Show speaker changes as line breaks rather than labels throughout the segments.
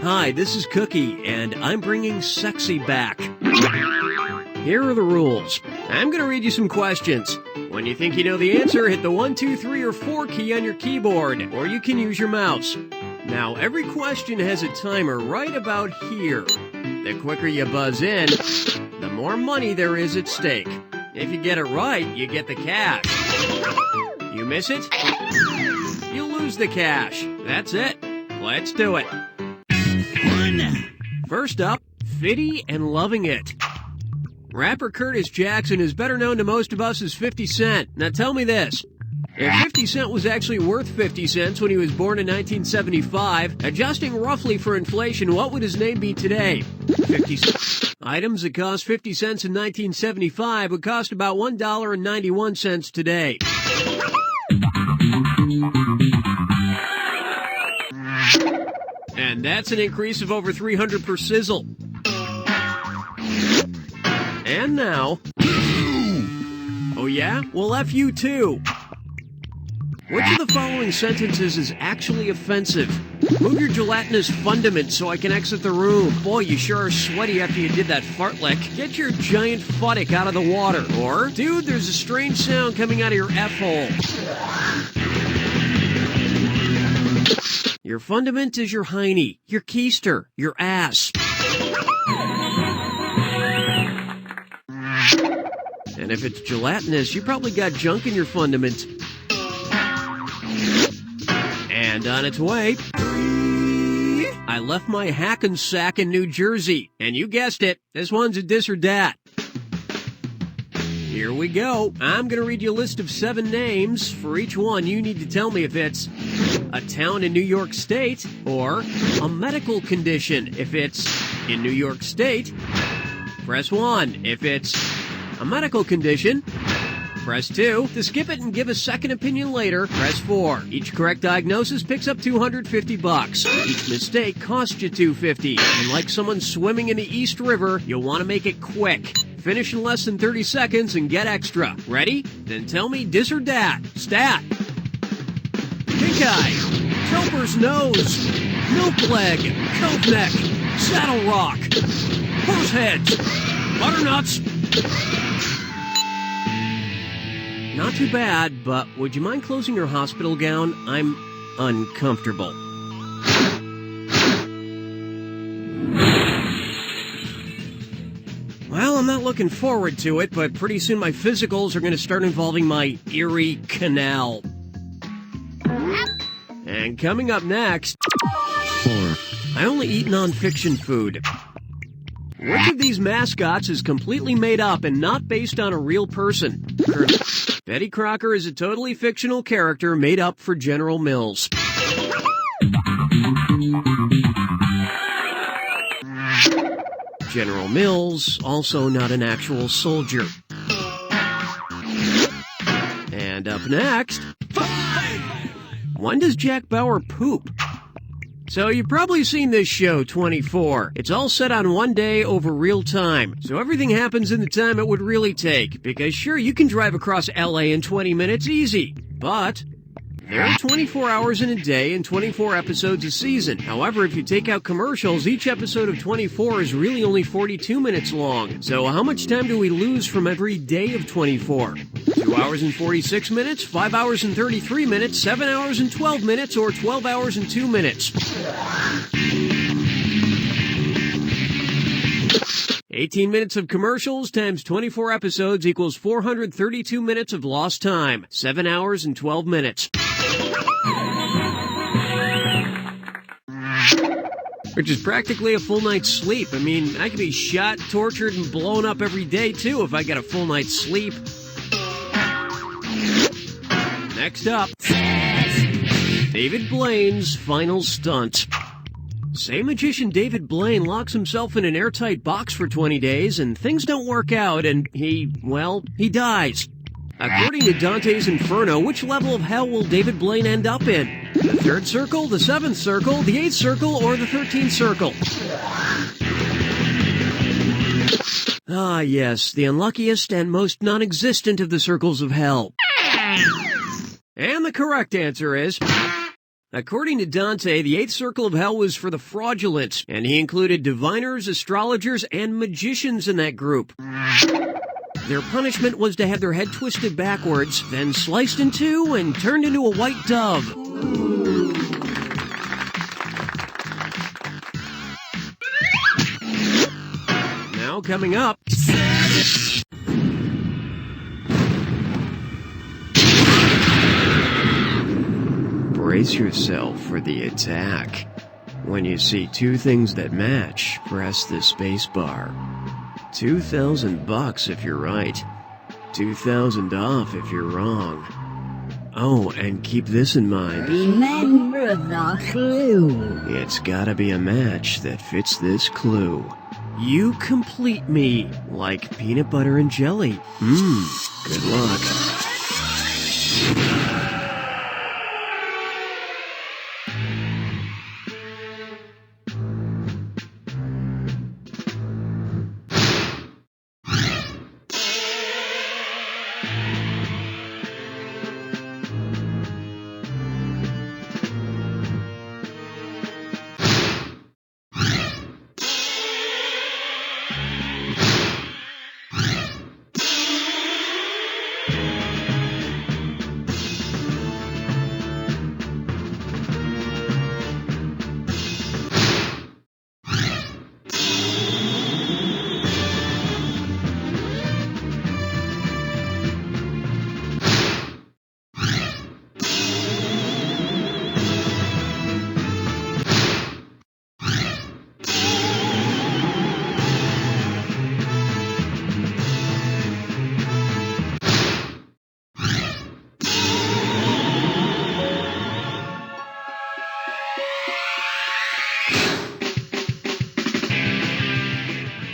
Hi, this is Cookie, and I'm bringing sexy back. Here are the rules. I'm going to read you some questions. When you think you know the answer, hit the 1, 2, 3, or 4 key on your keyboard, or you can use your mouse. Now, every question has a timer right about here. The quicker you buzz in, the more money there is at stake. If you get it right, you get the cash. You miss it, you lose the cash. That's it. Let's do it. First up, Fitty and Loving It. Rapper Curtis Jackson is better known to most of us as 50 Cent. Now tell me this. If 50 Cent was actually worth 50 cents when he was born in 1975, adjusting roughly for inflation, what would his name be today? 50 cents. Items that cost 50 cents in 1975 would cost about $1.91 today. And that's an increase of over 300 per sizzle. And now... Oh yeah? Well, F you too. Which of the following sentences is actually offensive? Move your gelatinous fundament so I can exit the room. Boy, you sure are sweaty after you did that fartlek. Get your giant futtick out of the water. Or, dude, there's a strange sound coming out of your F-hole. Your fundament is your hiney, your keister, your ass. And if it's gelatinous, you probably got junk in your fundament. And on its way, I left my Hackensack in New Jersey. And you guessed it, this one's a dis or dat. Here we go. I'm going to read you a list of 7 names. For each one, you need to tell me if it's a town in New York State or a medical condition. If it's in New York State, press 1. If it's a medical condition, press 2. To skip it and give a second opinion later, press 4. Each correct diagnosis picks up $250. Each mistake costs you $250. And like someone swimming in the East River, you'll want to make it quick. Finish in less than 30 seconds and get extra. Ready? Then tell me dis or dat. Stat. Pink eye. Troper's nose. Milk leg. Cove neck. Saddle rock. Horse heads. Butternuts. Not too bad, but would you mind closing your hospital gown? I'm uncomfortable. Well, I'm not looking forward to it, but pretty soon my physicals are going to start involving my Erie Canal. And coming up next... 4. I only eat non-fiction food. Which of these mascots is completely made up and not based on a real person? Betty Crocker is a totally fictional character made up for General Mills. General Mills, also not an actual soldier. And up next... 5! When does Jack Bauer poop? So you've probably seen this show, 24. It's all set on one day over real time. So everything happens in the time it would really take. Because sure, you can drive across LA in 20 minutes easy. But there are 24 hours in a day and 24 episodes a season. However, if you take out commercials, each episode of 24 is really only 42 minutes long. So how much time do we lose from every day of 24? 2 hours and 46 minutes, 5 hours and 33 minutes, 7 hours and 12 minutes, or 12 hours and 2 minutes? 18 minutes of commercials times 24 episodes equals 432 minutes of lost time. 7 hours and 12 minutes. Which is practically a full night's sleep. I mean, I could be shot, tortured, and blown up every day, too, if I get a full night's sleep. Next up, David Blaine's final stunt. Say magician David Blaine locks himself in an airtight box for 20 days, and things don't work out, and he dies. According to Dante's Inferno, which level of hell will David Blaine end up in? The 3rd circle, the 7th circle, the 8th circle, or the 13th circle? Ah, yes, the unluckiest and most non-existent of the circles of hell. And the correct answer is According to Dante, the eighth circle of hell was for the fraudulent, and he included diviners, astrologers, and magicians in that group. Their punishment was to have their head twisted backwards, then sliced in two and turned into a white dove. Now coming up... Brace yourself for the attack. When you see two things that match, press the space bar. $2,000 if you're right. $2,000 off if you're wrong. Oh, and keep this in mind.
Remember the clue.
It's gotta be a match that fits this clue. You complete me like peanut butter and jelly. Good luck.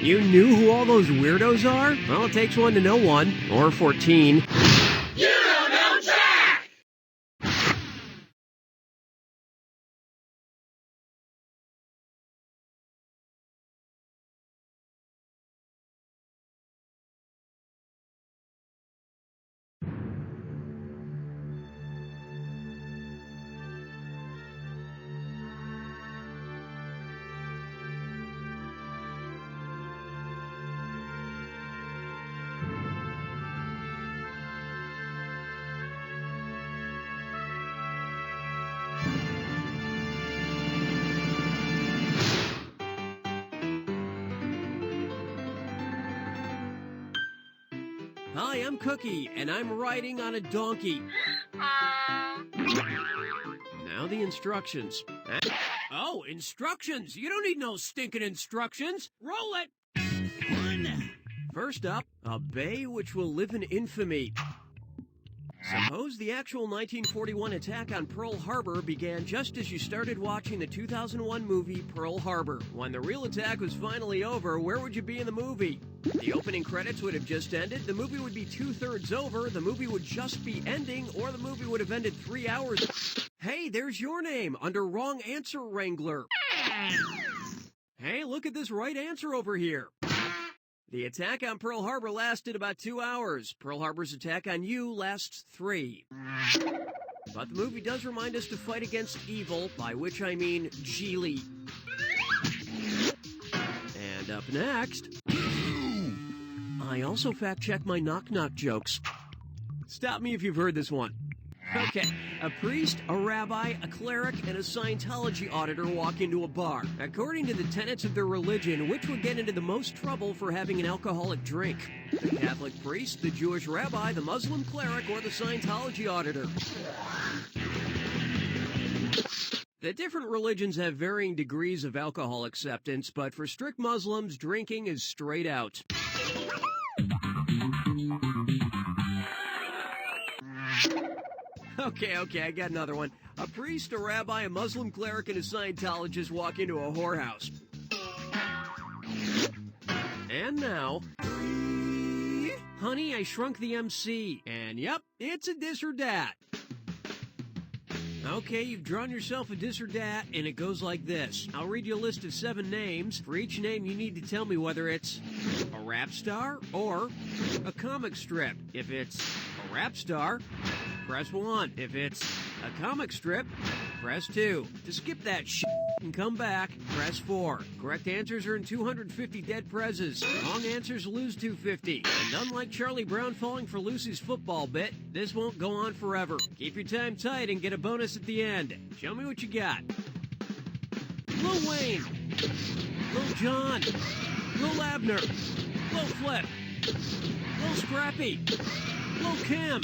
You knew who all those weirdos are? Well, it takes one to know one. Or 14.
You don't know Jack!
Hi, I'm Cookie, and I'm riding on a donkey. Now the instructions. Oh, instructions! You don't need no stinking instructions! Roll it! First up, a bay which will live in infamy. Suppose the actual 1941 attack on Pearl Harbor began just as you started watching the 2001 movie Pearl Harbor. When the real attack was finally over, where would you be in the movie? The opening credits would have just ended, the movie would be 2/3 over, the movie would just be ending, or the movie would have ended 3 hours. Hey, there's your name under Wrong Answer Wrangler. Hey, look at this right answer over here. The attack on Pearl Harbor lasted about 2 hours. Pearl Harbor's attack on you lasts 3. But the movie does remind us to fight against evil, by which I mean Geely. And up next, I also fact-check my knock-knock jokes. Stop me if you've heard this one. Okay, a priest, a rabbi, a cleric, and a Scientology auditor walk into a bar. According to the tenets of their religion, which would get into the most trouble for having an alcoholic drink? The Catholic priest, the Jewish rabbi, the Muslim cleric, or the Scientology auditor? The different religions have varying degrees of alcohol acceptance, but for strict Muslims, drinking is straight out. Okay, I got another one. A priest, a rabbi, a Muslim cleric, and a Scientologist walk into a whorehouse. And now... Honey, I Shrunk the MC. And yep, it's a this or that. Okay, you've drawn yourself a this or that, and it goes like this. I'll read you a list of 7 names. For each name, you need to tell me whether it's a rap star or a comic strip. If it's a rap star, press 1. If it's a comic strip, press 2. To skip that shit and come back, press 4. Correct answers earn 250 dead prezes. Wrong answers lose 250. And unlike Charlie Brown falling for Lucy's football bit, this won't go on forever. Keep your time tight and get a bonus at the end. Show me what you got. Lil Wayne, Lil Jon, Lil Abner, Lil Flip, Lil Scrappy, Lil Kim,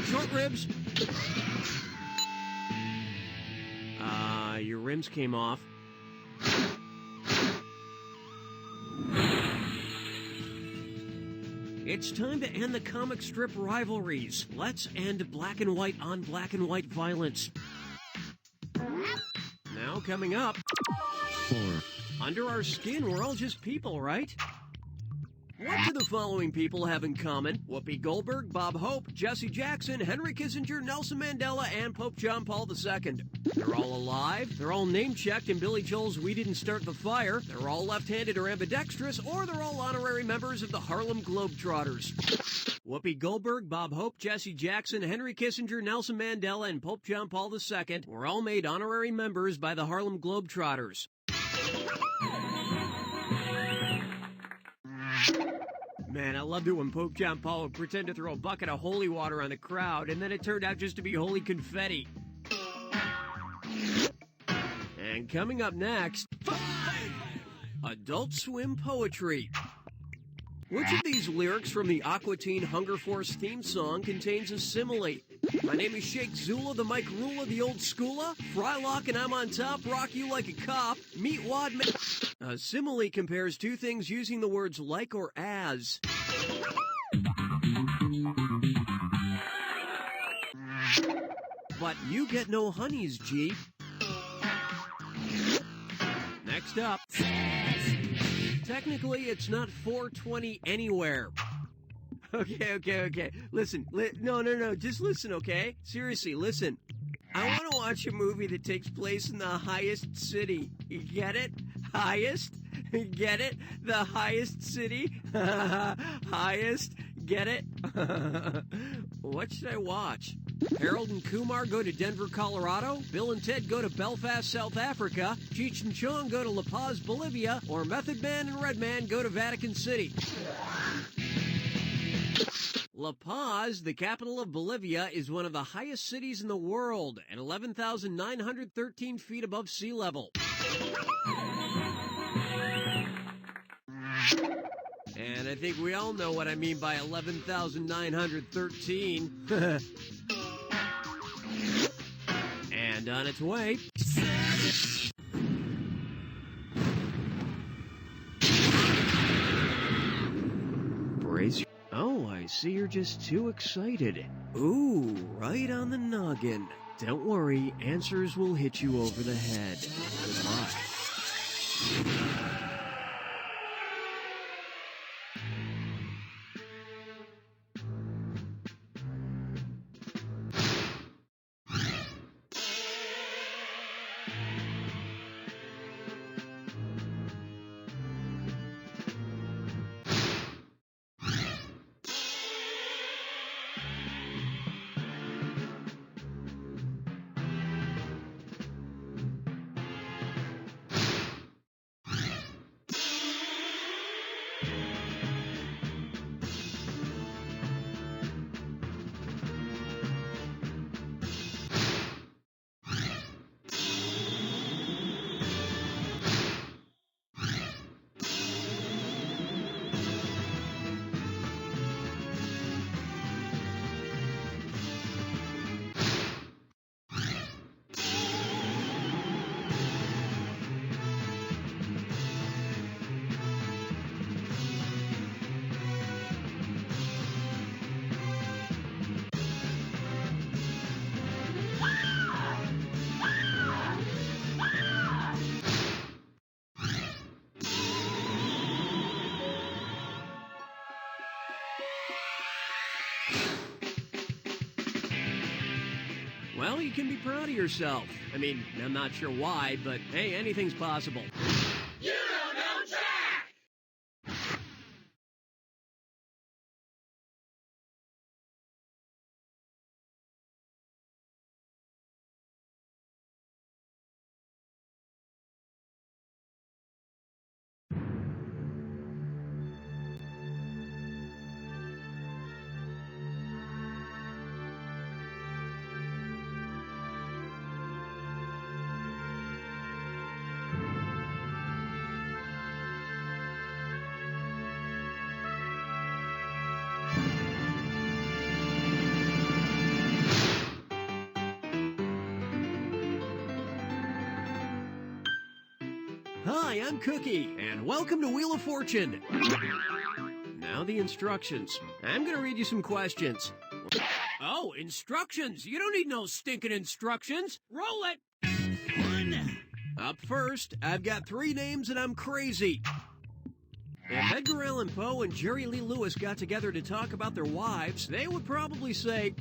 Short Ribs. Your rims came off. It's time to end the comic strip rivalries. Let's end black and white on black and white violence. Now coming up. 4. Under our skin, we're all just people, right? What do the following people have in common? Whoopi Goldberg, Bob Hope, Jesse Jackson, Henry Kissinger, Nelson Mandela, and Pope John Paul II. They're all alive, they're all name-checked in Billy Joel's We Didn't Start the Fire, they're all left-handed or ambidextrous, or they're all honorary members of the Harlem Globetrotters. Whoopi Goldberg, Bob Hope, Jesse Jackson, Henry Kissinger, Nelson Mandela, and Pope John Paul II were all made honorary members by the Harlem Globetrotters. Man, I loved it when Pope John Paul would pretend to throw a bucket of holy water on the crowd, and then it turned out just to be holy confetti. And coming up next, 5. Adult Swim Poetry. Which of these lyrics from the Aqua Teen Hunger Force theme song contains a simile? My name is Sheikh Zula, the Mike Rula, the old schooler. Frylock and I'm on top, rock you like a cop. Meet Wad. A simile compares two things using the words like or as. But you get no honeys, G. Next up. Technically, it's not 420 anywhere. Okay. Listen. No. Just listen, okay? Seriously, listen. I want to watch a movie that takes place in the highest city. You get it? Highest? Get it? The highest city? Highest? Get it? What should I watch? Harold and Kumar go to Denver, Colorado? Bill and Ted go to Belfast, South Africa? Cheech and Chong go to La Paz, Bolivia? Or Method Man and Redman go to Vatican City? La Paz, the capital of Bolivia, is one of the highest cities in the world at 11,913 feet above sea level. And I think we all know what I mean by 11,913. And on its way. Brace your... Oh, I see you're just too excited. Ooh, right on the noggin. Don't worry, answers will hit you over the head. Good luck. Well, you can be proud of yourself. I mean, I'm not sure why, but hey, anything's possible. Hi, I'm Cookie, and welcome to Wheel of Fortune. Now the instructions. I'm going to read you some questions. Oh, instructions! You don't need no stinking instructions! Roll it! Up first, I've got 3 names and I'm crazy. If Edgar Allan Poe and Jerry Lee Lewis got together to talk about their wives, they would probably say,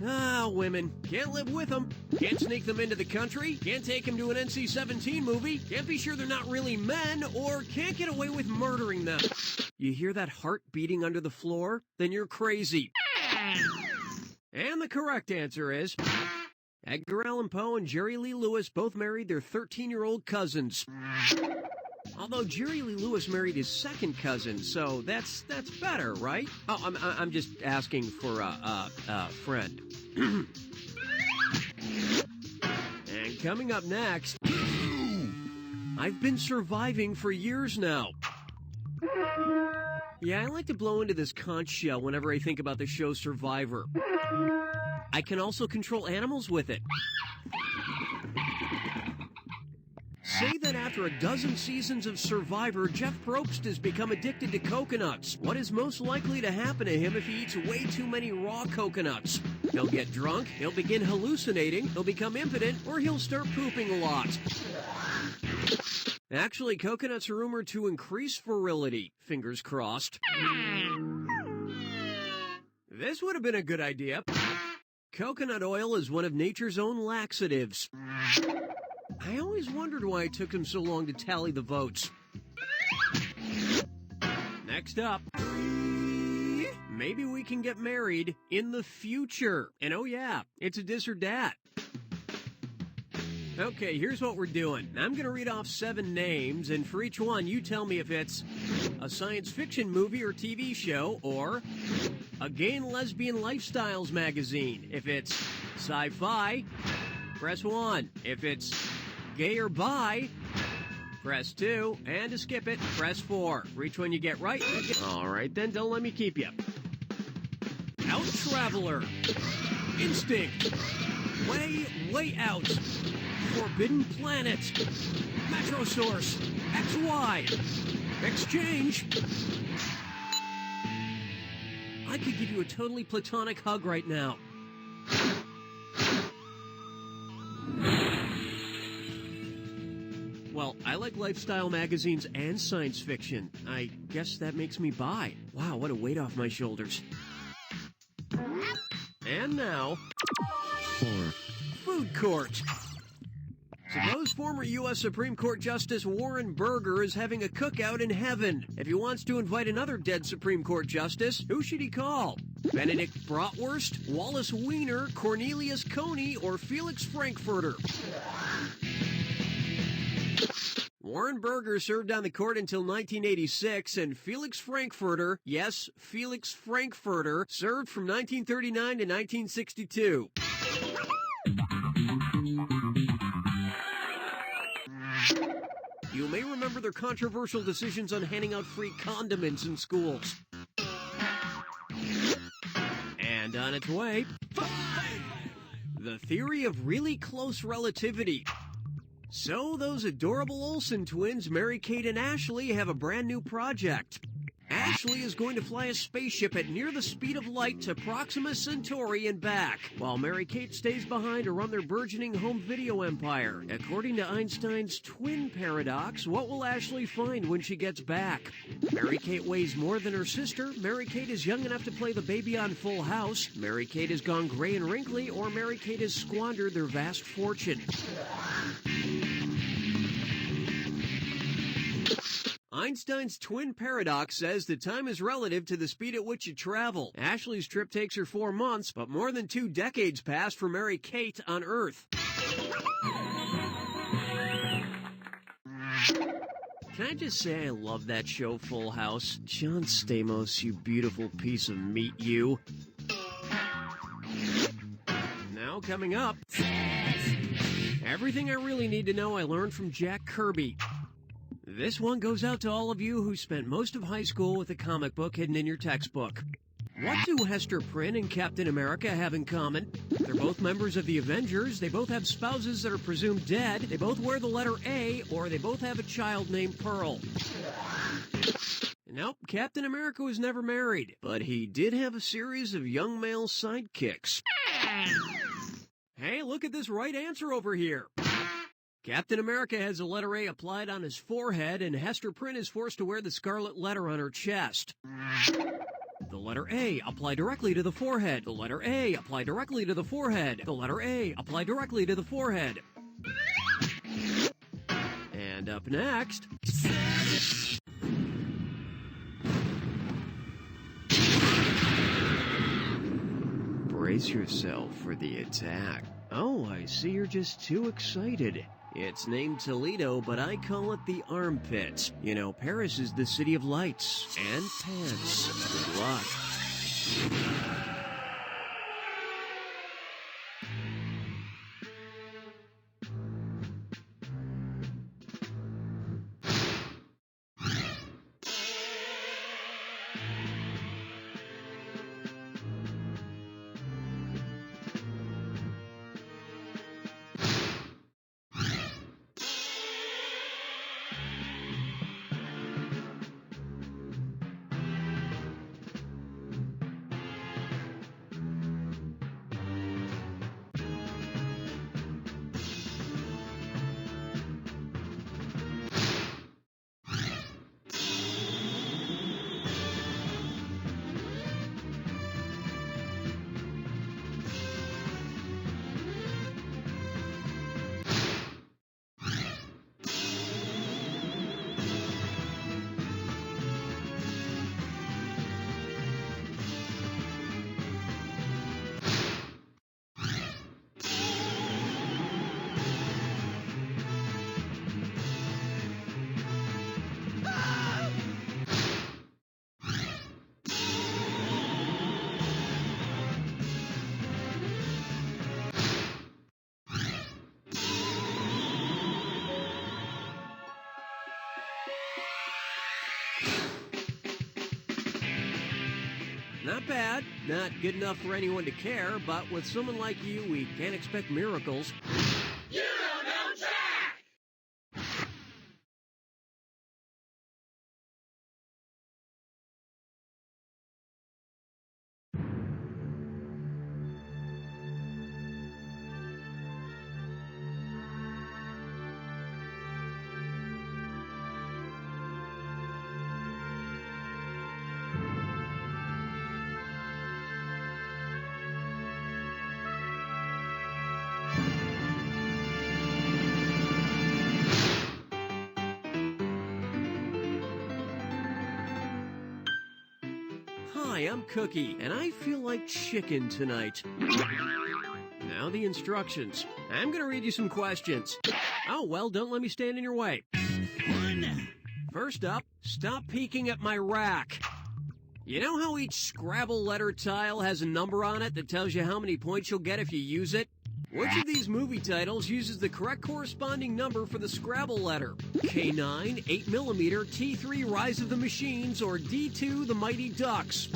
women, can't live with them, can't sneak them into the country, can't take them to an NC-17 movie, can't be sure they're not really men, or can't get away with murdering them. You hear that heart beating under the floor? Then you're crazy. And the correct answer is, Edgar Allan Poe and Jerry Lee Lewis both married their 13-year-old cousins. Although Jerry Lee Lewis married his second cousin, so that's better, right? Oh, I'm just asking for a friend. And coming up next, I've been surviving for years now. Yeah, I like to blow into this conch shell whenever I think about the show Survivor. I can also control animals with it. Say that after a dozen seasons of Survivor, Jeff Probst has become addicted to coconuts. What is most likely to happen to him if he eats way too many raw coconuts? He'll get drunk, he'll begin hallucinating, he'll become impotent, or he'll start pooping a lot. Actually, coconuts are rumored to increase virility. Fingers crossed. This would have been a good idea. Coconut oil is one of nature's own laxatives. I always wondered why it took him so long to tally the votes. Next up, maybe we can get married in the future. And oh yeah, it's a dis or dat. Okay, here's what we're doing. I'm going to read off 7 names, and for each one, you tell me if it's a science fiction movie or TV show, or a gay and lesbian lifestyles magazine. If it's sci-fi, press 1. If it's gay or bi, press 2. And to skip it, press 4. For each one you get right, all right, then don't let me keep you. Out Traveler, Instinct, Way Out, Forbidden Planet, Metrosource, XY, Exchange. I could give you a totally platonic hug right now. Well, I like lifestyle magazines and science fiction. I guess that makes me bi. Wow, what a weight off my shoulders. And now, Food Court. Suppose former U.S. Supreme Court Justice Warren Burger is having a cookout in heaven. If he wants to invite another dead Supreme Court Justice, who should he call? Benedict Bratwurst, Wallace Weiner, Cornelius Coney, or Felix Frankfurter? Warren Burger served on the court until 1986, and Felix Frankfurter, yes, Felix Frankfurter, served from 1939 to 1962. You may remember their controversial decisions on handing out free condiments in schools. And on its way, the theory of really close relativity. So those adorable Olsen twins, Mary-Kate and Ashley, have a brand new project. Ashley is going to fly a spaceship at near the speed of light to Proxima Centauri and back, while Mary-Kate stays behind to run their burgeoning home video empire. According to Einstein's twin paradox, what will Ashley find when she gets back? Mary-Kate weighs more than her sister, Mary-Kate is young enough to play the baby on Full House, Mary-Kate has gone gray and wrinkly, or Mary-Kate has squandered their vast fortune. Einstein's twin paradox says that time is relative to the speed at which you travel. Ashley's trip takes her 4 months, but more than 2 decades passed for Mary-Kate on Earth. Can I just say I love that show, Full House? John Stamos, you beautiful piece of meat, you. Now coming up, everything I really need to know I learned from Jack Kirby. This one goes out to all of you who spent most of high school with a comic book hidden in your textbook. What do Hester Prynne and Captain America have in common? They're both members of the Avengers, they both have spouses that are presumed dead, they both wear the letter A, or they both have a child named Pearl. Nope, Captain America was never married, but he did have a series of young male sidekicks. Hey, look at this right answer over here. Captain America has the letter A applied on his forehead, and Hester Prynne is forced to wear the scarlet letter on her chest. The letter A apply directly to the forehead. The letter A apply directly to the forehead. The letter A apply directly to the forehead. And up next... Brace yourself for the attack. Oh, I see you're just too excited. It's named Toledo, but I call it the armpit. You know, Paris is the city of lights and pants. Good luck. Not bad, not good enough for anyone to care, but with someone like you, we can't expect miracles.
You don't know Jack!
Hi, I'm Cookie, and I feel like chicken tonight. Now the instructions. I'm gonna read you some questions. Oh, well, don't let me stand in your way. First up, stop peeking at my rack. You know how each Scrabble letter tile has a number on it that tells you how many points you'll get if you use it? Which of these movie titles uses the correct corresponding number for the Scrabble letter? K9, 8mm, T3, Rise of the Machines, or D2, The Mighty Ducks?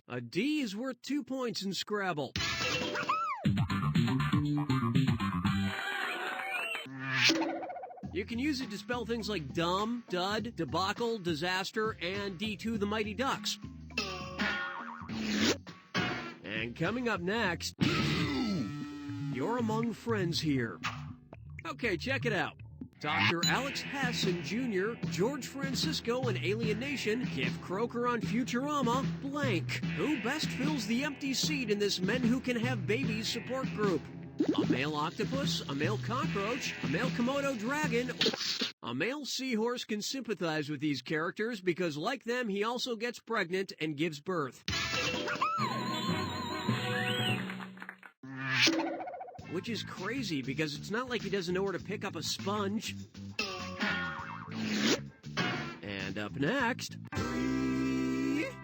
A D is worth 2 points in Scrabble. You can use it to spell things like dumb, dud, debacle, disaster, and D2, The Mighty Ducks. And coming up next, you're among friends here. Okay, check it out. Dr. Alex Hassan Jr., George Francisco in Alien Nation, Kif Croker on Futurama, blank. Who best fills the empty seat in this Men Who Can Have Babies support group? A male octopus, a male cockroach, a male Komodo dragon. A male seahorse can sympathize with these characters because, like them, he also gets pregnant and gives birth. Which is crazy because it's not like he doesn't know where to pick up a sponge. And up next,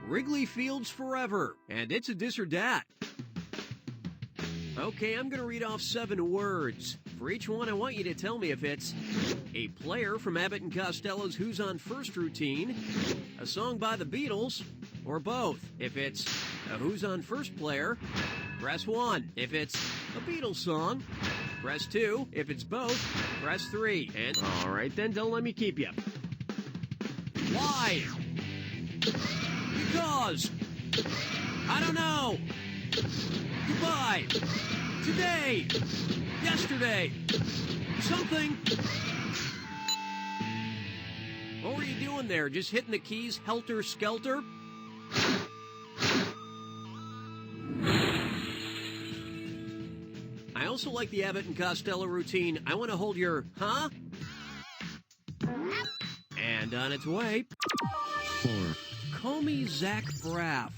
Wrigley Field's Forever. And it's a dis or dat. Okay, I'm going to read off 7 words. For each one, I want you to tell me if it's a player from Abbott and Costello's Who's on First routine, a song by the Beatles, or both. If it's a Who's on First player, press 1. If it's a Beatles song, press 2. If it's both, press 3. And all right, then don't let me keep you. Why? Because. I don't know. Goodbye. Today. Yesterday. Something. What were you doing there? Just hitting the keys helter-skelter? I also like the Abbott and Costello routine. I want to hold your huh? And on its way. 4. Call me Zach Braff.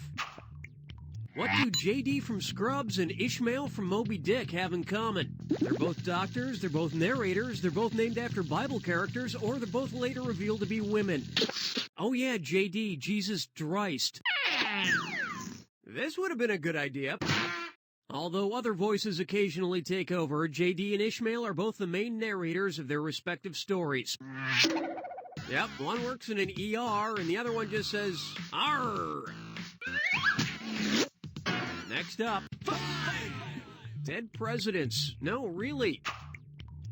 What do JD from Scrubs and Ishmael from Moby Dick have in common? They're both doctors, they're both narrators, they're both named after Bible characters, or they're both later revealed to be women. Oh yeah, JD, Jesus Dreist. This would have been a good idea. Although other voices occasionally take over, JD and Ishmael are both the main narrators of their respective stories. Yep, one works in an ER and the other one just says, "Arr!" Next up, 5 dead presidents. No, really.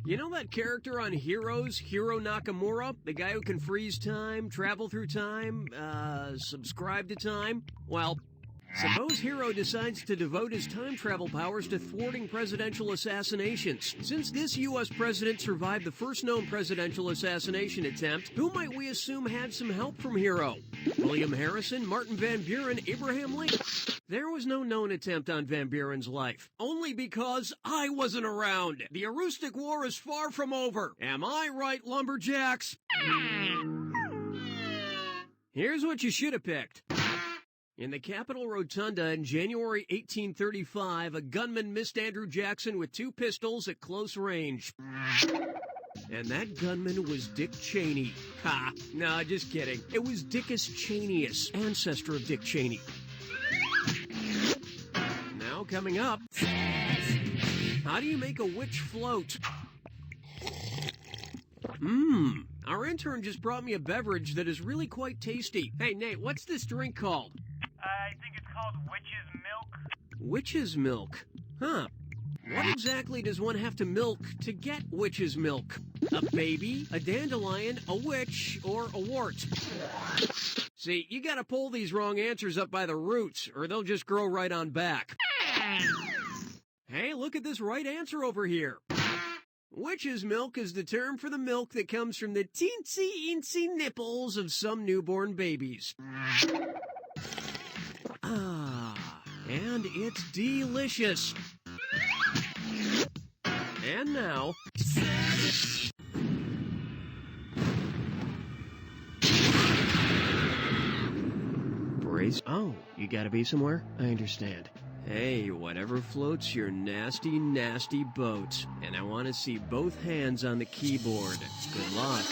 You know that character on Heroes, Hiro Nakamura? The guy who can freeze time, travel through time, subscribe to time? Well, suppose Hiro decides to devote his time travel powers to thwarting presidential assassinations. Since this U.S. president survived the first known presidential assassination attempt, who might we assume had some help from Hiro? William Harrison, Martin Van Buren, Abraham Lincoln? There was no known attempt on Van Buren's life. Only because I wasn't around. The Aroostook War is far from over. Am I right, lumberjacks? Here's what you should have picked. In the Capitol Rotunda in January 1835, a gunman missed Andrew Jackson with 2 pistols at close range. And that gunman was Dick Cheney. Ha! No, just kidding. It was Dickus Cheneus, ancestor of Dick Cheney. Now coming up, how do you make a witch float? Our intern just brought me a beverage that is really quite tasty. Hey, Nate, what's this drink called?
I think it's called Witch's Milk.
Witch's milk? Huh. What exactly does one have to milk to get witch's milk? A baby, a dandelion, a witch, or a wart? See, you gotta pull these wrong answers up by the roots, or they'll just grow right on back. Hey, look at this right answer over here. Witch's milk is the term for the milk that comes from the teensy-incy nipples of some newborn babies. And it's delicious. And now... Brace... Oh, you gotta be somewhere? I understand. Hey, whatever floats your nasty, nasty boat. And I want to see both hands on the keyboard. Good luck.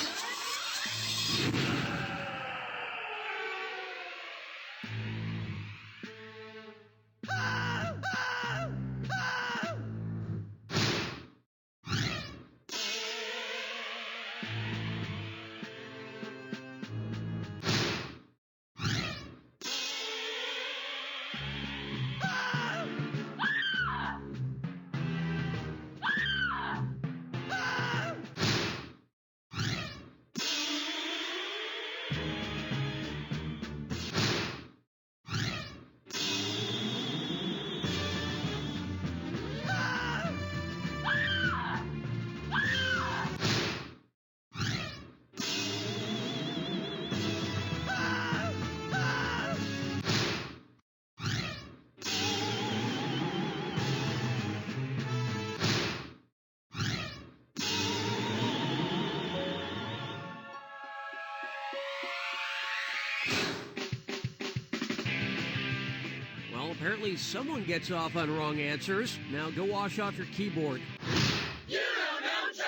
Apparently someone gets off on wrong answers. Now go wash off your keyboard.
You don't know Jack!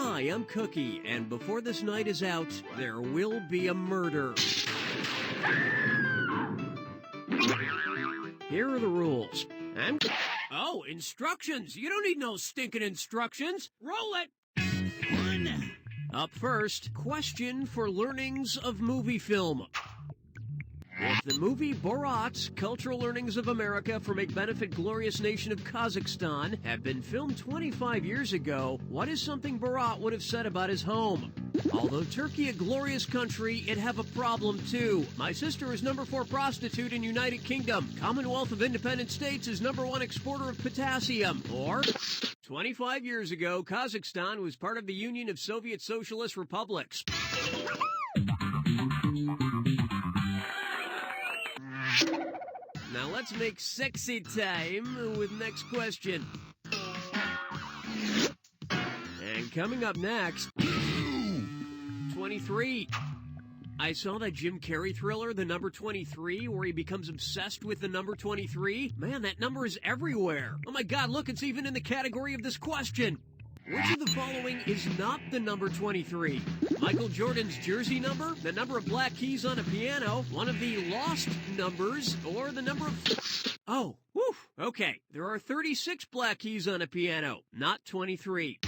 Hi, I'm Cookie, and before this night is out, there will be a murder. Here are the rules. Oh, instructions! You don't need no stinking instructions! Roll it! Up first, question for learnings of movie film. If the movie Borat, Cultural Learnings of America for Make Benefit Glorious Nation of Kazakhstan, had been filmed 25 years ago, what is something Borat would have said about his home? Although Turkey a glorious country, it have a problem too. My sister is number 4 prostitute in United Kingdom. Commonwealth of Independent States is number 1 exporter of potassium. Or 25 years ago, Kazakhstan was part of the Union of Soviet Socialist Republics. Now let's make sexy time with next question. And coming up next, 23. I saw that Jim Carrey thriller, The Number 23, where he becomes obsessed with the number 23. Man, that number is everywhere. Oh my God, look, it's even in the category of this question. Which of the following is not the number 23? Michael Jordan's jersey number, the number of black keys on a piano, one of the lost numbers, or the number of... Oh, whew, okay. There are 36 black keys on a piano, not 23.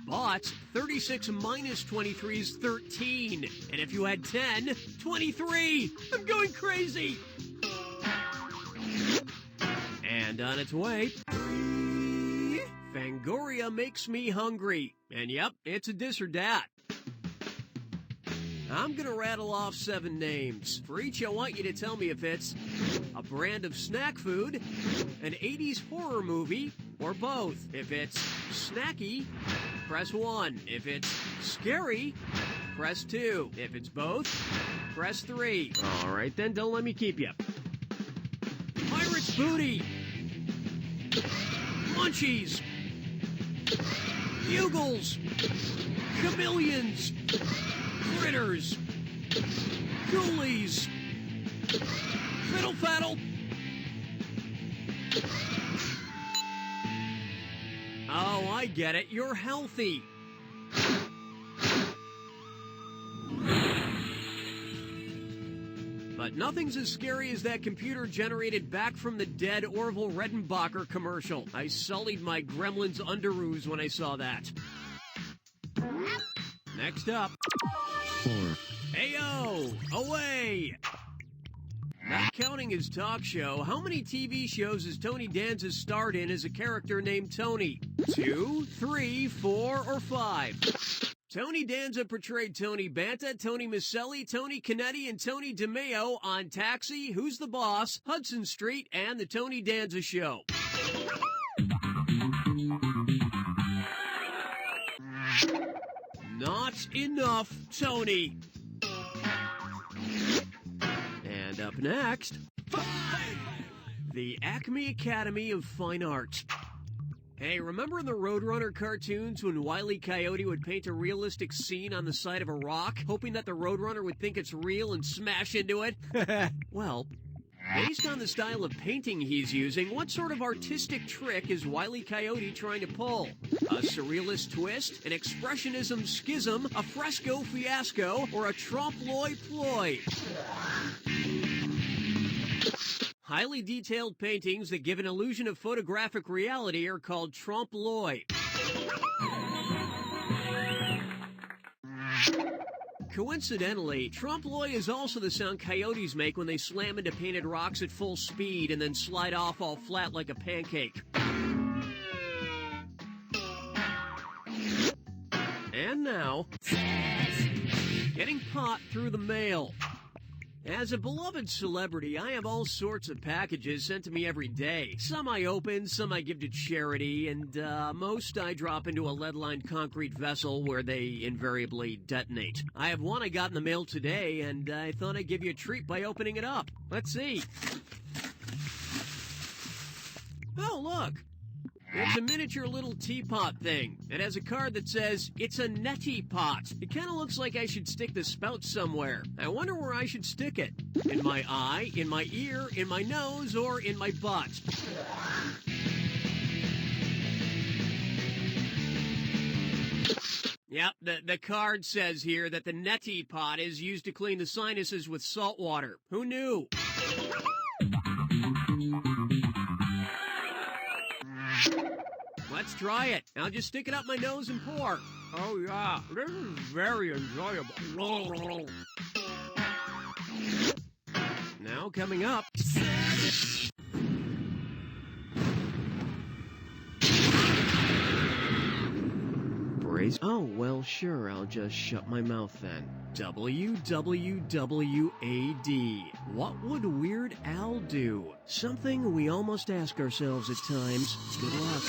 But 36 minus 23 is 13. And if you had 10, 23. I'm going crazy. And on its way, Fangoria makes me hungry. And yep, it's a dis or dat. I'm gonna rattle off 7 names. For each, I want you to tell me if it's a brand of snack food, an 80s horror movie, or both. If it's snacky, press 1. If it's scary, press 2. If it's both, press 3. All right, then, don't let me keep you. Pirate's Booty, Munchies, Bugles, Chameleons, Critters, Ghoulies, Fiddle Faddle. Oh, I get it. You're healthy. But nothing's as scary as that computer-generated Back from the Dead Orville Redenbacher commercial. I sullied my Gremlins underoos when I saw that. Next up.
4.
Ayo! Away! Not counting his talk show, how many TV shows has Tony Danza starred in as a character named Tony? 2, 3, 4, or 5? Tony Danza portrayed Tony Banta, Tony Maselli, Tony Canetti, and Tony DeMeo on Taxi, Who's the Boss, Hudson Street, and The Tony Danza Show. Not enough, Tony. And up next, 5. The Acme Academy of Fine Arts. Hey, remember in the Roadrunner cartoons when Wile E. Coyote would paint a realistic scene on the side of a rock, hoping that the Roadrunner would think it's real and smash into it? Well, based on the style of painting he's using, what sort of artistic trick is Wile E. Coyote trying to pull? A surrealist twist, an expressionism schism, a fresco fiasco, or a trompe-l'oeil ploy? Highly detailed paintings that give an illusion of photographic reality are called trompe-l'oeil. Coincidentally, trompe-l'oeil is also the sound coyotes make when they slam into painted rocks at full speed and then slide off all flat like a pancake. And now, getting pot through the mail. As a beloved celebrity, I have all sorts of packages sent to me every day. Some I open, some I give to charity, and most I drop into a lead-lined concrete vessel where they invariably detonate. I have one I got in the mail today, and I thought I'd give you a treat by opening it up. Let's see. Oh, look. It's a miniature little teapot thing. It has a card that says, it's a neti pot. It kind of looks like I should stick the spout somewhere. I wonder where I should stick it. In my eye, in my ear, in my nose, or in my butt. Yep, the card says here that the neti pot is used to clean the sinuses with salt water. Who knew? Let's try it. I'll just stick it up my nose and pour. Oh yeah, this is very enjoyable. Now coming up. Oh, well, sure, I'll just shut my mouth then. WWWAD. What would Weird Al do? Something we almost ask ourselves at times. Good luck.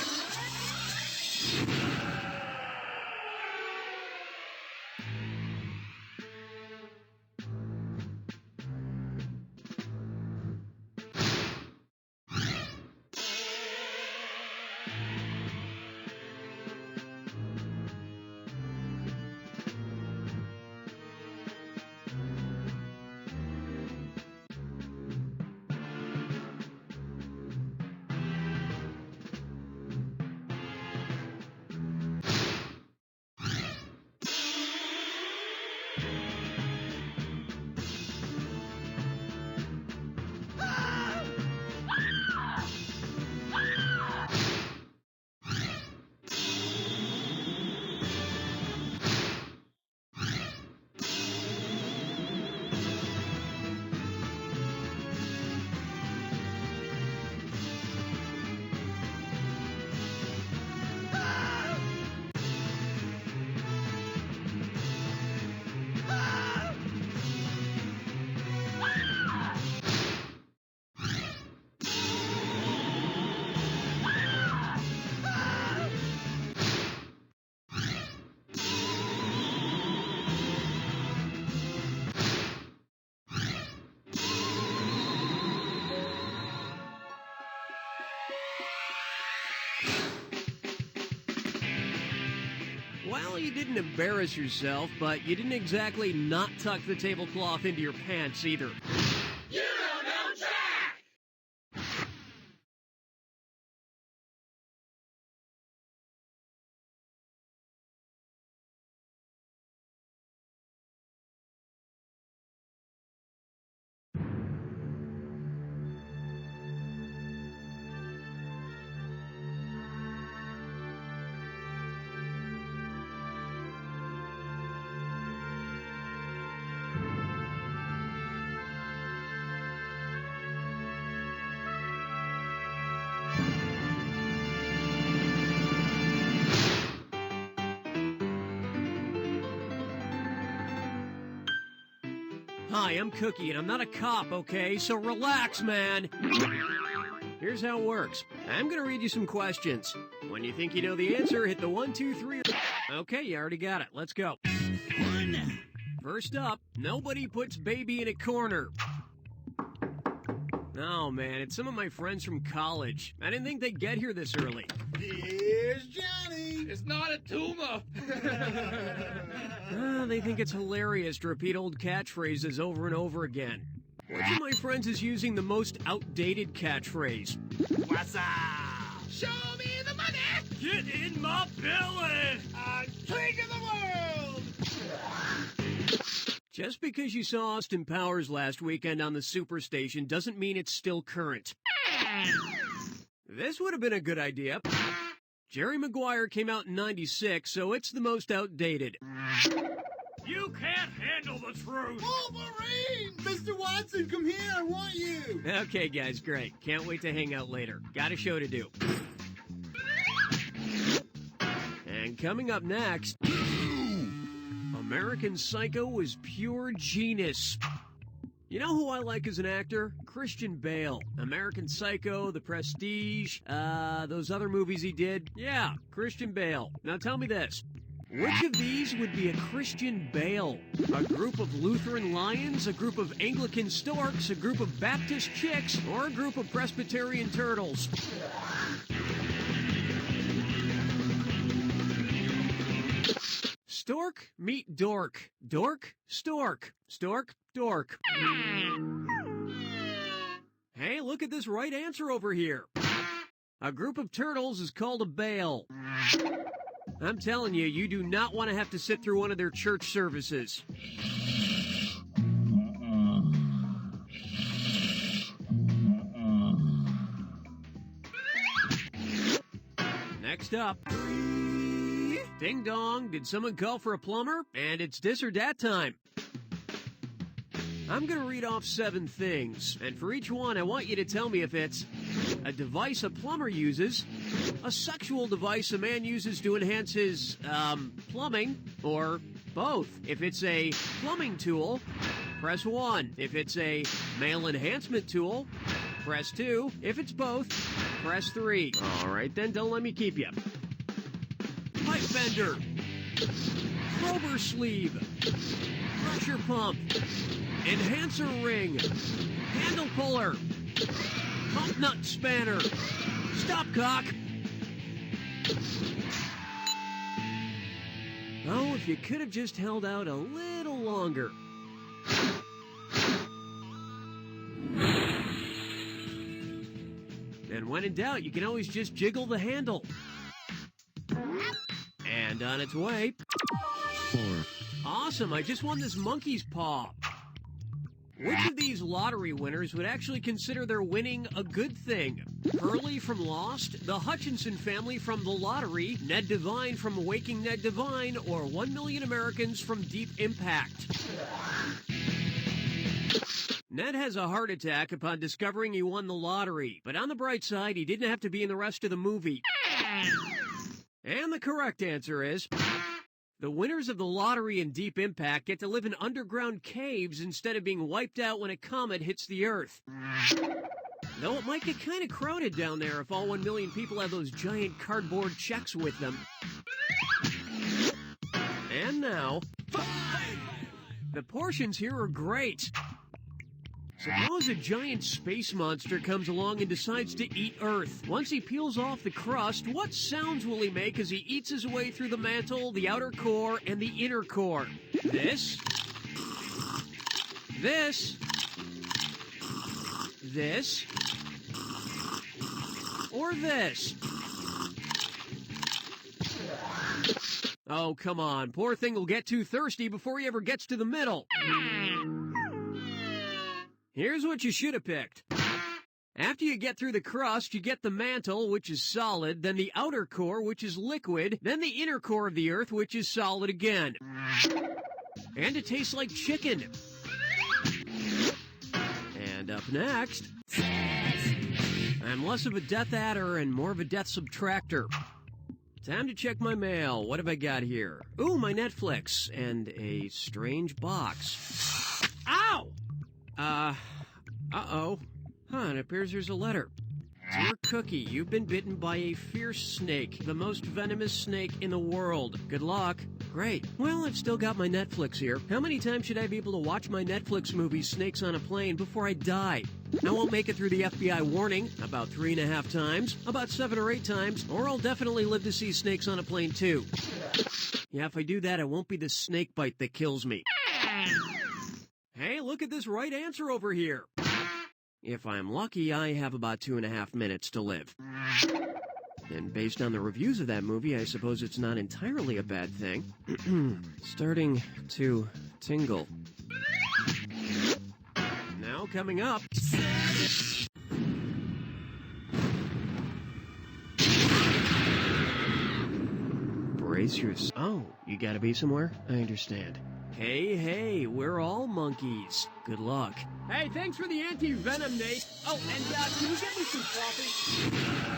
Well, you didn't embarrass yourself, but you didn't exactly not tuck the tablecloth into your pants either.
You don't know Jack!
Hi, I'm Cookie, and I'm not a cop, okay? So relax, man. Here's how it works. I'm gonna read you some questions. When you think you know the answer, hit the 1, 2, 3. Okay, you already got it. Let's go. First up, nobody puts baby in a corner. Oh, man, it's some of my friends from college. I didn't think they'd get here this early.
Here's Johnny.
It's not a tumor.
They think it's hilarious to repeat old catchphrases over and over again. Which of my friends is using the most outdated catchphrase?
What's up?
Show me the money.
Get in my belly.
I'm king of the world.
Just because you saw Austin Powers last weekend on the Superstation doesn't mean it's still current. This would have been a good idea. Jerry Maguire came out in '96, so it's the most outdated.
You can't handle the truth.
Wolverine! Mr. Watson, come here. I want you.
Okay, guys, great. Can't wait to hang out later. Got a show to do. And coming up next, American Psycho is pure genius. You know who I like as an actor? Christian Bale. American Psycho, The Prestige, those other movies he did. Yeah, Christian Bale. Now tell me this. Which of these would be a Christian Bale? A group of Lutheran lions, a group of Anglican storks, a group of Baptist chicks, or a group of Presbyterian turtles? Stork, meet dork. Dork, stork. Stork, dork. Hey, look at this right answer over here. A group of turtles is called a bale. I'm telling you, you do not want to have to sit through one of their church services. Next up. Ding dong, did someone call for a plumber? And it's this or that time. I'm going to read off 7 things, and for each one, I want you to tell me if it's a device a plumber uses, a sexual device a man uses to enhance his, plumbing, or both. If it's a plumbing tool, press 1. If it's a male enhancement tool, press 2. If it's both, press 3. All right, then, don't let me keep you. Pipe bender, Kroger sleeve, pressure pump, enhancer ring, handle puller, pump nut spanner, stopcock. Oh, if you could have just held out a little longer. And when in doubt, you can always just jiggle the handle. And on its way. 4. Awesome, I just won this monkey's paw. Which of these lottery winners would actually consider their winning a good thing? Hurley from Lost, the Hutchinson family from The Lottery, Ned Devine from Waking Ned Devine, or 1 Million Americans from Deep Impact? Ned has a heart attack upon discovering he won the lottery, but on the bright side, he didn't have to be in the rest of the movie. And the correct answer is... the winners of the lottery and Deep Impact get to live in underground caves instead of being wiped out when a comet hits the Earth. Though it might get kind of crowded down there if all 1 million people have those giant cardboard checks with them. And now... 5! The portions here are great. Suppose a giant space monster comes along and decides to eat Earth. Once he peels off the crust, what sounds will he make as he eats his way through the mantle, the outer core, and the inner core? This? This? This? Or this? Oh, come on. Poor thing will get too thirsty before he ever gets to the middle. Here's what you should have picked. After you get through the crust, you get the mantle, which is solid, then the outer core, which is liquid, then the inner core of the Earth, which is solid again. And it tastes like chicken. And up next, I'm less of a death adder and more of a death subtractor. Time to check my mail. What have I got here? Ooh, my Netflix and a strange box. Ow! Uh-oh. Huh, it appears there's a letter. Dear Cookie, you've been bitten by a fierce snake, the most venomous snake in the world. Good luck. Great. Well, I've still got my Netflix here. How many times should I be able to watch my Netflix movie Snakes on a Plane before I die? I won't make it through the FBI warning about 3.5 times, about 7 or 8 times, or I'll definitely live to see Snakes on a Plane too. Yeah, if I do that, it won't be the snake bite that kills me. Hey, look at this right answer over here. If I'm lucky, I have about 2.5 minutes to live. And based on the reviews of that movie, I suppose it's not entirely a bad thing. Starting to tingle. Now coming up... brace yourself. Oh, you gotta be somewhere? I understand. Hey, we're all monkeys. Good luck. Hey, thanks for the anti-venom, Nate. Oh, and can you get me some coffee?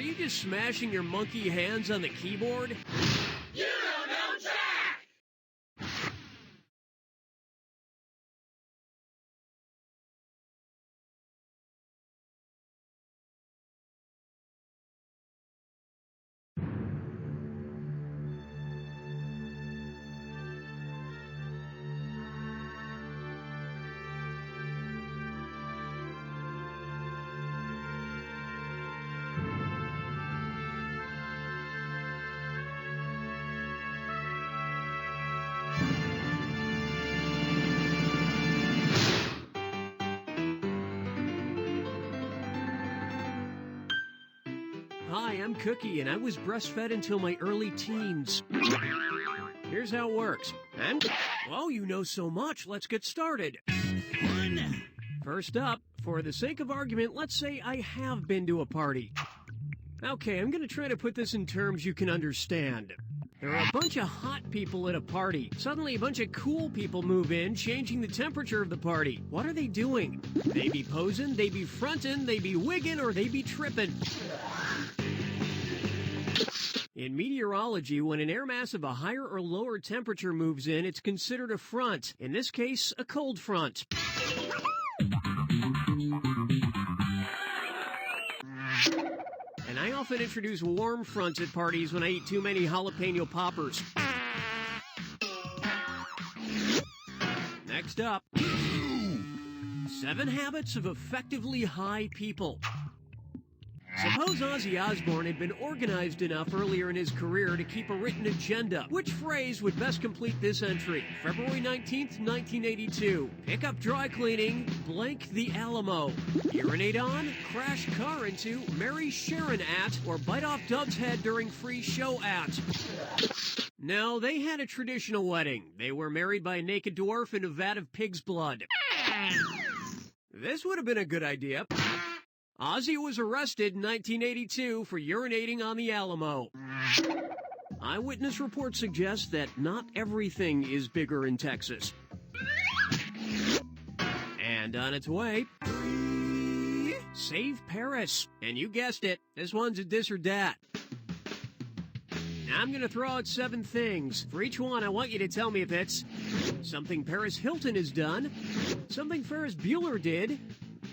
you just smashing your monkey hands on the keyboard?
You don't know Jack!
Hi, I'm Cookie, and I was breastfed until my early teens. Here's how it works. And, oh, you know so much. Let's get started. First up, for the sake of argument, let's say I have been to a party. Okay, I'm going to try to put this in terms you can understand. There are a bunch of hot people at a party. Suddenly, a bunch of cool people move in, changing the temperature of the party. What are they doing? They be posing, they be frontin', they be wiggin', or they be trippin'. In meteorology, when an air mass of a higher or lower temperature moves in, it's considered a front. In this case, a cold front. And I often introduce warm fronts at parties when I eat too many jalapeno poppers. Next up, 7 habits of effectively high people. Suppose Ozzy Osbourne had been organized enough earlier in his career to keep a written agenda. Which phrase would best complete this entry? February 19th, 1982. Pick up dry cleaning, blank the Alamo. Urinate on, crash car into, marry Sharon at, or bite off Dove's head during free show at. No, they had a traditional wedding. They were married by a naked dwarf in a vat of pig's blood. This would have been a good idea. Ozzy was arrested in 1982 for urinating on the Alamo. Eyewitness reports suggest that not everything is bigger in Texas. And on its way, Save Paris. And you guessed it, this one's a this or dat. Now I'm going to throw out 7 things. For each one, I want you to tell me if it's something Paris Hilton has done, something Ferris Bueller did,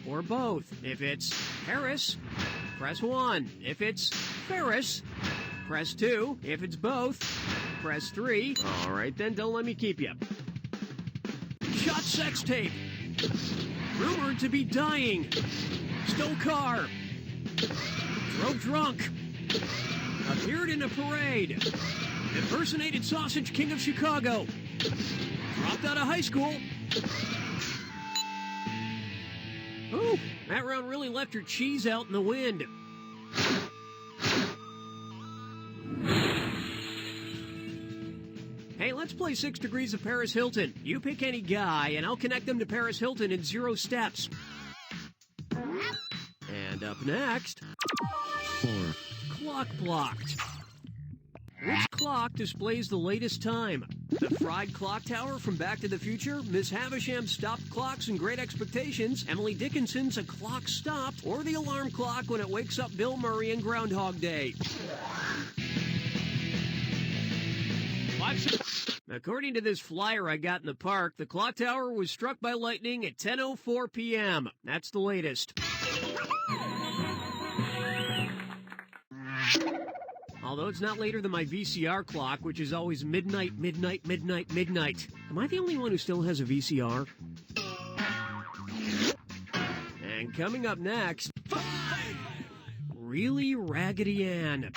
or both. If it's Paris, press 1. If it's Ferris, press 2. If it's both, press 3. All right, then, don't let me keep you. Shot sex tape. Rumored to be dying. Stole car. Drove drunk. Appeared in a parade. Impersonated Sausage King of Chicago. Dropped out of high school. Ooh, that round really left her cheese out in the wind. Hey, let's play 6 Degrees of Paris Hilton. You pick any guy, and I'll connect them to Paris Hilton in 0 steps. And up next, 4. Clock blocked. Which clock displays the latest time? The fried clock tower from Back to the Future, Miss Havisham's stopped clocks and Great Expectations, Emily Dickinson's A Clock Stopped, or the alarm clock when it wakes up Bill Murray in Groundhog Day? According to this flyer I got in the park, the clock tower was struck by lightning at 10:04 p.m. That's the latest. Although it's not later than my VCR clock, which is always midnight, midnight, midnight, midnight. Am I the only one who still has a VCR? And coming up next, 5! Really Raggedy Ann.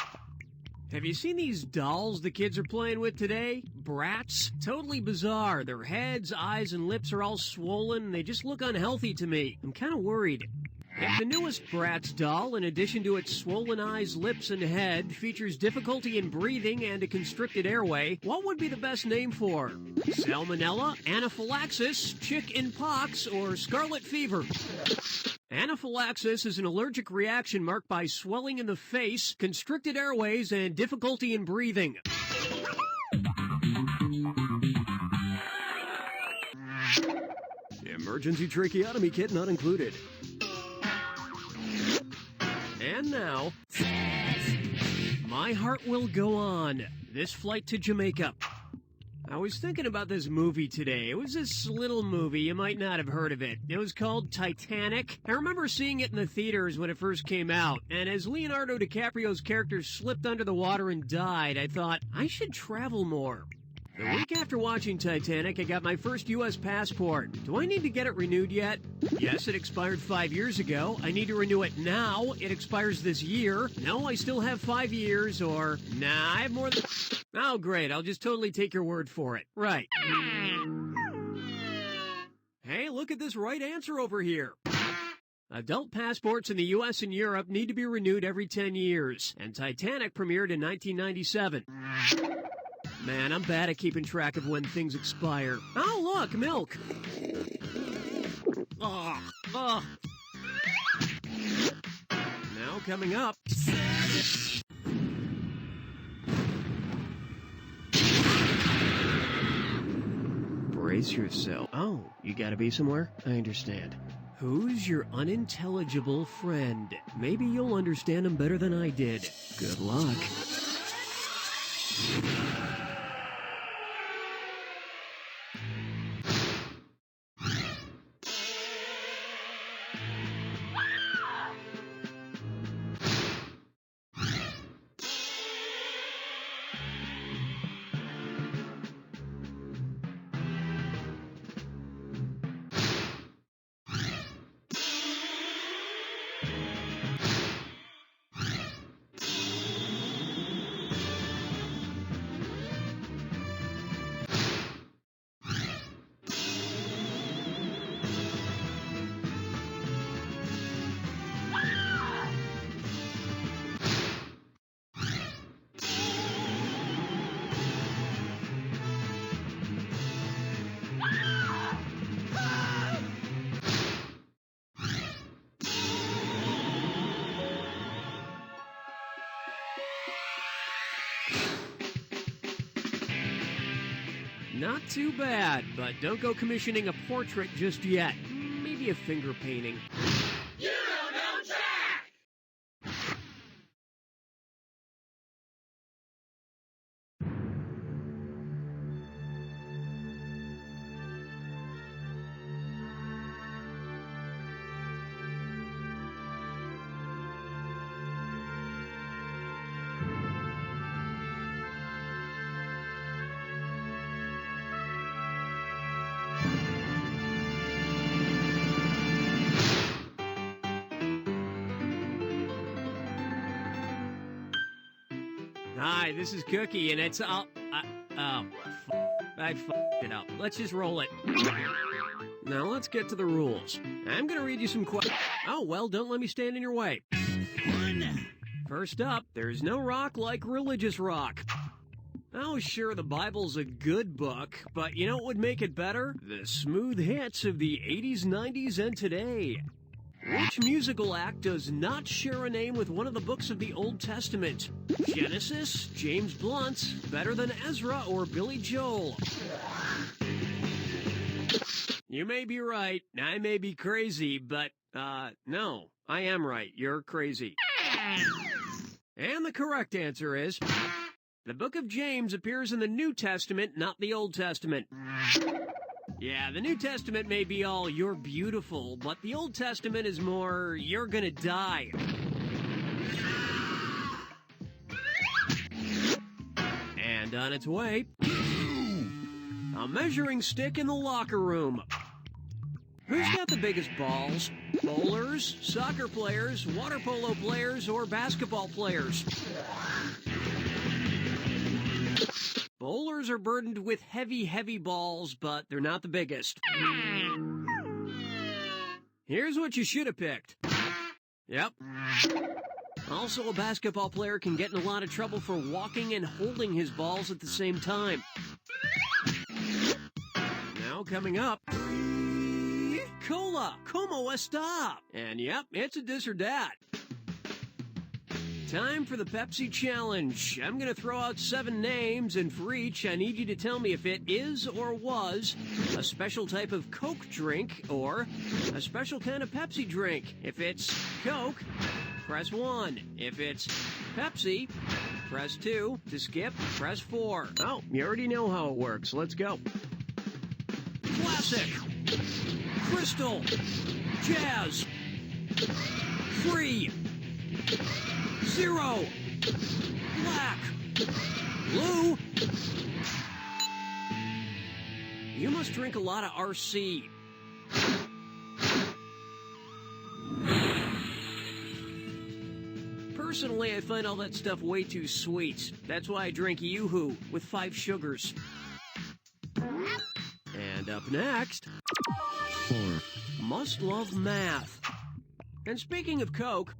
Have you seen these dolls the kids are playing with today? Brats? Totally bizarre. Their heads, eyes, and lips are all swollen, and they just look unhealthy to me. I'm kind of worried. If the newest Bratz doll, in addition to its swollen eyes, lips, and head, features difficulty in breathing and a constricted airway, what would be the best name for? Salmonella, anaphylaxis, chicken pox, or scarlet fever? Anaphylaxis is an allergic reaction marked by swelling in the face, constricted airways, and difficulty in breathing. Emergency tracheotomy kit not included. And now, My Heart Will Go On. This flight to Jamaica. I was thinking about this movie today. It was this little movie. You might not have heard of it. It was called Titanic. I remember seeing it in the theaters when it first came out. And as Leonardo DiCaprio's character slipped under the water and died, I thought, I should travel more. The week after watching Titanic, I got my first U.S. passport. Do I need to get it renewed yet? Yes, it expired 5 years ago. I need to renew it now. It expires this year. No, I still have 5 years, or nah, I have more than... Oh, great. I'll just totally take your word for it. Right. Hey, look at this right answer over here. Adult passports in the U.S. and Europe need to be renewed every 10 years, and Titanic premiered in 1997. Man, I'm bad at keeping track of when things expire. Oh, look, milk. Now coming up. Brace yourself. Oh, you gotta be somewhere? I understand. Who's your unintelligible friend? Maybe you'll understand him better than I did. Good luck. Not too bad, but don't go commissioning a portrait just yet. Maybe a finger painting.
You don't know Jack!
Hi, this is Cookie, and it's I f***ed it up. Let's just roll it. Now let's get to the rules. I'm gonna read you some Oh, well, don't let me stand in your way. First up, there's no rock like religious rock. Oh, sure, the Bible's a good book, but you know what would make it better? The smooth hits of the 80s, 90s, and today. Which musical act does not share a name with one of the books of the Old Testament? Genesis, James Blunt, Better Than Ezra, or Billy Joel? You may be right, I may be crazy, but, no, I am right, you're crazy. And the correct answer is... the book of James appears in the New Testament, not the Old Testament. Yeah, the New Testament may be all, you're beautiful, but the Old Testament is more, you're gonna die. And on its way, a measuring stick in the locker room. Who's got the biggest balls? Bowlers, soccer players, water polo players, or basketball players? Bowlers are burdened with heavy, heavy balls, but they're not the biggest. Here's what you should have picked. Yep. Also, a basketball player can get in a lot of trouble for walking and holding his balls at the same time. Now coming up... Cola! Como está? And yep, it's a this or that. Time for the Pepsi Challenge. I'm going to throw out 7 names, and for each, I need you to tell me if it is or was a special type of Coke drink or a special kind of Pepsi drink. If it's Coke, press 1. If it's Pepsi, Press 2. To skip, press 4. Oh, you already know how it works. Let's go. Classic. Crystal. Jazz. Free. 0. Black. Blue. You must drink a lot of RC. Personally, I find all that stuff way too sweet. That's why I drink Yoo-Hoo with 5 sugars. And up next, must love math. And speaking of Coke,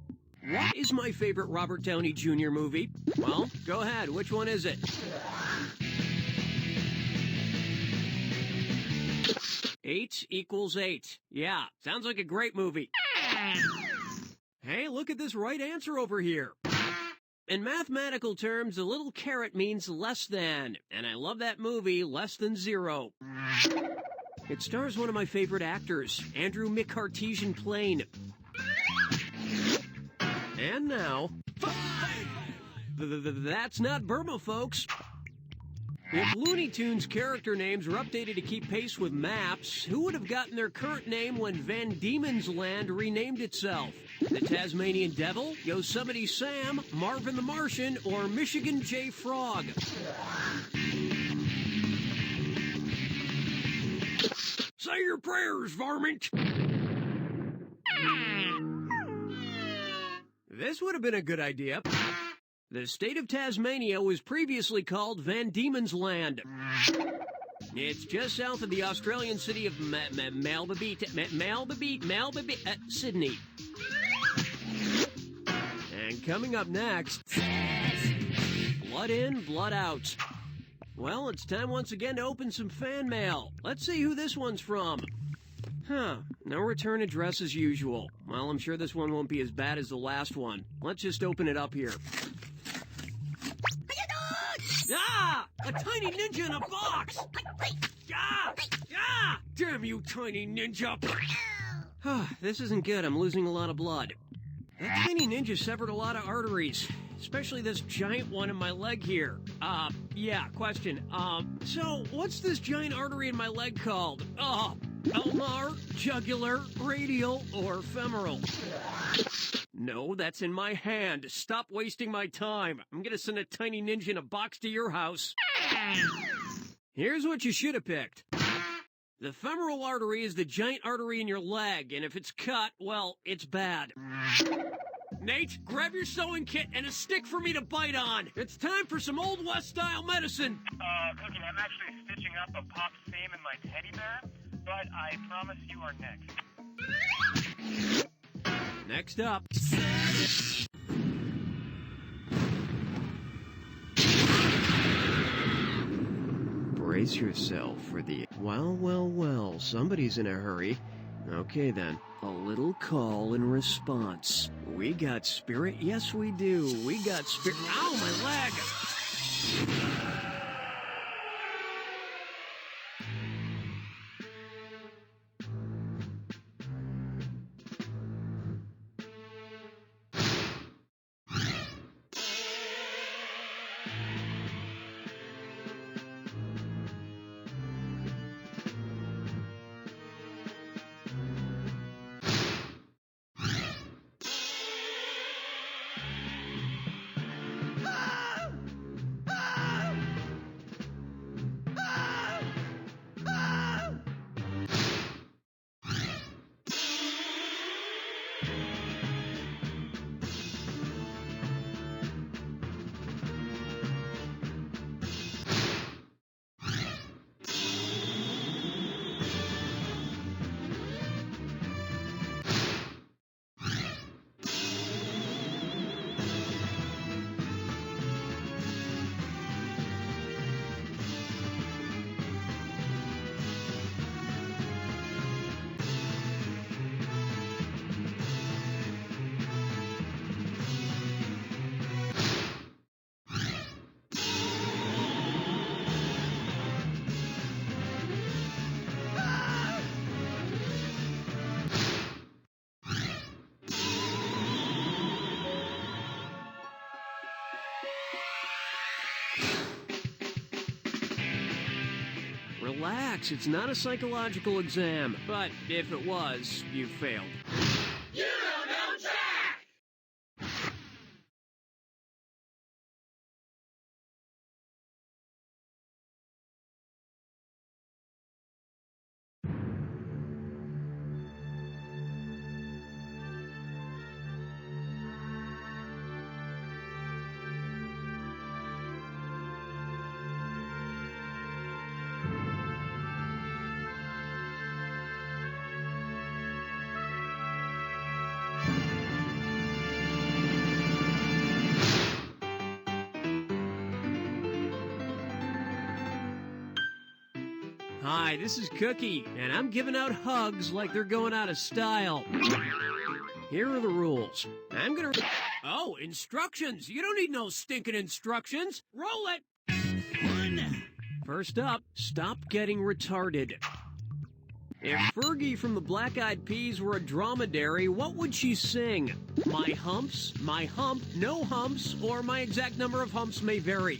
what is my favorite Robert Downey Jr. movie? Well, go ahead. Which one is it? 8 = 8. Yeah, sounds like a great movie. Hey, look at this right answer over here. In mathematical terms, a little caret means less than, and I love that movie, Less Than Zero. It stars one of my favorite actors, Andrew McCartesian Plane. And now, that's not Burma, folks. If Looney Tunes character names were updated to keep pace with maps, who would have gotten their current name when Van Diemen's Land renamed itself? The Tasmanian Devil, Yosemite Sam, Marvin the Martian, or Michigan J. Frog? Say your prayers, varmint! This would have been a good idea. The state of Tasmania was previously called Van Diemen's Land. It's just south of the Australian city of Sydney. And coming up next, blood in, blood out. Well, it's time once again to open some fan mail. Let's see who this one's from. No return address as usual. Well, I'm sure this one won't be as bad as the last one. Let's just open it up here. Ah! A tiny ninja in a box! Ah! Ah! Damn you, tiny ninja! This isn't good. I'm losing a lot of blood. That tiny ninja severed a lot of arteries, especially this giant one in my leg here. Yeah, question. So what's this giant artery in my leg called? Ulnar, jugular, radial, or femoral? No, that's in my hand. Stop wasting my time. I'm gonna send a tiny ninja in a box to your house. Here's what you should have picked. The femoral artery is the giant artery in your leg, and if it's cut, well, it's bad. Nate, grab your sewing kit and a stick for me to bite on. It's time for some Old West-style medicine.
Cookie, I'm actually stitching up a pop seam in my teddy bear, but I promise you are next.
Next up. Brace yourself for the... Well, somebody's in a hurry. Okay then, a little call and response. We got spirit? Yes, we do. We got spirit... Ow, my leg! relax, it's not a psychological exam. But if it was, you failed.
You don't know Jack!
Hi, this is Cookie, and I'm giving out hugs like they're going out of style. Here are the rules. I'm gonna... Oh, instructions! You don't need no stinking instructions! Roll it! First up, stop getting retarded. If Fergie from the Black Eyed Peas were a dromedary, what would she sing? My humps, my hump, no humps, or my exact number of humps may vary.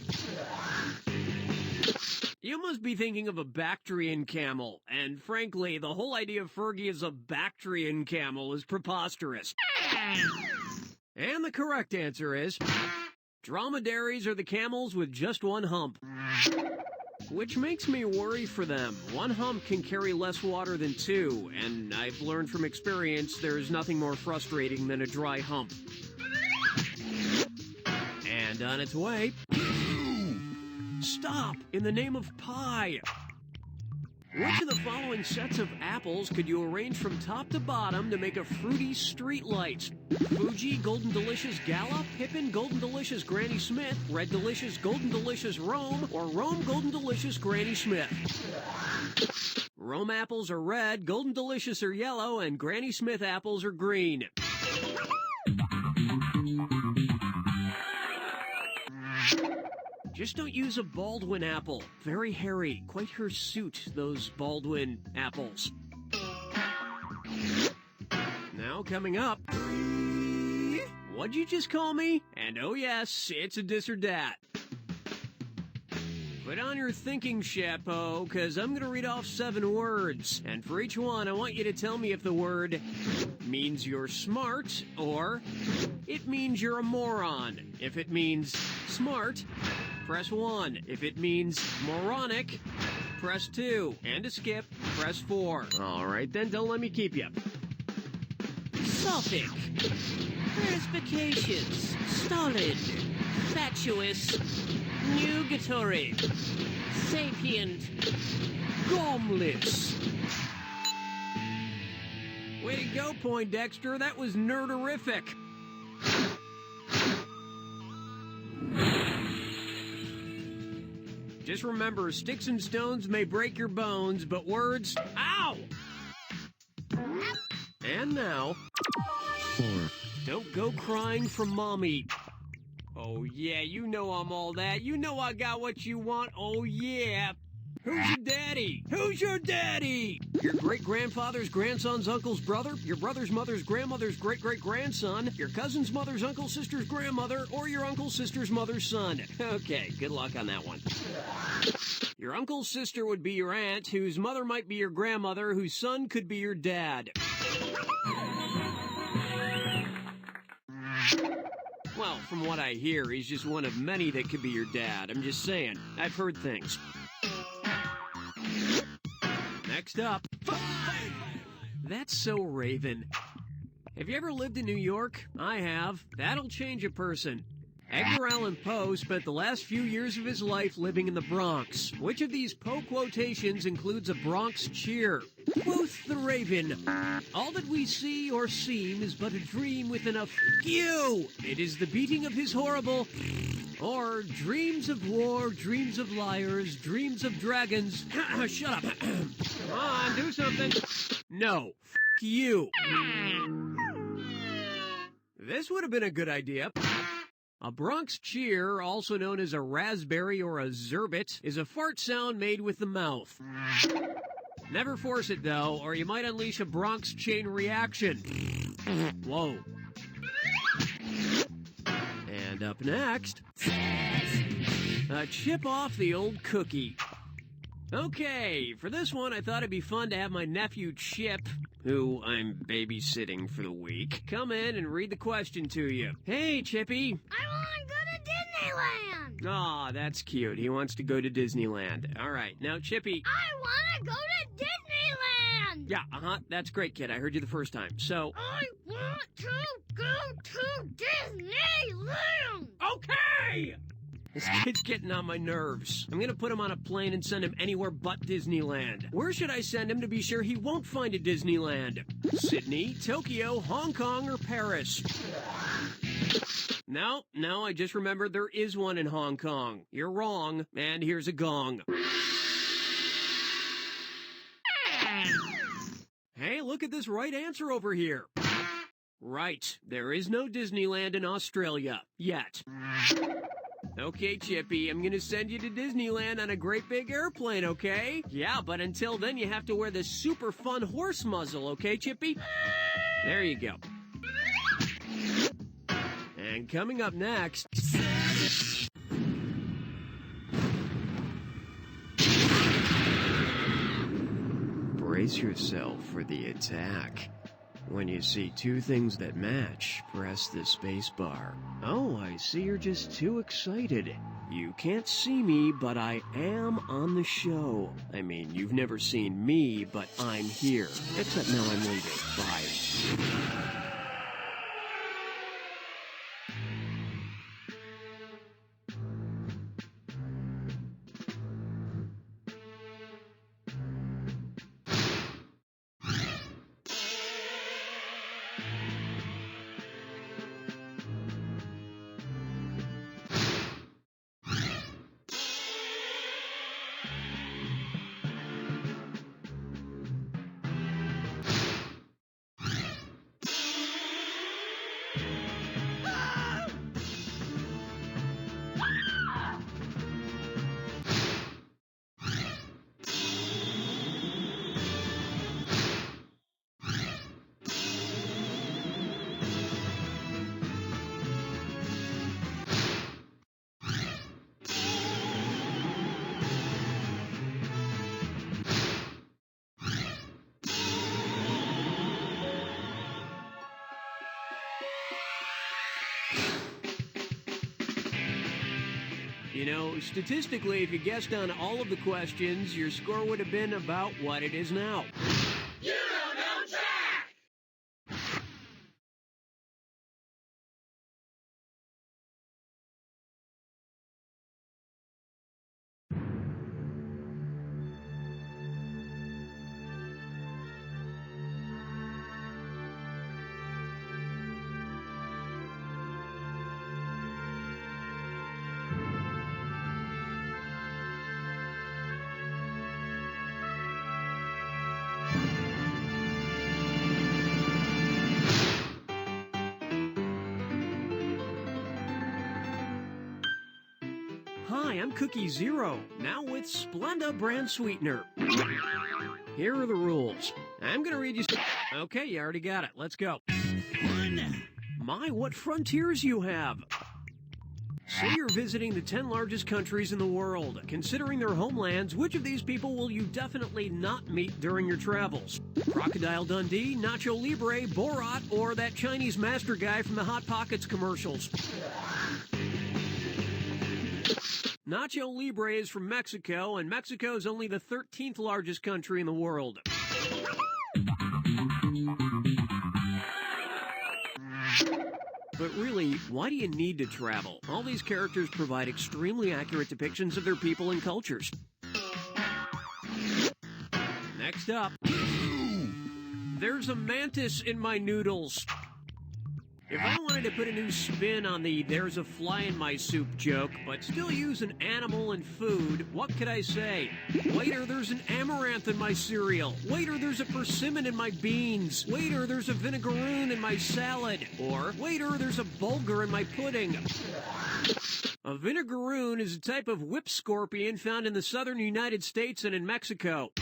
You must be thinking of a Bactrian camel, and frankly, the whole idea of Fergie as a Bactrian camel is preposterous. And the correct answer is, dromedaries are the camels with just one hump. Which makes me worry for them. One hump can carry less water than two, and I've learned from experience there's nothing more frustrating than a dry hump. And on its way... Stop! In the name of pie! Which of the following sets of apples could you arrange from top to bottom to make a fruity street light? Fuji Golden Delicious Gala, Pippin Golden Delicious Granny Smith, Red Delicious Golden Delicious Rome, or Rome Golden Delicious Granny Smith? Rome apples are red, Golden Delicious are yellow, and Granny Smith apples are green. Just don't use a Baldwin apple. Very hairy. Quite hirsute, those Baldwin apples. Now coming up. What'd you just call me? And oh yes, it's a dis or dat. Put on your thinking chapeau, because I'm going to read off 7 words. And for each one, I want you to tell me if the word means you're smart or it means you're a moron. If it means smart, press 1. If it means moronic, press 2. And to skip, press 4. All right, then don't let me keep you. Sophic, perspicacious, stolid, fatuous, nugatory, sapient, gomless. Way to go, Poindexter. That was nerderific. Just remember, sticks and stones may break your bones, but words... Ow! And now... Don't go crying from Mommy. Oh yeah, you know I'm all that. You know I got what you want. Oh yeah. Who's your daddy? Who's your daddy? Your great-grandfather's grandson's uncle's brother, your brother's mother's grandmother's great-great-grandson, your cousin's mother's uncle's sister's grandmother, or your uncle's sister's mother's son. Okay, good luck on that one. Your uncle's sister would be your aunt, whose mother might be your grandmother, whose son could be your dad. Well, from what I hear, he's just one of many that could be your dad. I'm just saying. I've heard things. Next up. 5! That's so Raven. Have you ever lived in New York? I have. That'll change a person. Edgar Allan Poe spent the last few years of his life living in the Bronx. Which of these Poe quotations includes a Bronx cheer? Quoth the Raven, all that we see or seem is but a dream within a you. It is the beating of his horrible... Or dreams of war, dreams of liars, dreams of dragons... Shut up. Come on, do something. No, you. This would have been a good idea. A Bronx cheer, also known as a raspberry or a zerbit, is a fart sound made with the mouth. Never force it, though, or you might unleash a Bronx chain reaction. Whoa. And up next, a chip off the old cookie. Okay, for this one, I thought it'd be fun to have my nephew Chip, who I'm babysitting for the week, come in and read the question to you. Hey, Chippy.
I want to go to Disneyland.
Aw, that's cute. He wants to go to Disneyland. All right, now, Chippy.
I want to go to Disneyland.
Yeah, that's great, kid. I heard you the first time. So,
I want to go to Disneyland.
okay! This kid's getting on my nerves. I'm gonna put him on a plane and send him anywhere but Disneyland. Where should I send him to be sure he won't find a Disneyland? Sydney, Tokyo, Hong Kong, or Paris? No, I just remembered there is one in Hong Kong. You're wrong, and here's a gong. Hey, look at this right answer over here. Right, there is no Disneyland in Australia. Yet. Okay, Chippy, I'm gonna send you to Disneyland on a great big airplane, okay? Yeah, but until then you have to wear this super fun horse muzzle, okay, Chippy? There you go. And coming up next... Brace yourself for the attack. When you see two things that match, press the space bar. Oh, I see you're just too excited. You can't see me, but I am on the show. I mean, you've never seen me, but I'm here. Except now I'm leaving. Bye. You know, statistically, if you guessed on all of the questions, your score would have been about what it is now.
You don't know Jack.
Hi, I'm Cookie Zero, now with Splenda brand sweetener. Here are the rules. I'm gonna read you... Okay, you already got it. Let's go. My, what frontiers you have! Say you're visiting the 10 largest countries in the world. Considering their homelands, which of these people will you definitely not meet during your travels? Crocodile Dundee, Nacho Libre, Borat, or that Chinese master guy from the Hot Pockets commercials? Nacho Libre is from Mexico, and Mexico is only the 13th largest country in the world. But really, why do you need to travel? All these characters provide extremely accurate depictions of their people and cultures. Next up, there's a mantis in my noodles. If I wanted to put a new spin on the "there's a fly in my soup" joke, but still use an animal and food, what could I say? Waiter, there's an amaranth in my cereal. Waiter, there's a persimmon in my beans. Waiter, there's a vinegaroon in my salad. Or, waiter, there's a bulgur in my pudding. A vinegaroon is a type of whip scorpion found in the southern United States and in Mexico.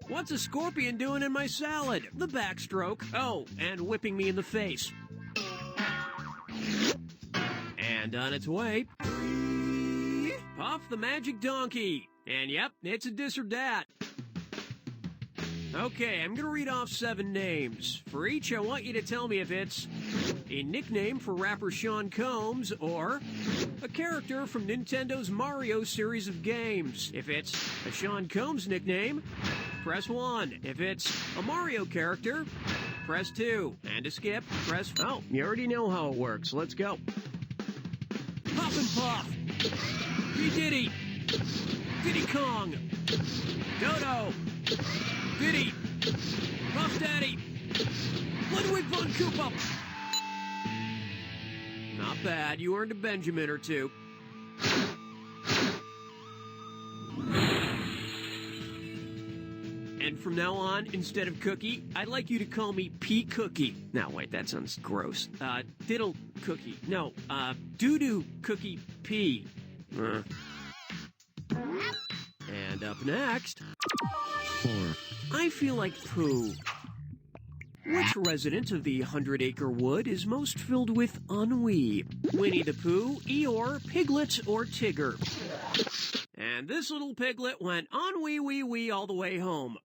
What's a scorpion doing in my salad? The backstroke. Oh, and whipping me in the face. And on its way. Puff the Magic Donkey. And yep, it's a dis or dat. Okay, I'm gonna read off 7 names. For each, I want you to tell me if it's a nickname for rapper Sean Combs or a character from Nintendo's Mario series of games. If it's a Sean Combs nickname, press 1. If it's a Mario character, press 2. And to skip, press... Oh, you already know how it works. Let's go. Puff and Puff. P. Diddy. Diddy Kong. Dodo. Diddy. Puff Daddy. Ludwig von Koopa. Not bad. You earned a Benjamin or two. And from now on, instead of Cookie, I'd like you to call me P. Cookie. No, wait, that sounds gross. Diddle Cookie. No, Doo-Doo Cookie P. And up next... 4. I feel like poo. Which resident of the 100-acre wood is most filled with ennui? Winnie the Pooh, Eeyore, Piglet, or Tigger? And this little piglet went ennui wee wee all the way home.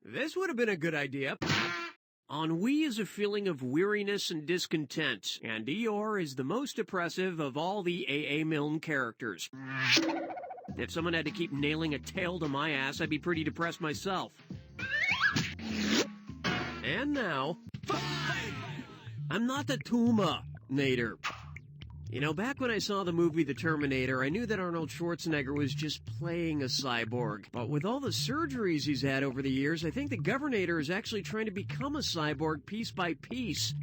This would have been a good idea. Ennui is a feeling of weariness and discontent, and Eeyore is the most depressive of all the A.A. Milne characters. If someone had to keep nailing a tail to my ass, I'd be pretty depressed myself. And now... 5! I'm not the Terminator. You know, back when I saw the movie The Terminator, I knew that Arnold Schwarzenegger was just playing a cyborg. But with all the surgeries he's had over the years, I think the Governator is actually trying to become a cyborg piece by piece.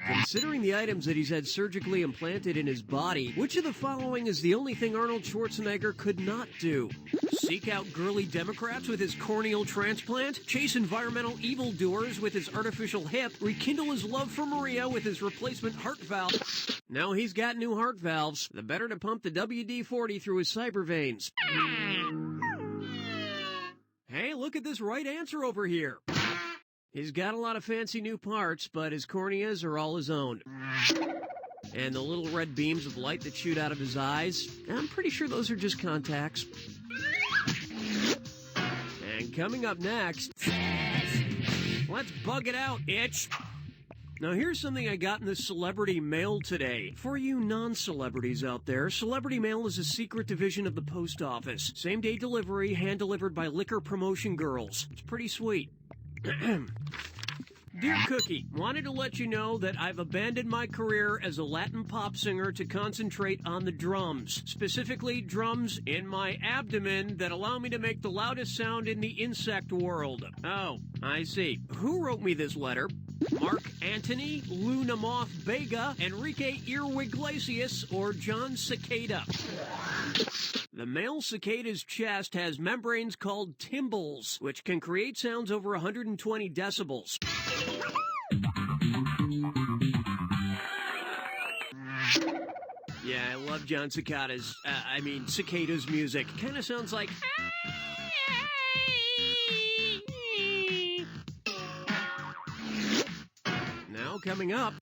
Considering the items that he's had surgically implanted in his body, which of the following is the only thing Arnold Schwarzenegger could not do? Seek out girly Democrats with his corneal transplant? Chase environmental evildoers with his artificial hip? Rekindle his love for Maria with his replacement heart valve? No, he's got new heart valves. The better to pump the WD-40 through his cyber veins. Hey, look at this right answer over here. He's got a lot of fancy new parts, but his corneas are all his own. And the little red beams of light that shoot out of his eyes, I'm pretty sure those are just contacts. And coming up next, let's bug it out, itch. Now here's something I got in the Celebrity Mail today. For you non-celebrities out there, Celebrity Mail is a secret division of the post office. Same-day delivery, hand-delivered by liquor promotion girls. It's pretty sweet. Dear Cookie, wanted to let you know that I've abandoned my career as a Latin pop singer to concentrate on the drums. Specifically, drums in my abdomen that allow me to make the loudest sound in the insect world. Oh, I see. Who wrote me this letter? Mark Antony, Luna Moth Bega, Enrique Irwiglesias, or John Cicada? The male cicada's chest has membranes called tymbals, which can create sounds over 120 decibels. Yeah, I love John Cicada's music. Kind of sounds like... Now coming up...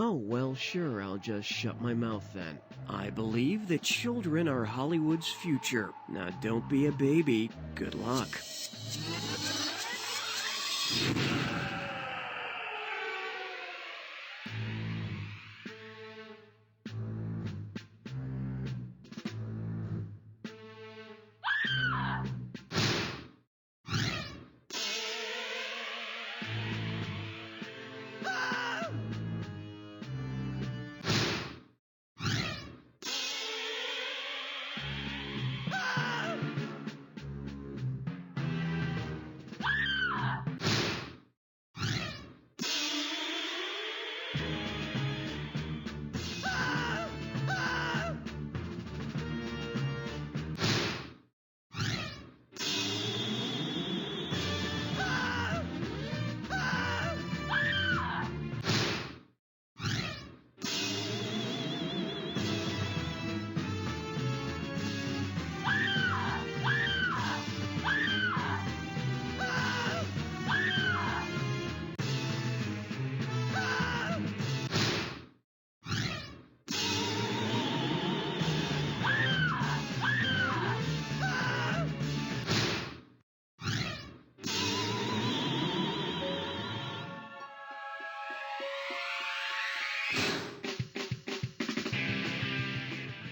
Oh, well, sure, I'll just shut my mouth then. I believe that children are Hollywood's future. Now, don't be a baby. Good luck.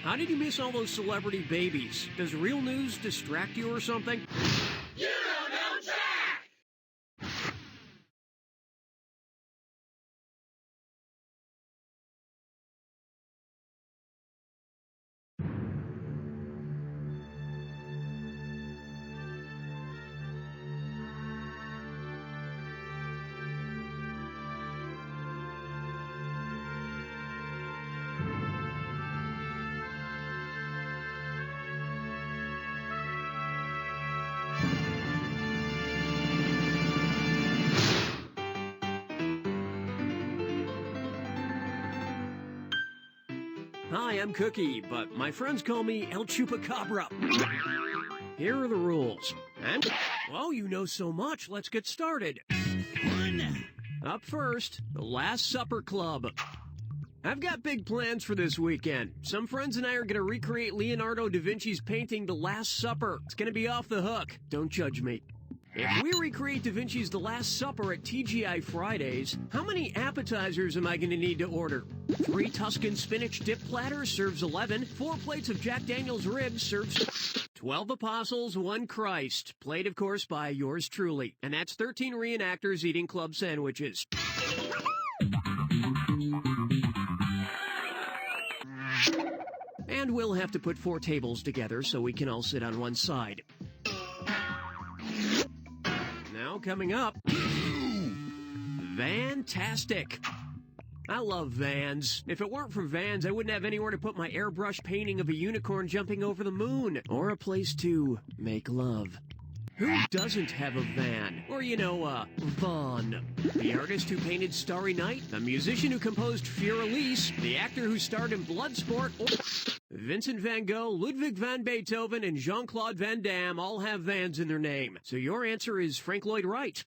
How did you miss all those celebrity babies? Does real news distract you or something?
You don't know Jack!
Hi, I'm Cookie, but my friends call me El Chupacabra. Here are the rules. And, oh, you know so much. Let's get started. Up first, the Last Supper Club. I've got big plans for this weekend. Some friends and I are going to recreate Leonardo da Vinci's painting The Last Supper. It's going to be off the hook. Don't judge me. If we recreate Da Vinci's The Last Supper at TGI Fridays, how many appetizers am I going to need to order? 3 Tuscan spinach dip platters serves 11. 4 plates of Jack Daniel's ribs serves 12 Apostles, 1 Christ. Played, of course, by yours truly. And that's 13 reenactors eating club sandwiches. And we'll have to put 4 tables together so we can all sit on one side. Now coming up, Vantastic. I love vans. If it weren't for vans, I wouldn't have anywhere to put my airbrush painting of a unicorn jumping over the moon, or a place to make love. Who doesn't have a van? Or, Vaughn. The artist who painted Starry Night, the musician who composed Fur Elise, the actor who starred in Bloodsport, or Vincent van Gogh, Ludwig van Beethoven, and Jean-Claude Van Damme all have vans in their name. So your answer is Frank Lloyd Wright.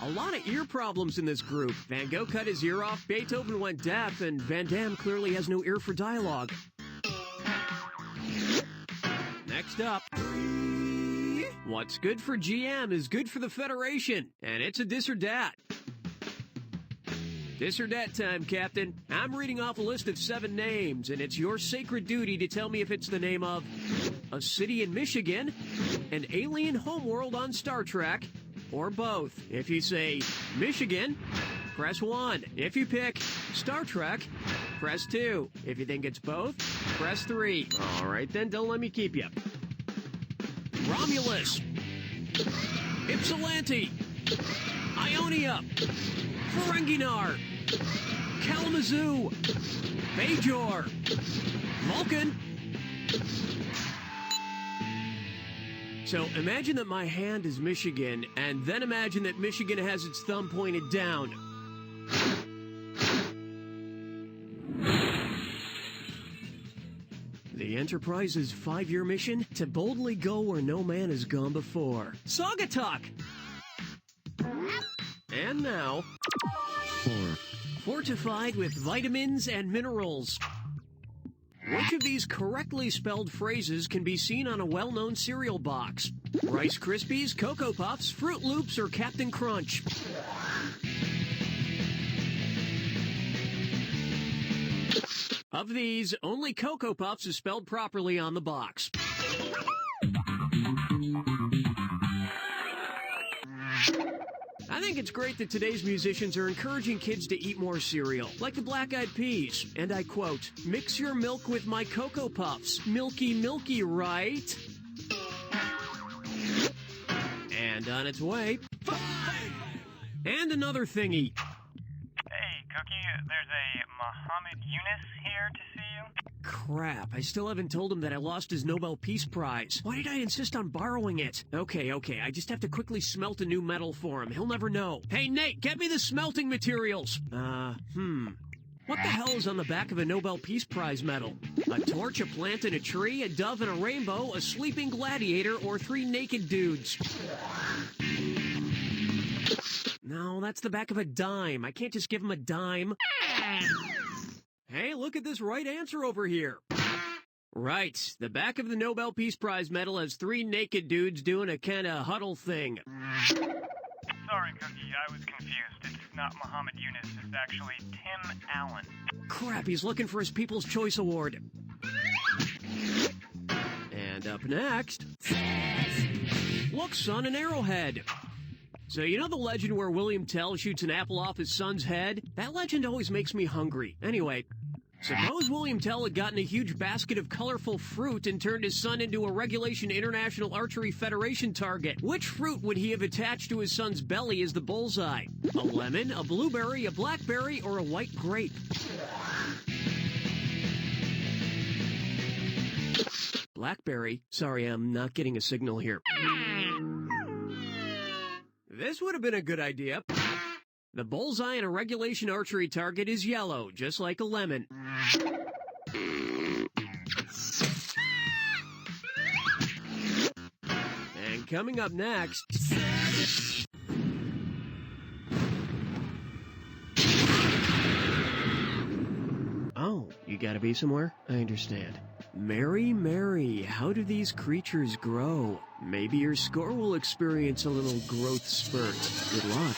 A lot of ear problems in this group. Van Gogh cut his ear off, Beethoven went deaf, and Van Damme clearly has no ear for dialogue. Next up, what's good for GM is good for the Federation, and it's a dis or dat. Dis or dat time, Captain. I'm reading off a list of 7 names, and it's your sacred duty to tell me if it's the name of a city in Michigan, an alien homeworld on Star Trek, or both. If you say Michigan, press 1. If you pick Star Trek, press 2. If you think it's both, press 3. All right, then, don't let me keep you. Romulus, Ypsilanti, Ionia, Ferenginar, Kalamazoo, Bajor, Vulcan. So imagine that my hand is Michigan, and then imagine that Michigan has its thumb pointed down. The Enterprise's 5-year mission to boldly go where no man has gone before. Saugatuck! And now, fortified with vitamins and minerals. Which of these correctly spelled phrases can be seen on a well-known cereal box? Rice Krispies, Cocoa Puffs, Fruit Loops, or Captain Crunch? Of these, only Cocoa Puffs is spelled properly on the box. I think it's great that today's musicians are encouraging kids to eat more cereal, like the Black Eyed Peas. And I quote, "Mix your milk with my Cocoa Puffs. Milky, milky, right?" And on its way, 5! And another thingy.
Hey, Cookie, there's a Muhammad Yunus here to see you.
Crap, I still haven't told him that I lost his Nobel Peace Prize. Why did I insist on borrowing it? Okay, I just have to quickly smelt a new metal for him. He'll never know. Hey, Nate, get me the smelting materials. What the hell is on the back of a Nobel Peace Prize medal? A torch, a plant, and a tree, a dove and a rainbow, a sleeping gladiator, or 3 naked dudes? No, that's the back of a dime. I can't just give him a dime. Hey, look at this right answer over here. Right, the back of the Nobel Peace Prize medal has 3 naked dudes doing a kind of huddle thing.
Sorry, Cookie, I was confused. It's not Muhammad Yunus. It's actually Tim Allen.
Crap, he's looking for his People's Choice Award. And up next, look, son, an arrowhead. So you know the legend where William Tell shoots an apple off his son's head? That legend always makes me hungry. Anyway, suppose William Tell had gotten a huge basket of colorful fruit and turned his son into a Regulation International Archery Federation target. Which fruit would he have attached to his son's belly as the bullseye? A lemon, a blueberry, a blackberry, or a white grape? Blackberry. Sorry, I'm not getting a signal here. This would have been a good idea. The bullseye in a regulation archery target is yellow, just like a lemon. And coming up next... Oh, you gotta be somewhere? I understand. Mary, Mary, how do these creatures grow? Maybe your score will experience a little growth spurt. Good luck.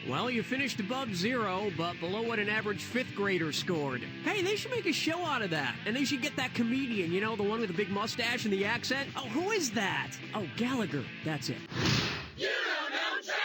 Well, you finished above zero, but below what an average fifth grader scored. Hey, they should make a show out of that. And they should get that comedian, you know, the one with the big mustache and the accent. Oh, who is that? Oh, Gallagher. That's it.
You don't know Jack!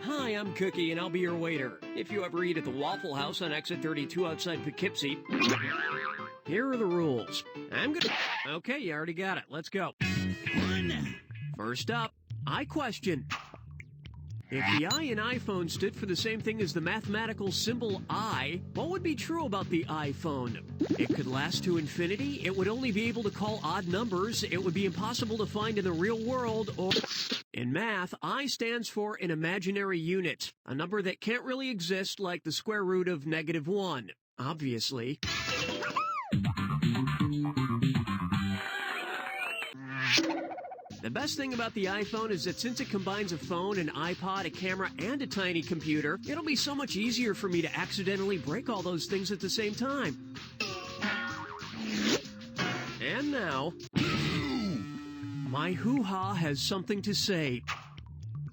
Hi, I'm Cookie, and I'll be your waiter. If you ever eat at the Waffle House on exit 32 outside Poughkeepsie, here are the rules. Okay, you already got it. Let's go. First up, I question. If the I in iPhone stood for the same thing as the mathematical symbol I, what would be true about the iPhone? It could last to infinity, it would only be able to call odd numbers, it would be impossible to find in the real world, or... In math, I stands for an imaginary unit, a number that can't really exist like the square root of -1. Obviously. The best thing about the iPhone is that since it combines a phone, an iPod, a camera, and a tiny computer, it'll be so much easier for me to accidentally break all those things at the same time. And now, my hoo-ha has something to say.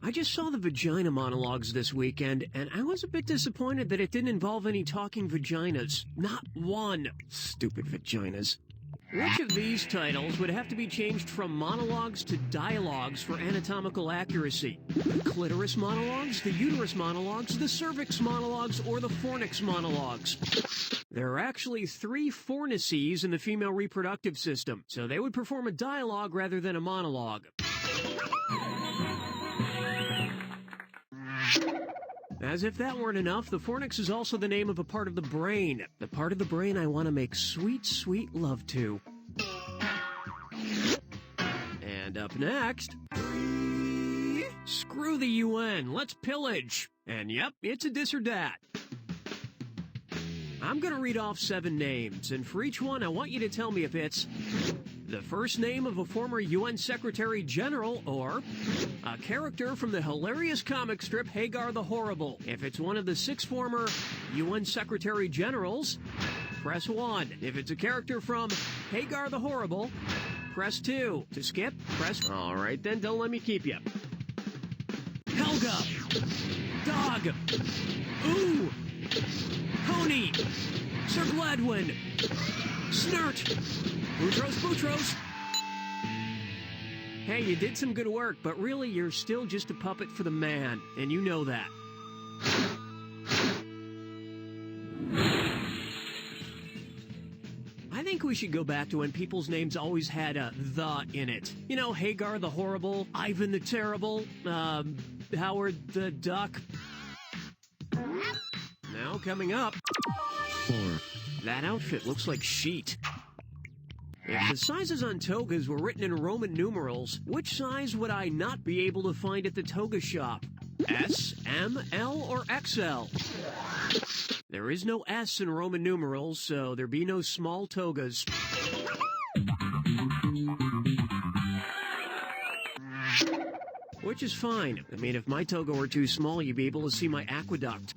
I just saw the vagina monologues this weekend, and I was a bit disappointed that it didn't involve any talking vaginas. Not one. Stupid vaginas. Which of these titles would have to be changed from monologues to dialogues for anatomical accuracy? The clitoris monologues, the uterus monologues, the cervix monologues, or the fornix monologues? There are actually 3 fornices in the female reproductive system, so they would perform a dialogue rather than a monologue. As if that weren't enough, the fornix is also the name of a part of the brain. The part of the brain I want to make sweet, sweet love to. And up next... Screw the UN, let's pillage. And yep, it's a this or that. I'm gonna read off 7 names, and for each one I want you to tell me if it's the first name of a former UN Secretary General or a character from the hilarious comic strip Hagar the Horrible. If it's one of the 6 former UN Secretary Generals, press 1. If it's a character from Hagar the Horrible, press 2. To skip, press... Alright then, don't let me keep you. Helga! Dog! Ooh! Pony! Sir Gladwin! Snert! Boutros Boutros! Hey, you did some good work, but really you're still just a puppet for the man, and you know that. I think we should go back to when people's names always had a "the" in it. You know, Hagar the Horrible, Ivan the Terrible, Howard the Duck. Now coming up... That outfit looks like sheet. If the sizes on togas were written in Roman numerals, which size would I not be able to find at the toga shop? S, M, L, or XL? There is no S in Roman numerals, so there be no small togas. Which is fine. I mean, if my toga were too small, you'd be able to see my aqueduct.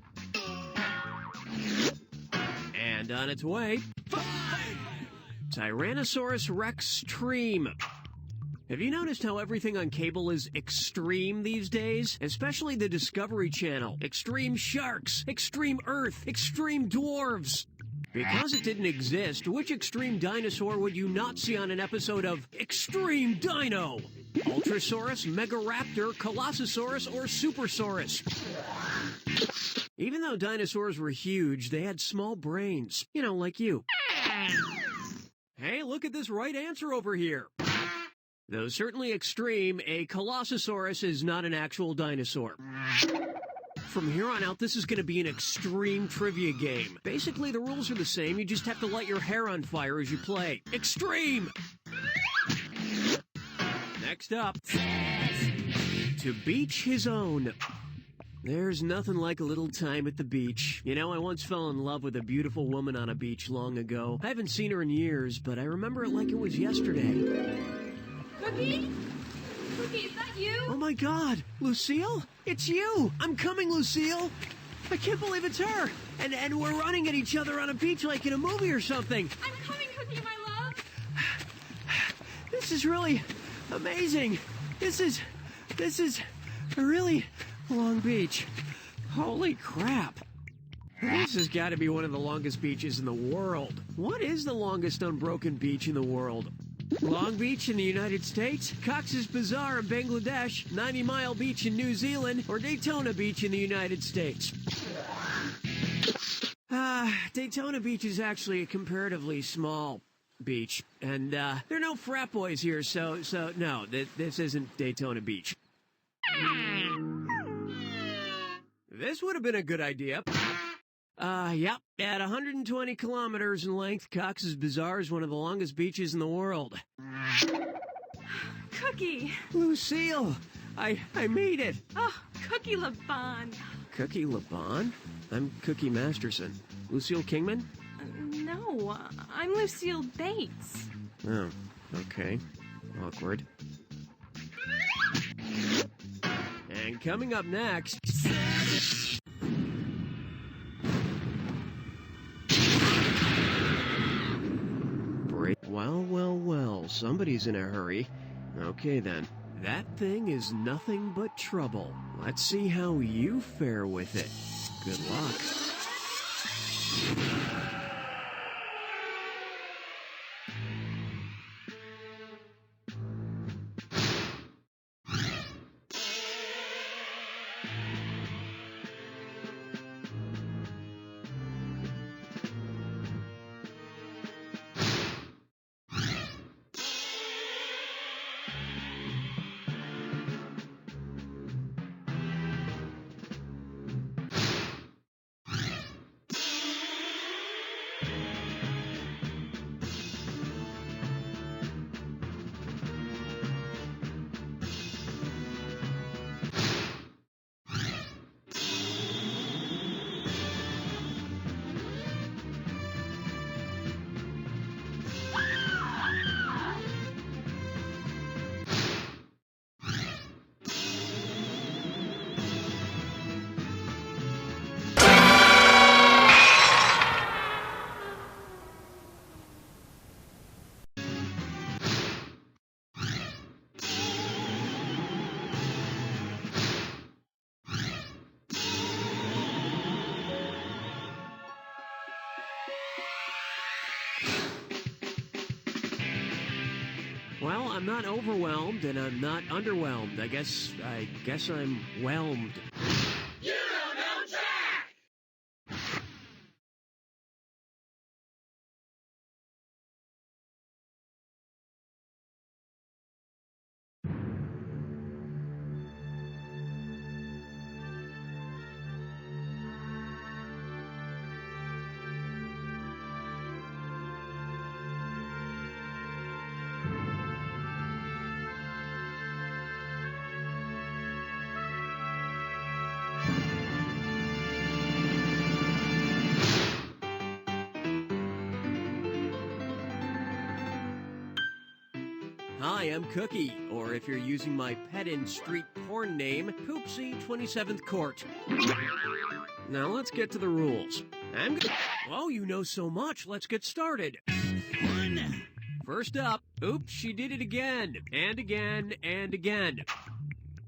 And on its way, Tyrannosaurus Rex Treme. Have you noticed how everything on cable is extreme these days? Especially the Discovery Channel. Extreme sharks, extreme Earth, extreme dwarves. Because it didn't exist, which extreme dinosaur would you not see on an episode of Extreme Dino? Ultrasaurus, Megaraptor, Colossosaurus, or Supersaurus? Even though dinosaurs were huge, they had small brains. You know, like you. Hey, look at this right answer over here. Though certainly extreme, a Colossosaurus is not an actual dinosaur. From here on out, this is going to be an extreme trivia game. Basically, the rules are the same. You just have to light your hair on fire as you play. Extreme! Next up, to beach his own. There's nothing like a little time at the beach. You know, I once fell in love with a beautiful woman on a beach long ago. I haven't seen her in years, but I remember it like it was yesterday.
Cookie? Cookie, is that you?
Oh my God, Lucille? It's you! I'm coming, Lucille! I can't believe it's her! And we're running at each other on a beach like in a movie or something!
I'm coming, Cookie, my love!
This is really amazing! This is a really long beach. Holy crap! This has got to be one of the longest beaches in the world. What is the longest unbroken beach in the world? Long Beach in the United States, Cox's Bazar in Bangladesh, 90-Mile Beach in New Zealand, or Daytona Beach in the United States? Daytona Beach is actually a comparatively small beach, and there are no frat boys here, so no, this isn't Daytona Beach. This would have been a good idea. Yep. At 120 kilometers in length, Cox's Bazar is one of the longest beaches in the world.
Cookie!
Lucille! I made it!
Oh, Cookie Laban.
Cookie Laban? I'm Cookie Masterson. Lucille Kingman?
No, I'm Lucille Bates.
Oh, okay. Awkward. And coming up next... Well, somebody's in a hurry. Okay then. That thing is nothing but trouble. Let's see how you fare with it. Good luck. Well, I'm not overwhelmed and I'm not underwhelmed. I guess I'm whelmed. Hi, I'm Cookie, or if you're using my pet and street porn name, Poopsie 27th Court. Now let's get to the rules. Oh, you know so much. Let's get started. First up, oops, she did it again, and again, and again.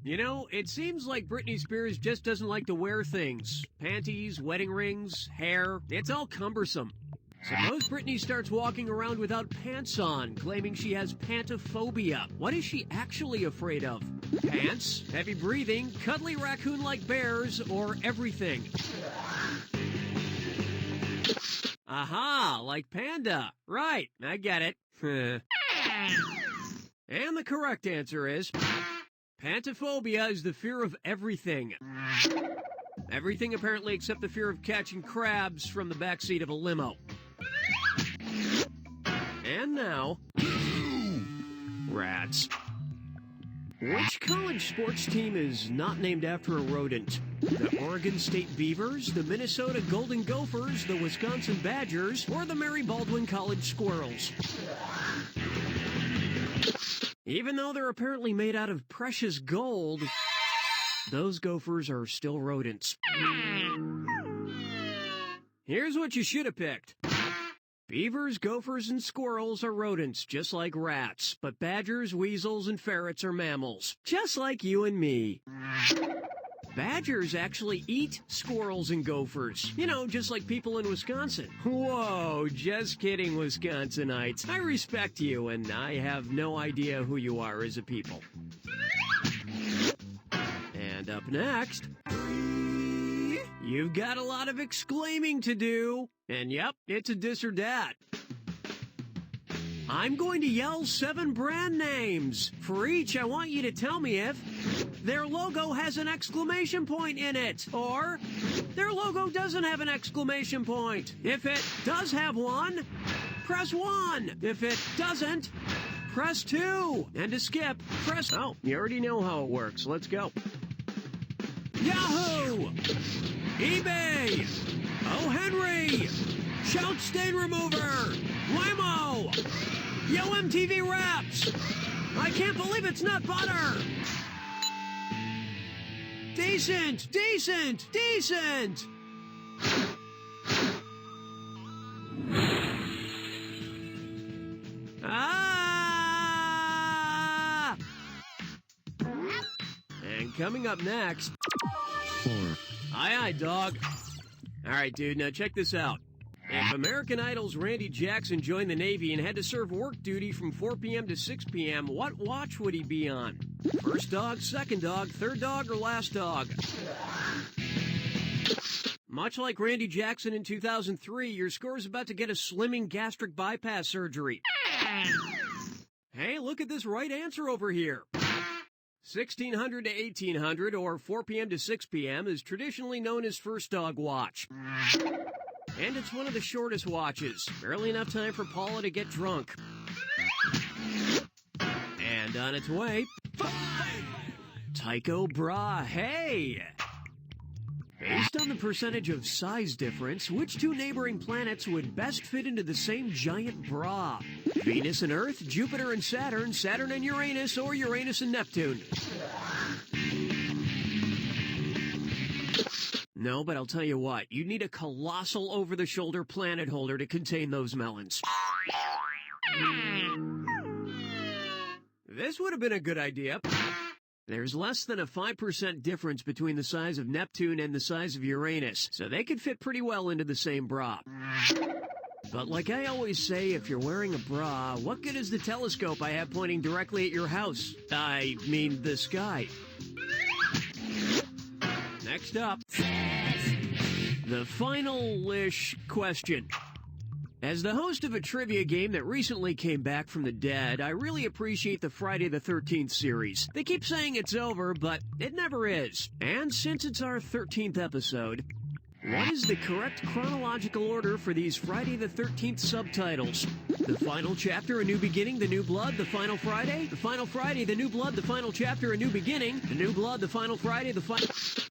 You know, it seems like Britney Spears just doesn't like to wear things. Panties, wedding rings, hair, it's all cumbersome. Suppose Britney starts walking around without pants on, claiming she has pantophobia. What is she actually afraid of? Pants, heavy breathing, cuddly raccoon-like bears, or everything? Aha, like panda. Right, I get it. And the correct answer is... pantophobia is the fear of everything. Everything apparently except the fear of catching crabs from the backseat of a limo. And now... rats. Which college sports team is not named after a rodent? The Oregon State Beavers, the Minnesota Golden Gophers, the Wisconsin Badgers, or the Mary Baldwin College Squirrels? Even though they're apparently made out of precious gold, those gophers are still rodents. Here's what you should have picked. Beavers, gophers, and squirrels are rodents, just like rats. But badgers, weasels, and ferrets are mammals, just like you and me. Badgers actually eat squirrels and gophers. You know, just like people in Wisconsin. Whoa, just kidding, Wisconsinites. I respect you, and I have no idea who you are as a people. And up next... you've got a lot of exclaiming to do. And yep, it's a dis or dat. I'm going to yell 7 brand names. For each, I want you to tell me if their logo has an exclamation point in it, or their logo doesn't have an exclamation point. If it does have one, press 1. If it doesn't, press 2. And to skip, press... oh, you already know how it works. Let's go. Yahoo! eBay! Oh Henry! Shout Stain Remover! Whammo! Yo MTV Raps! I can't believe it's not butter! Decent! Decent! Decent! Ah! And coming up next... Aye, dog. All right, dude, now check this out. If American Idol's Randy Jackson joined the Navy and had to serve work duty from 4 p.m. to 6 p.m., what watch would he be on? First dog, second dog, third dog, or last dog? Much like Randy Jackson in 2003, your score is about to get a slimming gastric bypass surgery. Hey, look at this right answer over here. 1600 to 1800, or 4 p.m. to 6 p.m., is traditionally known as first dog watch. And it's one of the shortest watches. Barely enough time for Paula to get drunk. And on its way, Tycho Brahe. Based on the percentage of size difference, which 2 neighboring planets would best fit into the same giant bra? Venus and Earth, Jupiter and Saturn, Saturn and Uranus, or Uranus and Neptune? No, but I'll tell you what, you'd need a colossal over-the-shoulder planet holder to contain those melons. This would have been a good idea. There's less than a 5% difference between the size of Neptune and the size of Uranus, so they could fit pretty well into the same bra. But like I always say, if you're wearing a bra, what good is the telescope I have pointing directly at your house? I mean, the sky. Next up, the final-ish question. As the host of a trivia game that recently came back from the dead, I really appreciate the Friday the 13th series. They keep saying it's over, but it never is. And since it's our 13th episode, what is the correct chronological order for these Friday the 13th subtitles? The Final Chapter, A New Beginning, The New Blood, The Final Friday? The Final Friday, The New Blood, The Final Chapter, A New Beginning? The New Blood, The Final Friday, The Final...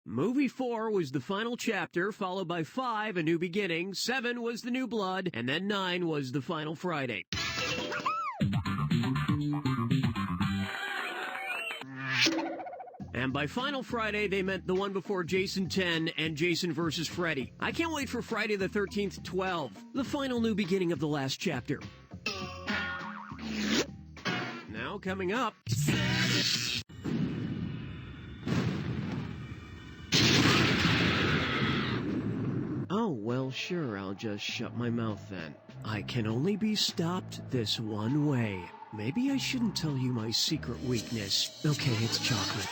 Movie 4 was The Final Chapter, followed by 5, A New Beginning, 7 was The New Blood, and then 9 was The Final Friday. And by Final Friday, they meant the one before Jason 10 and Jason vs. Freddy. I can't wait for Friday the 13th 12, the final new beginning of the last chapter. Now coming up... Oh, well, sure, I'll just shut my mouth then. I can only be stopped this one way. Maybe I shouldn't tell you my secret weakness. Okay, it's chocolate.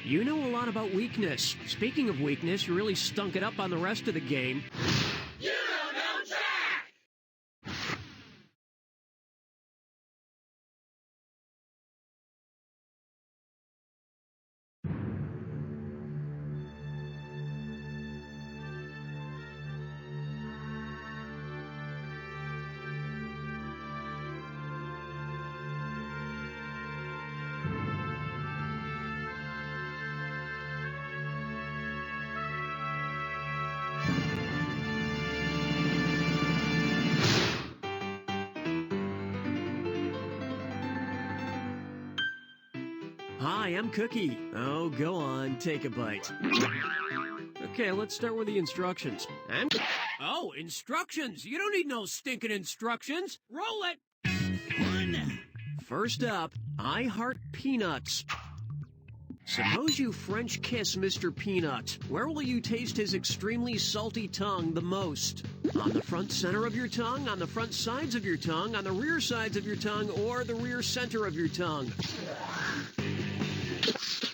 You know a lot about weakness. Speaking of weakness, you really stunk it up on the rest of the game.
You don't know Jack!
Hi, I'm Cookie. Oh, go on, take a bite. Okay, let's start with the instructions. Oh, instructions! You don't need no stinking instructions! Roll it! First up, I heart peanuts. Suppose you French kiss Mr. Peanut. Where will you taste his extremely salty tongue the most? On the front center of your tongue, on the front sides of your tongue, on the rear sides of your tongue, or the rear center of your tongue?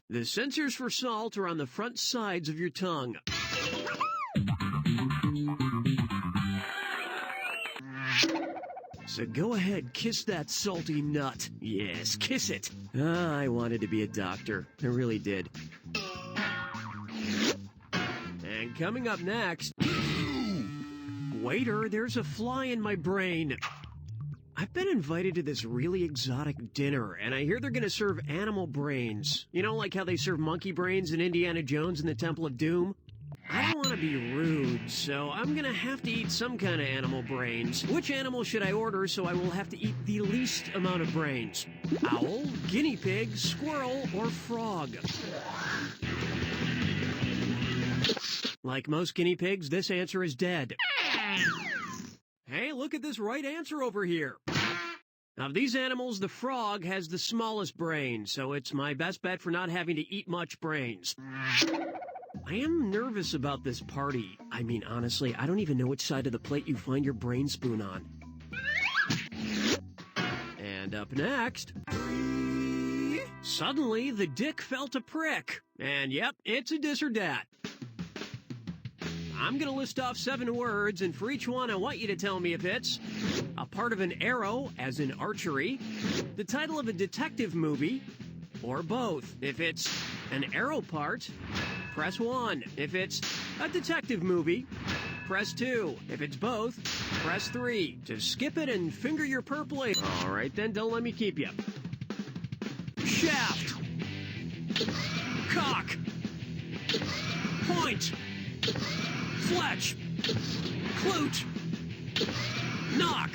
The sensors for salt are on the front sides of your tongue. So go ahead, kiss that salty nut. Yes, kiss it. Ah, I wanted to be a doctor. I really did. And coming up next... Waiter, there's a fly in my brain. I've been invited to this really exotic dinner, and I hear they're going to serve animal brains. You know, like how they serve monkey brains in Indiana Jones and the Temple of Doom? I don't want to be rude, so I'm going to have to eat some kind of animal brains. Which animal should I order so I will have to eat the least amount of brains? Owl, guinea pig, squirrel, or frog? Like most guinea pigs, this answer is dead. Hey, look at this right answer over here. Of these animals, the frog has the smallest brain, so it's my best bet for not having to eat much brains. I am nervous about this party. I mean, honestly, I don't even know which side of the plate you find your brain spoon on. And up next... 3, Suddenly, the dick felt a prick. And yep, it's a dis or dat. I'm going to list off 7 words, and for each one, I want you to tell me if it's a part of an arrow, as in archery, the title of a detective movie, or both. If it's an arrow part, press 1. If it's a detective movie, press 2. If it's both, press 3. To skip it and finger your purple. All right, then, don't let me keep you. Shaft. Cock. Point. Fletch. Clute. Knock.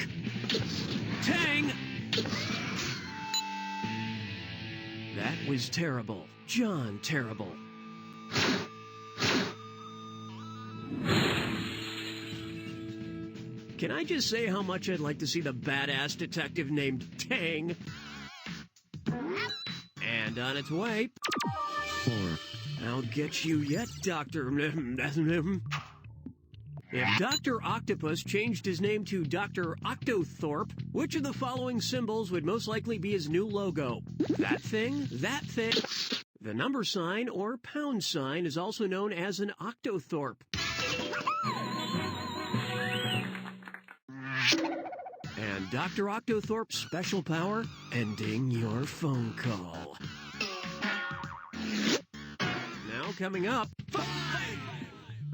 Tang. That was terrible. John Terrible. Can I just say how much I'd like to see the badass detective named Tang? And on its way. 4. I'll get you yet, Dr. If Dr. Octopus changed his name to Dr. Octothorpe, which of the following symbols would most likely be his new logo? That thing, the number sign, or pound sign is also known as an octothorpe. And Dr. Octothorpe's special power? Ending your phone call. Now coming up, 5!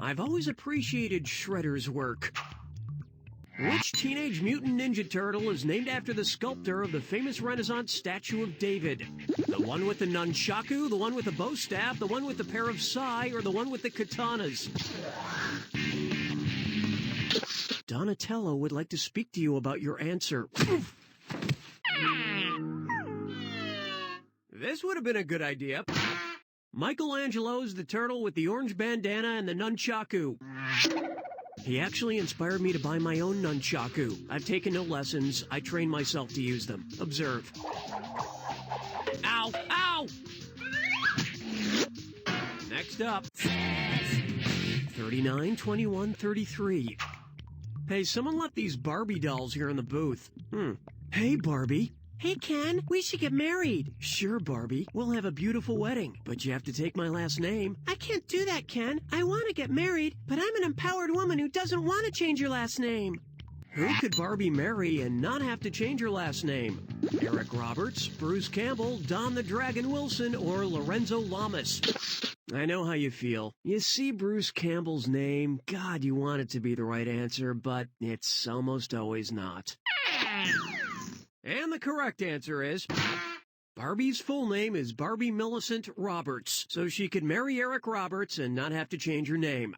I've always appreciated Shredder's work. Which Teenage Mutant Ninja Turtle is named after the sculptor of the famous Renaissance statue of David? The one with the nunchaku, the one with the bow staff, the one with the pair of sai, or the one with the katanas? Donatello would like to speak to you about your answer. This would have been a good idea. Michelangelo's the turtle with the orange bandana and the nunchaku. He actually inspired me to buy my own nunchaku. I've taken no lessons. I train myself to use them. Observe. Ow! Ow! Next up. 39, 21, 33. Hey, someone left these Barbie dolls here in the booth. Hey, Barbie. Hey, Ken, we should get married. Sure, Barbie. We'll have a beautiful wedding, but you have to take my last name. I can't do that, Ken. I want to get married, but I'm an empowered woman who doesn't want to change your last name. Who could Barbie marry and not have to change her last name? Eric Roberts, Bruce Campbell, Don the Dragon Wilson, or Lorenzo Lamas? I know how you feel. You see Bruce Campbell's name, God, you want it to be the right answer, but it's almost always not. And the correct answer is, Barbie's full name is Barbie Millicent Roberts, so she could marry Eric Roberts and not have to change her name.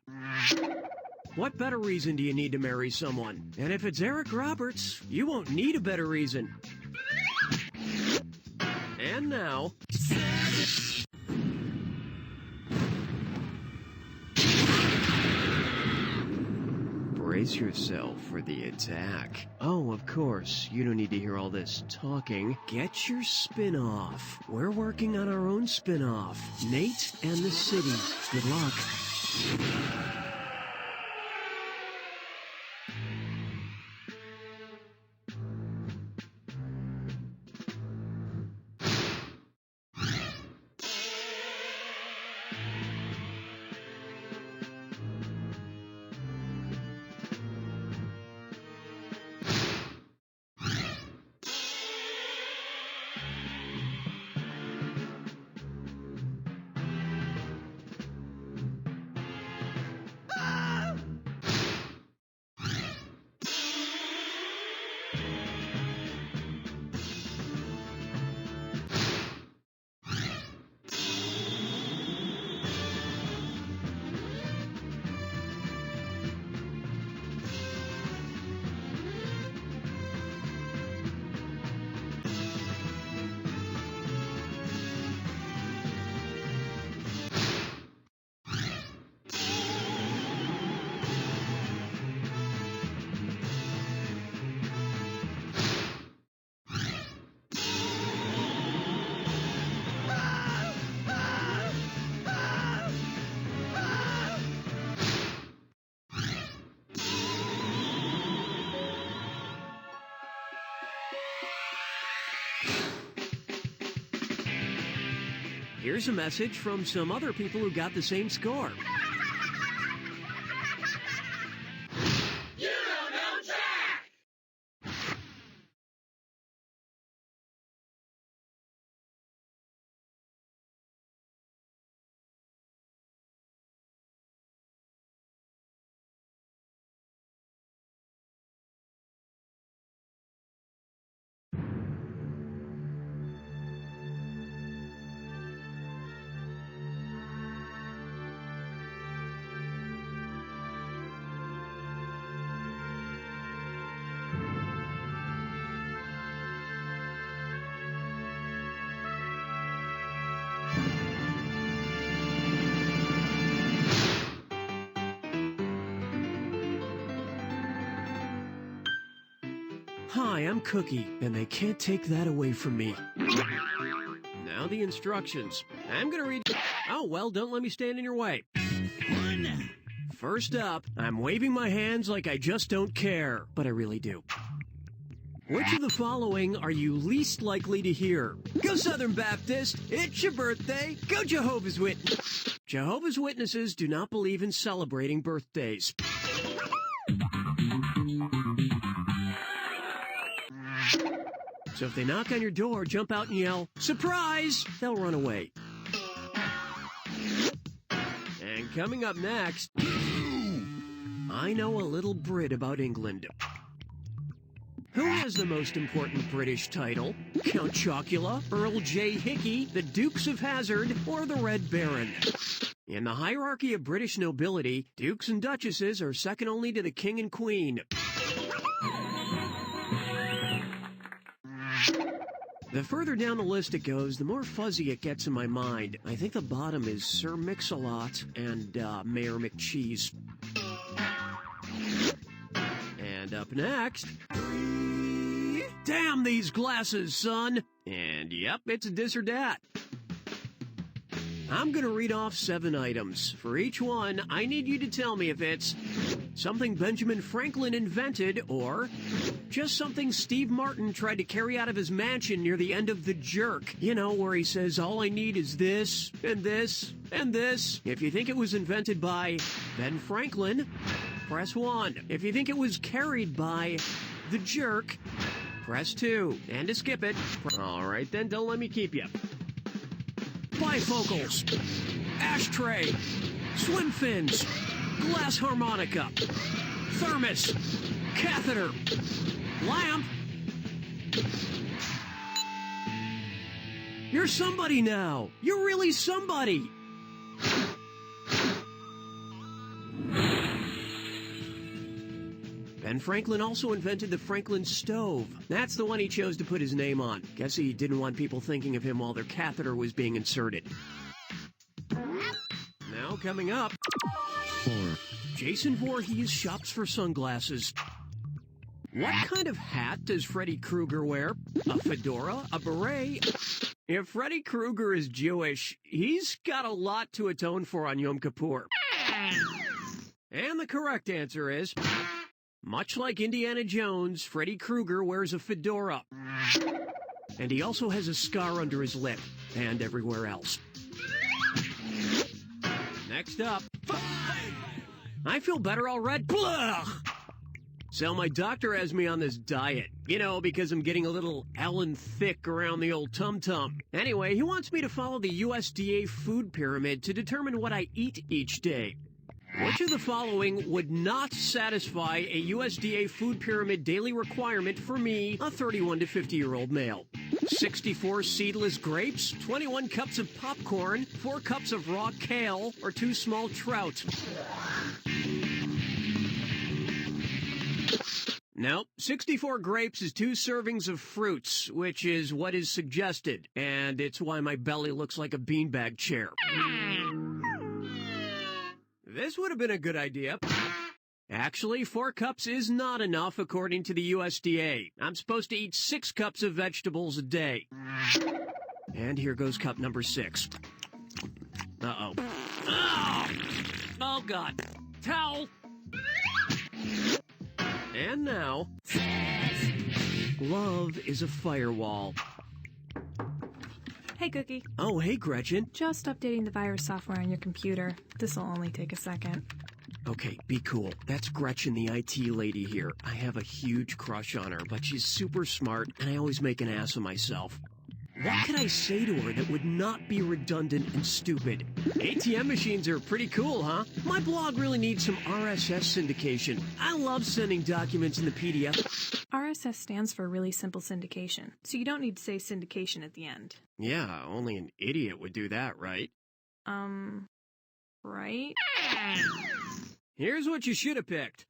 What better reason do you need to marry someone? And if it's Eric Roberts, you won't need a better reason. And now... Brace yourself for the attack. Oh, of course, you don't need to hear all this talking. Get your spin-off. We're working on our own spin-off. Nate and the City. Good luck. Here's a message from some other people who got the same score. Hi, I'm Cookie, and they can't take that away from me. Now the instructions. I'm gonna read... Oh, well, don't let me stand in your way. First up, I'm waving my hands like I just don't care, but I really do. Which of the following are you least likely to hear? Go Southern Baptist! It's your birthday! Go Jehovah's Witness! Jehovah's Witnesses do not believe in celebrating birthdays. So if they knock on your door, jump out and yell, "Surprise!" They'll run away. And coming up next, I know a little Brit about England. Who has the most important British title? Count Chocula, Earl J. Hickey, the Dukes of Hazzard, or the Red Baron? In the hierarchy of British nobility, dukes and duchesses are second only to the king and queen. The further down the list it goes, the more fuzzy it gets in my mind. I think the bottom is Sir Mix-a-Lot and Mayor McCheese. And up next... Damn these glasses, son! And yep, it's a dis or dat. I'm gonna read off 7 items. For each one, I need you to tell me if it's something Benjamin Franklin invented or just something Steve Martin tried to carry out of his mansion near the end of The Jerk. You know, where he says, all I need is this, and this, and this. If you think it was invented by Ben Franklin, press 1. If you think it was carried by The Jerk, press 2. And to skip it, all right then, don't let me keep you. Bifocals, ashtray, swim fins, glass harmonica, thermos, catheter, lamp. You're somebody now. You're really somebody. Ben Franklin also invented the Franklin stove. That's the one he chose to put his name on. Guess he didn't want people thinking of him while their catheter was being inserted. Now coming up... 4. Jason Voorhees shops for sunglasses. What kind of hat does Freddy Krueger wear? A fedora? A beret? If Freddy Krueger is Jewish, he's got a lot to atone for on Yom Kippur. And the correct answer is... Much like Indiana Jones, Freddy Krueger wears a fedora. And he also has a scar under his lip, and everywhere else. Next up. I feel better already. Blah! So my doctor has me on this diet. You know, because I'm getting a little Alan thick around the old tum-tum. Anyway, he wants me to follow the USDA food pyramid to determine what I eat each day. Which of the following would not satisfy a USDA food pyramid daily requirement for me, a 31 to 50-year-old male? 64 seedless grapes, 21 cups of popcorn, 4 cups of raw kale, or 2 small trout? Nope. 64 grapes is 2 servings of fruits, which is what is suggested, and it's why my belly looks like a beanbag chair. This would have been a good idea. Actually, 4 cups is not enough according to the USDA. I'm supposed to eat 6 cups of vegetables a day. And here goes cup number 6. Uh-oh. Oh, God. Towel! And now... Love is a firewall.
Hey, Cookie.
Oh, hey, Gretchen.
Just updating the virus software on your computer. This'll only take a second.
Okay, be cool. That's Gretchen, the IT lady here. I have a huge crush on her, but she's super smart, and I always make an ass of myself. What could I say to her that would not be redundant and stupid? ATM machines are pretty cool, huh? My blog really needs some RSS syndication. I love sending documents in the PDF.
RSS stands for Really Simple Syndication, so you don't need to say syndication at the end.
Yeah, only an idiot would do that, right?
Right?
Here's what you should have picked.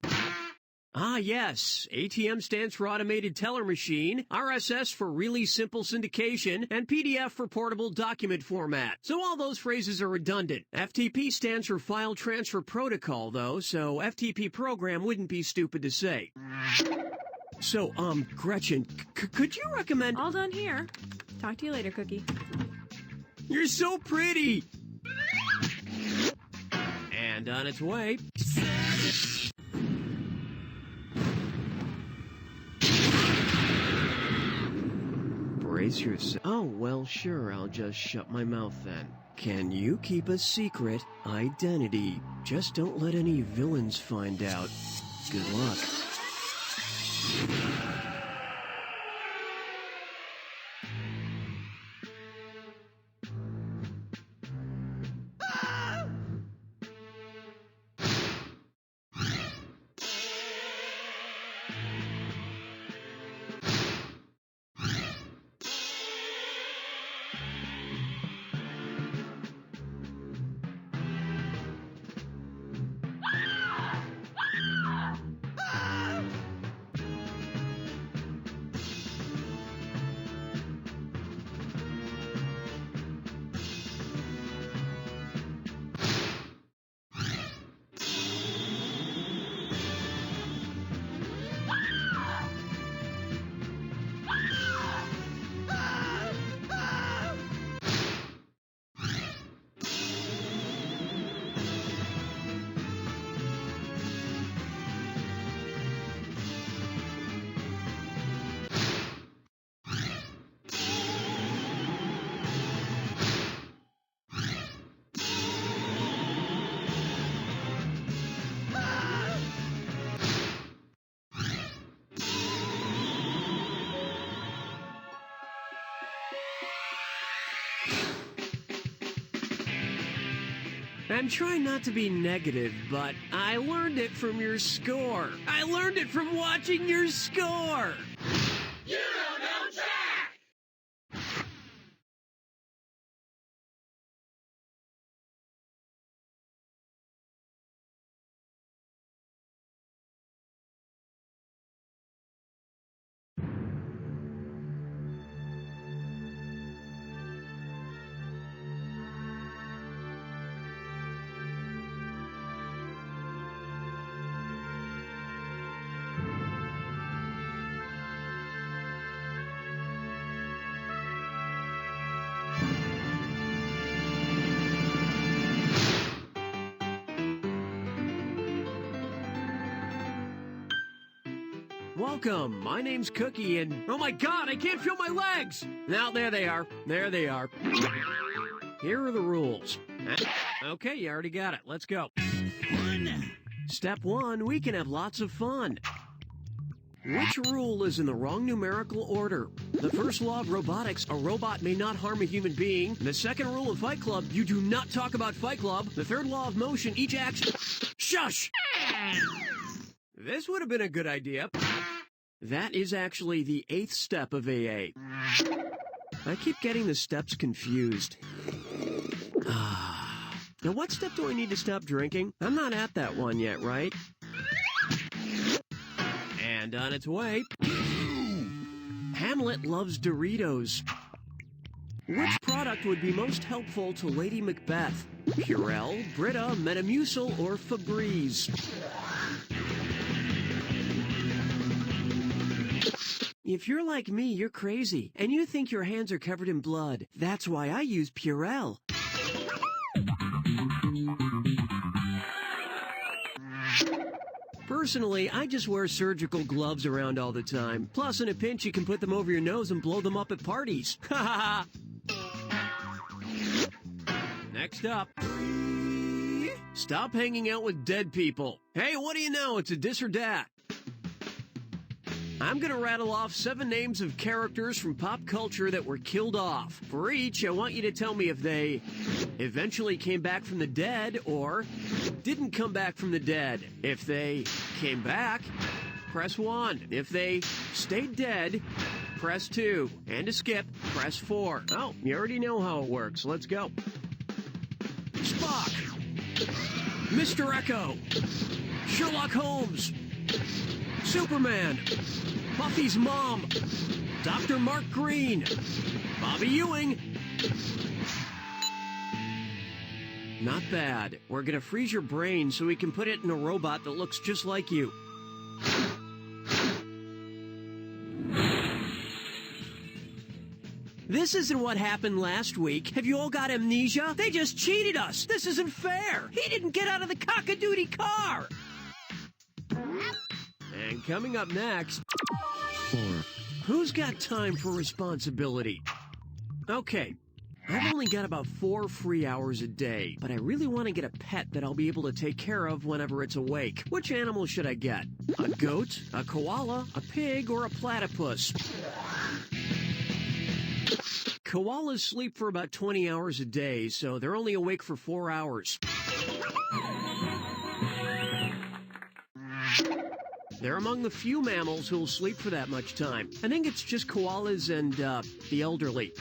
Ah, yes. ATM stands for Automated Teller Machine, RSS for Really Simple Syndication, and PDF for Portable Document Format. So all those phrases are redundant. FTP stands for File Transfer Protocol, though, so FTP program wouldn't be stupid to say. So, Gretchen, could you recommend...
All done here. Talk to you later, Cookie.
You're so pretty! And on its way... Brace yourself. Oh, well, sure, I'll just shut my mouth then. Can you keep a secret identity? Just don't let any villains find out. Good luck. I'm trying not to be negative, but I learned it from your score. I learned it from watching your score!
You don't know Jack!
Welcome, my name's Cookie, and oh my god, I can't feel my legs! Now, there they are. There they are. Here are the rules. Okay, you already got it. Let's go. Step 1, we can have lots of fun. Which rule is in the wrong numerical order? The first law of robotics, a robot may not harm a human being. The second rule of Fight Club, you do not talk about Fight Club. The third law of motion, each action... Shush! This would have been a good idea. That is actually the 8th step of AA. I keep getting the steps confused. Now, what step do I need to stop drinking? I'm not at that one yet, right? And on its way... Hamlet loves Doritos. Which product would be most helpful to Lady Macbeth? Purell, Brita, Metamucil, or Febreze? If you're like me, you're crazy, and you think your hands are covered in blood. That's why I use Purell. Personally, I just wear surgical gloves around all the time. Plus, in a pinch, you can put them over your nose and blow them up at parties. Ha ha ha! Next up, stop hanging out with dead people. Hey, what do you know? It's a dis or dat. I'm going to rattle off 7 names of characters from pop culture that were killed off. For each, I want you to tell me if they eventually came back from the dead or didn't come back from the dead. If they came back, press 1. If they stayed dead, press 2. And to skip, press 4. Oh, you already know how it works. Let's go. Spock, Mr. Echo, Sherlock Holmes, Superman, Buffy's mom, Dr. Mark Green, Bobby Ewing. Not bad. We're gonna freeze your brain so we can put it in a robot that looks just like you. This isn't what happened last week. Have you all got amnesia? They just cheated us. This isn't fair. He didn't get out of the cock-a-doodie car. And coming up next, who's got time for responsibility? Okay, I've only got about 4 free hours a day, but I really want to get a pet that I'll be able to take care of whenever it's awake. Which animal should I get? A goat, a koala, a pig, or a platypus? Koalas sleep for about 20 hours a day, so they're only awake for 4 hours. They're among the few mammals who'll sleep for that much time. I think it's just koalas and, the elderly.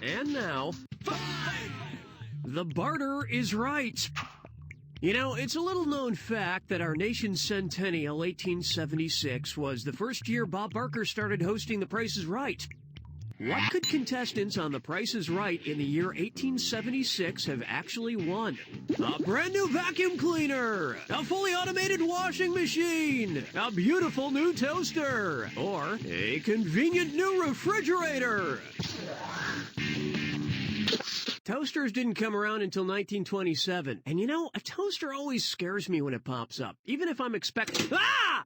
And now, the barter is right. You know, it's a little-known fact that our nation's centennial, 1876, was the first year Bob Barker started hosting The Price is Right. What could contestants on The Price is Right in the year 1876 have actually won? A brand new vacuum cleaner, a fully automated washing machine, a beautiful new toaster, or a convenient new refrigerator. Toasters didn't come around until 1927. And you know, a toaster always scares me when it pops up, even if I'm expecting... Ah!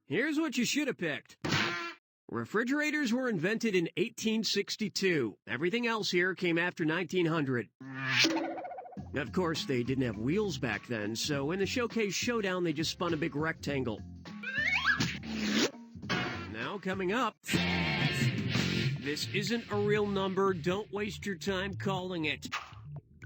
Here's what you should have picked. Refrigerators were invented in 1862. Everything else here came after 1900. Of course, they didn't have wheels back then, so in the Showcase Showdown, they just spun a big rectangle. Now coming up... This isn't a real number. Don't waste your time calling it.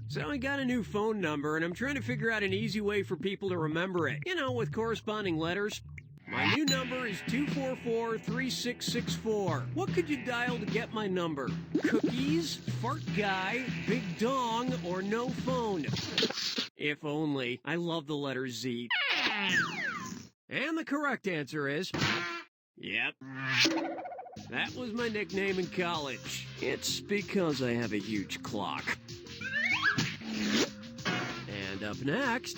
So I got a new phone number, and I'm trying to figure out an easy way for people to remember it. You know, with corresponding letters. My new number is 244-3664. What could you dial to get my number? Cookies, fart guy, big dong, or no phone? If only. I love the letter Z. And the correct answer is... Yep. That was my nickname in college. It's because I have a huge clock. And up next...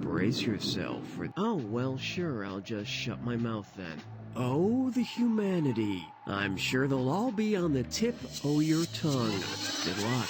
Brace yourself for... Oh, well, sure, I'll just shut my mouth then. Oh, the humanity. I'm sure they'll all be on the tip o' your tongue. Good luck.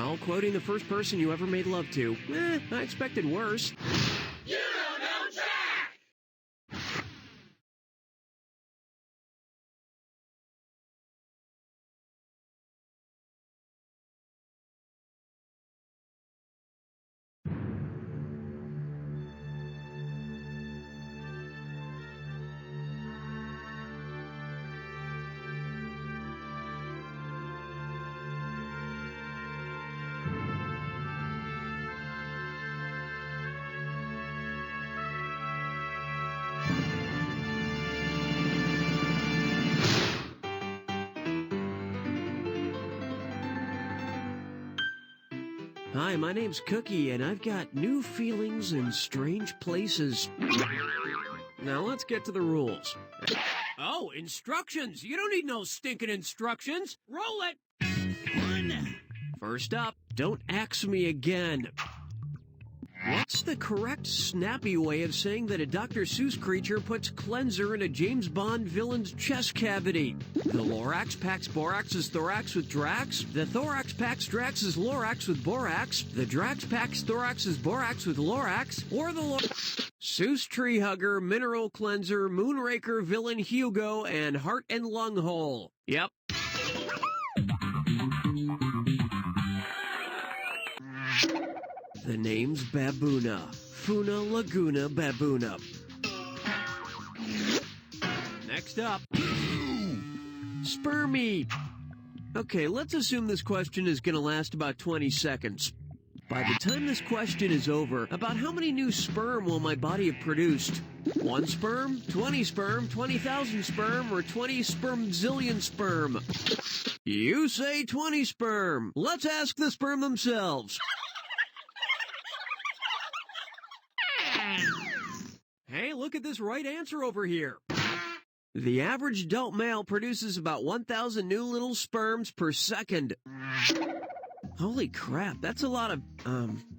Well, quoting the first person you ever made love to. I expected worse. Hi, my name's Cookie, and I've got new feelings in strange places. Now let's get to the rules.
Oh, instructions! You don't need no stinking instructions! Roll it!
First up, don't axe me again. What's the correct snappy way of saying that a Dr. Seuss creature puts cleanser in a James Bond villain's chest cavity? The Lorax packs Borax's thorax with Drax. The Thorax packs Drax's Lorax with Borax. The Drax packs Thorax's Borax with Lorax. Or the Seuss tree hugger, mineral cleanser, moonraker villain Hugo, and heart and lung hole. Yep. The name's Baboona. Funa Laguna Baboona. Next up. Spermie. Okay, let's assume this question is going to last about 20 seconds. By the time this question is over, about how many new sperm will my body have produced? 1 sperm? 20 sperm? 20,000 sperm? Or 20 spermzillion sperm? You say 20 sperm. Let's ask the sperm themselves. Hey, look at this right answer over here. The average adult male produces about 1,000 new little sperms per second. Holy crap, that's a lot of,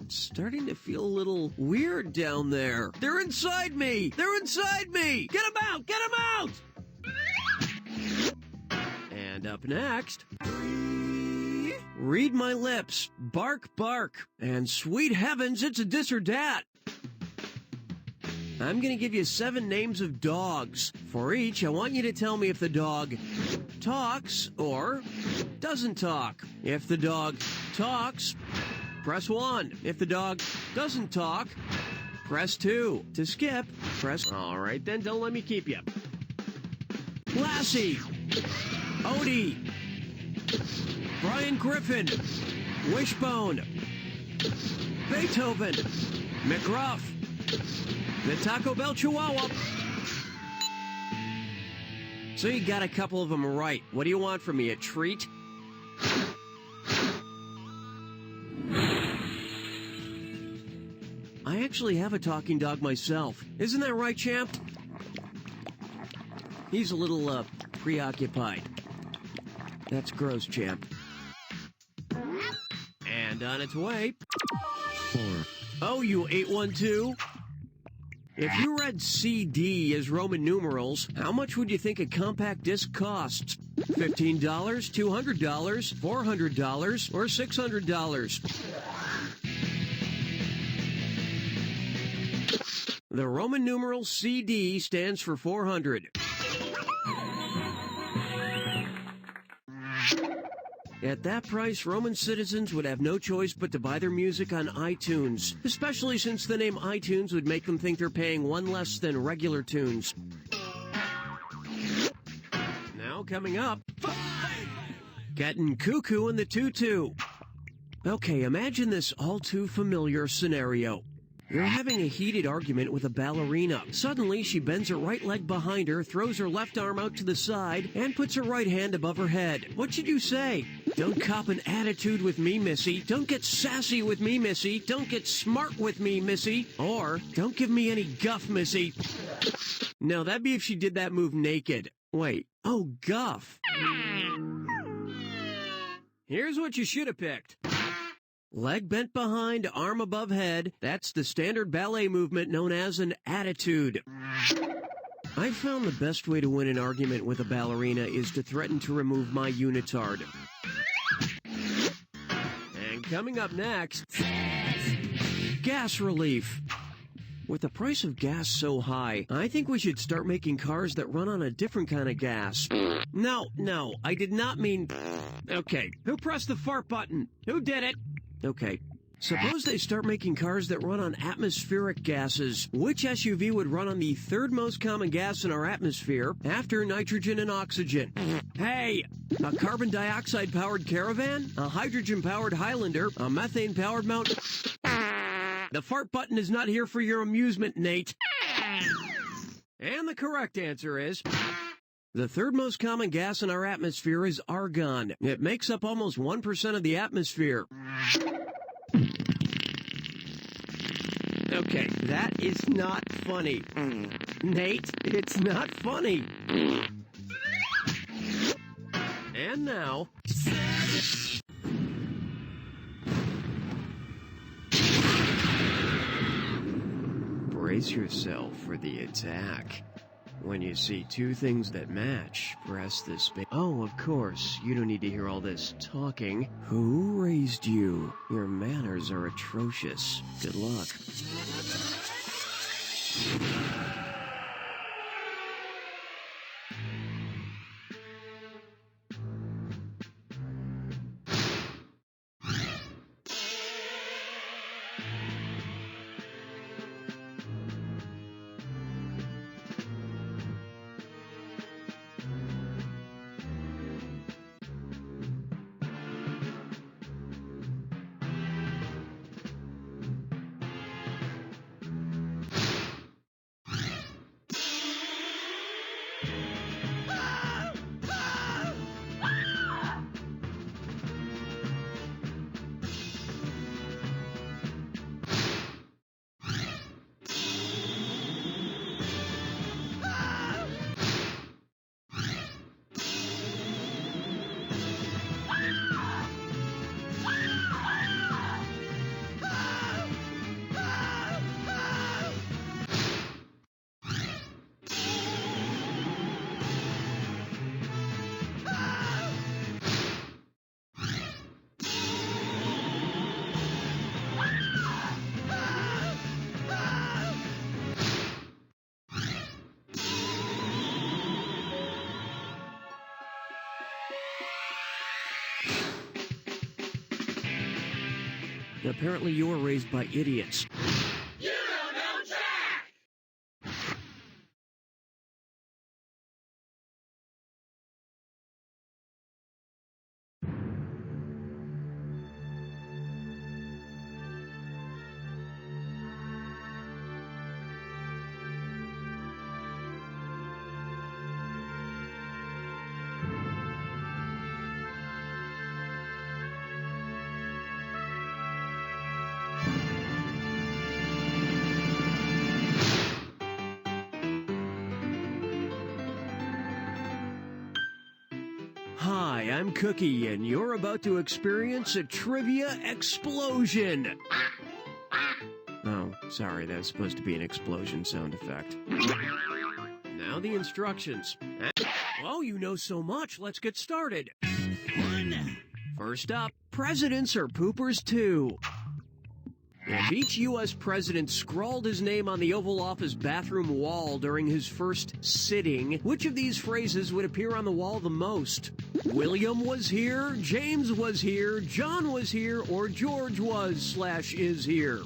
starting to feel a little weird down there. They're inside me! They're inside me! Get them out! Get them out! And up next... Read my lips. Bark, bark. And sweet heavens, it's a dis or dat. I'm going to give you 7 names of dogs. For each, I want you to tell me if the dog talks or doesn't talk. If the dog talks, press 1. If the dog doesn't talk, press 2. To skip, press... All right, then don't let me keep you. Lassie, Odie, Brian Griffin, Wishbone, Beethoven, McGruff, the Taco Bell Chihuahua. So you got a couple of them right. What do you want from me, a treat? I actually have a talking dog myself. Isn't that right, champ? He's a little, preoccupied. That's gross, champ. And on its way... 4. Oh, you 812? If you read CD as Roman numerals, how much would you think a compact disc costs? $15, $200, $400, or $600? The Roman numeral CD stands for 400. At that price, Roman citizens would have no choice but to buy their music on iTunes, especially since the name iTunes would make them think they're paying one less than regular tunes. Now coming up, getting cuckoo in the tutu. Okay, imagine this all too familiar scenario. You're having a heated argument with a ballerina. Suddenly, she bends her right leg behind her, throws her left arm out to the side, and puts her right hand above her head. What should you say? Don't cop an attitude with me, missy. Don't get sassy with me, missy. Don't get smart with me, missy. Or, don't give me any guff, missy. No, that'd be if she did that move naked. Wait. Oh, guff. Here's what you should have picked. Leg bent behind, arm above head. That's the standard ballet movement known as an attitude. I found the best way to win an argument with a ballerina is to threaten to remove my unitard. And Coming up next, gas relief. With the price of gas so high, I think we should start making cars that run on a different kind of gas. No, I did not mean... Okay, who pressed the fart button? Who did it? Okay. Suppose they start making cars that run on atmospheric gases. Which SUV would run on the third most common gas in our atmosphere after nitrogen and oxygen? Hey, a carbon dioxide-powered Caravan? A hydrogen-powered Highlander? A methane-powered Mount... The fart button is not here for your amusement, Nate. And the correct answer is... The third most common gas in our atmosphere is argon. It makes up almost 1% of the atmosphere. Okay, that is not funny. Nate, it's not funny. And now... Brace yourself for the attack. When you see two things that match, press the space. Oh, of course, you don't need to hear all this talking. Who raised you? Your manners are atrocious. Good luck. Apparently you were raised by idiots. Hi, I'm Cookie, and you're about to experience a trivia explosion. Oh, sorry, that's supposed to be an explosion sound effect. Now the instructions. Oh, you know so much, let's get started. First up, presidents are poopers too. If each U.S. president scrawled his name on the Oval Office bathroom wall during his first sitting, which of these phrases would appear on the wall the most? William was here, James was here, John was here, or George was/is here?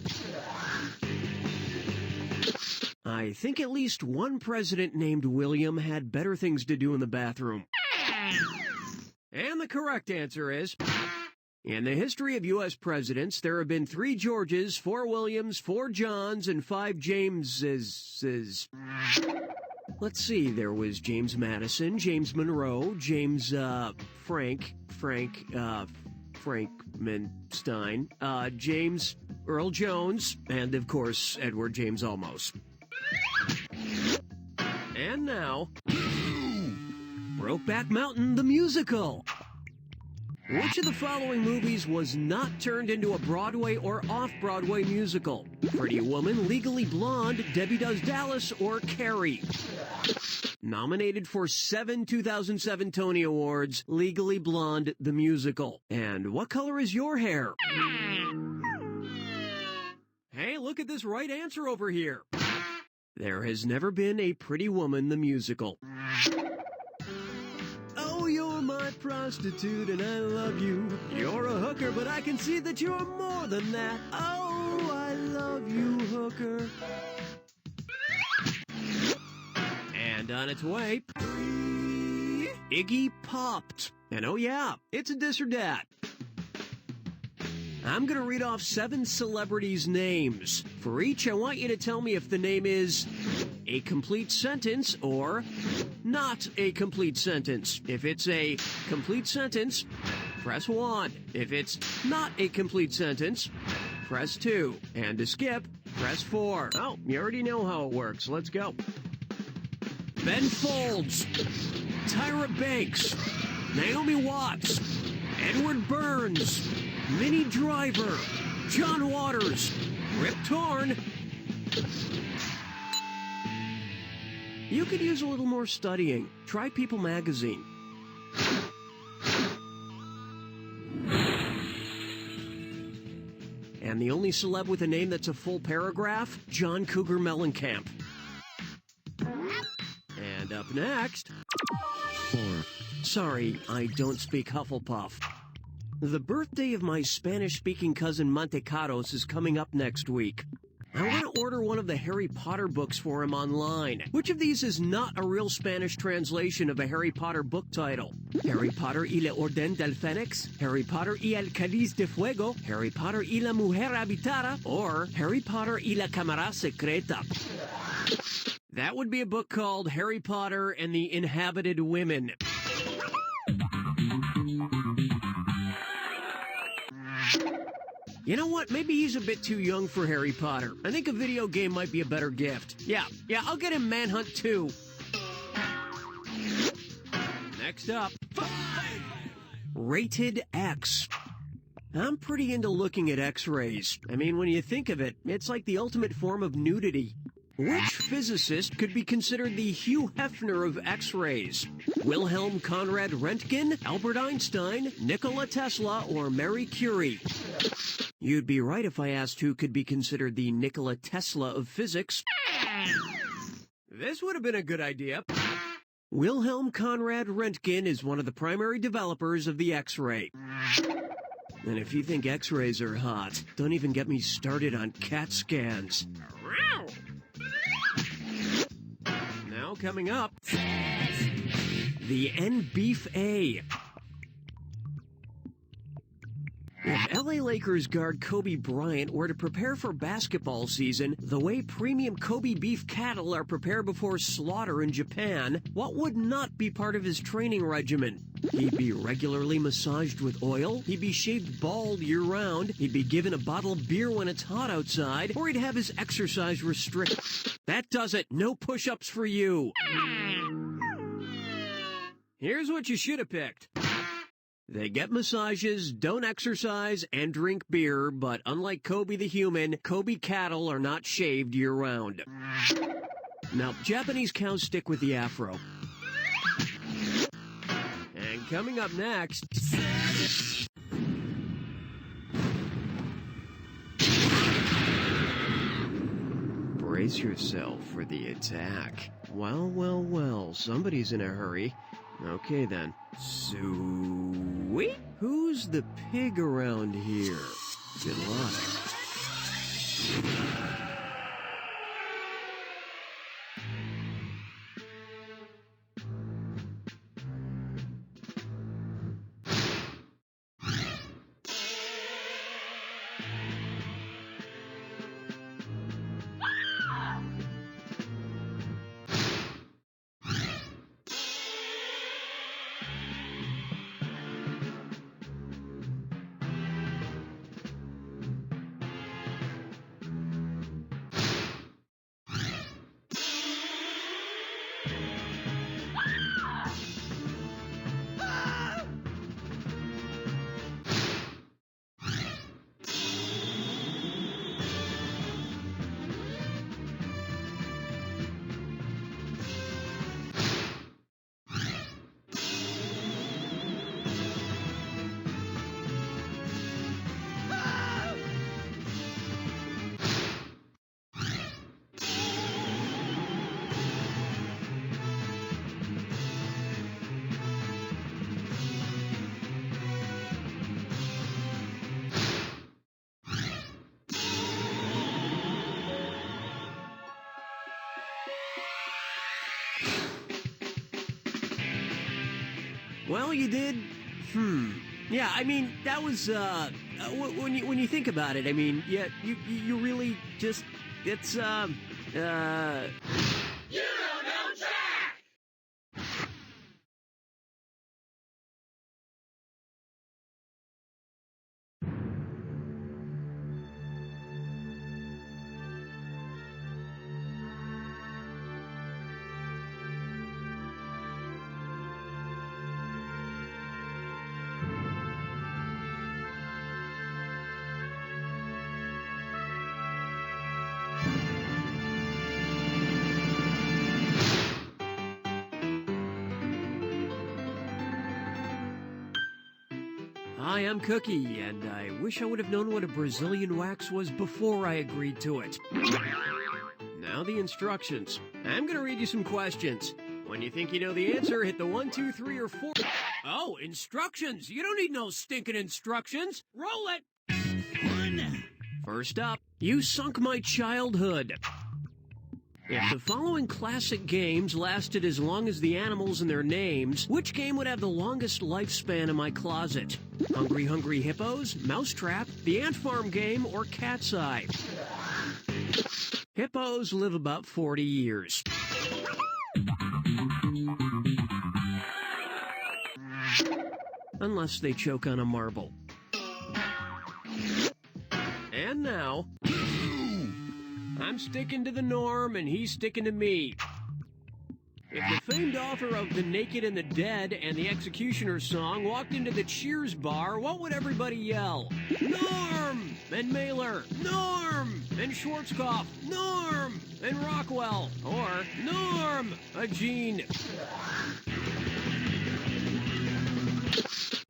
I think at least one president named William had better things to do in the bathroom. And the correct answer is... In the history of U.S. presidents, there have been 3 Georges, 4 Williams, 4 Johns, and 5 Jameses. Let's see, there was James Madison, James Monroe, James, Frankmanstein, James Earl Jones, and, of course, Edward James Olmos. And now, Brokeback Mountain, the musical. Which of the following movies was not turned into a Broadway or off-Broadway musical? Pretty Woman, Legally Blonde, Debbie Does Dallas, or Carrie? Nominated for 7 2007 Tony Awards, Legally Blonde, the musical. And what color is your hair? Hey, look at this right answer over here. There has never been a Pretty Woman, the musical. Oh, you're my prostitute and I love you. You're a hooker, but I can see that you're more than that. Oh, I love you, hooker. And on its way, Iggy Popped. And oh yeah, it's a this or dat. I'm going to read off 7 celebrities' names. For each, I want you to tell me if the name is a complete sentence or not a complete sentence. If it's a complete sentence, press 1. If it's not a complete sentence, press 2. And to skip, press 4. Oh, you already know how it works. Let's go. Ben Folds, Tyra Banks, Naomi Watts, Edward Burns, Minnie Driver, John Waters, Rip Torn. You could use a little more studying. Try People magazine. And the only celeb with a name that's a full paragraph, John Cougar Mellencamp. And up next... Sorry, I don't speak Hufflepuff. The birthday of my Spanish-speaking cousin Montecaros is coming up next week. I want to order one of the Harry Potter books for him online. Which of these is not a real Spanish translation of a Harry Potter book title? Harry Potter y la Orden del Fénix, Harry Potter y el Cáliz de Fuego, Harry Potter y la Mujer Habitada, or Harry Potter y la Cámara Secreta. That would be a book called Harry Potter and the Inhabited Women. You know what? Maybe he's a bit too young for Harry Potter. I think a video game might be a better gift. Yeah, I'll get him Manhunt 2. Next up, Rated X. I'm pretty into looking at X-rays. I mean, when you think of it, it's like the ultimate form of nudity. Which physicist could be considered the Hugh Hefner of X-rays? Wilhelm Conrad Röntgen, Albert Einstein, Nikola Tesla, or Marie Curie? You'd be right if I asked who could be considered the Nikola Tesla of physics. This would have been a good idea. Wilhelm Conrad Röntgen is one of the primary developers of the X-ray. And if you think X-rays are hot, don't even get me started on CAT scans. Now coming up, the NBeef A. If LA Lakers guard Kobe Bryant were to prepare for basketball season the way premium Kobe beef cattle are prepared before slaughter in Japan, what would not be part of his training regimen? He'd be regularly massaged with oil, he'd be shaved bald year-round, he'd be given a bottle of beer when it's hot outside, or he'd have his exercise restricted. That does it. No push-ups for you. Here's what you should have picked. They get massages, don't exercise, and drink beer, but unlike Kobe the human, Kobe cattle are not shaved year-round. Now, Japanese cows stick with the afro. And coming up next... Brace yourself for the attack. Well, somebody's in a hurry. Okay then. Sweet. Who's the pig around here? Good luck. Well, you did. Yeah, I mean, that was, when you think about it, I mean, yeah, you really just, it's, Hi, I'm Cookie, and I wish I would have known what a Brazilian wax was before I agreed to it. Now the instructions. I'm going to read you some questions. When you think you know the answer, hit the 1, 2, 3, or 4.
Oh, instructions. You don't need no stinking instructions. Roll it.
First up, you sunk my childhood. If the following classic games lasted as long as the animals and their names, which game would have the longest lifespan in my closet? Hungry Hungry Hippos, Mousetrap, the Ant Farm game, or Cat's Eye? Hippos live about 40 years. Unless they choke on a marble. And now, I'm sticking to the norm and he's sticking to me. If the famed author of The Naked and the Dead and the Executioner song walked into the Cheers bar, what would everybody yell? Norm! And Mailer, Norm! And Schwarzkopf, Norm! And Rockwell, or Norm! A Gene.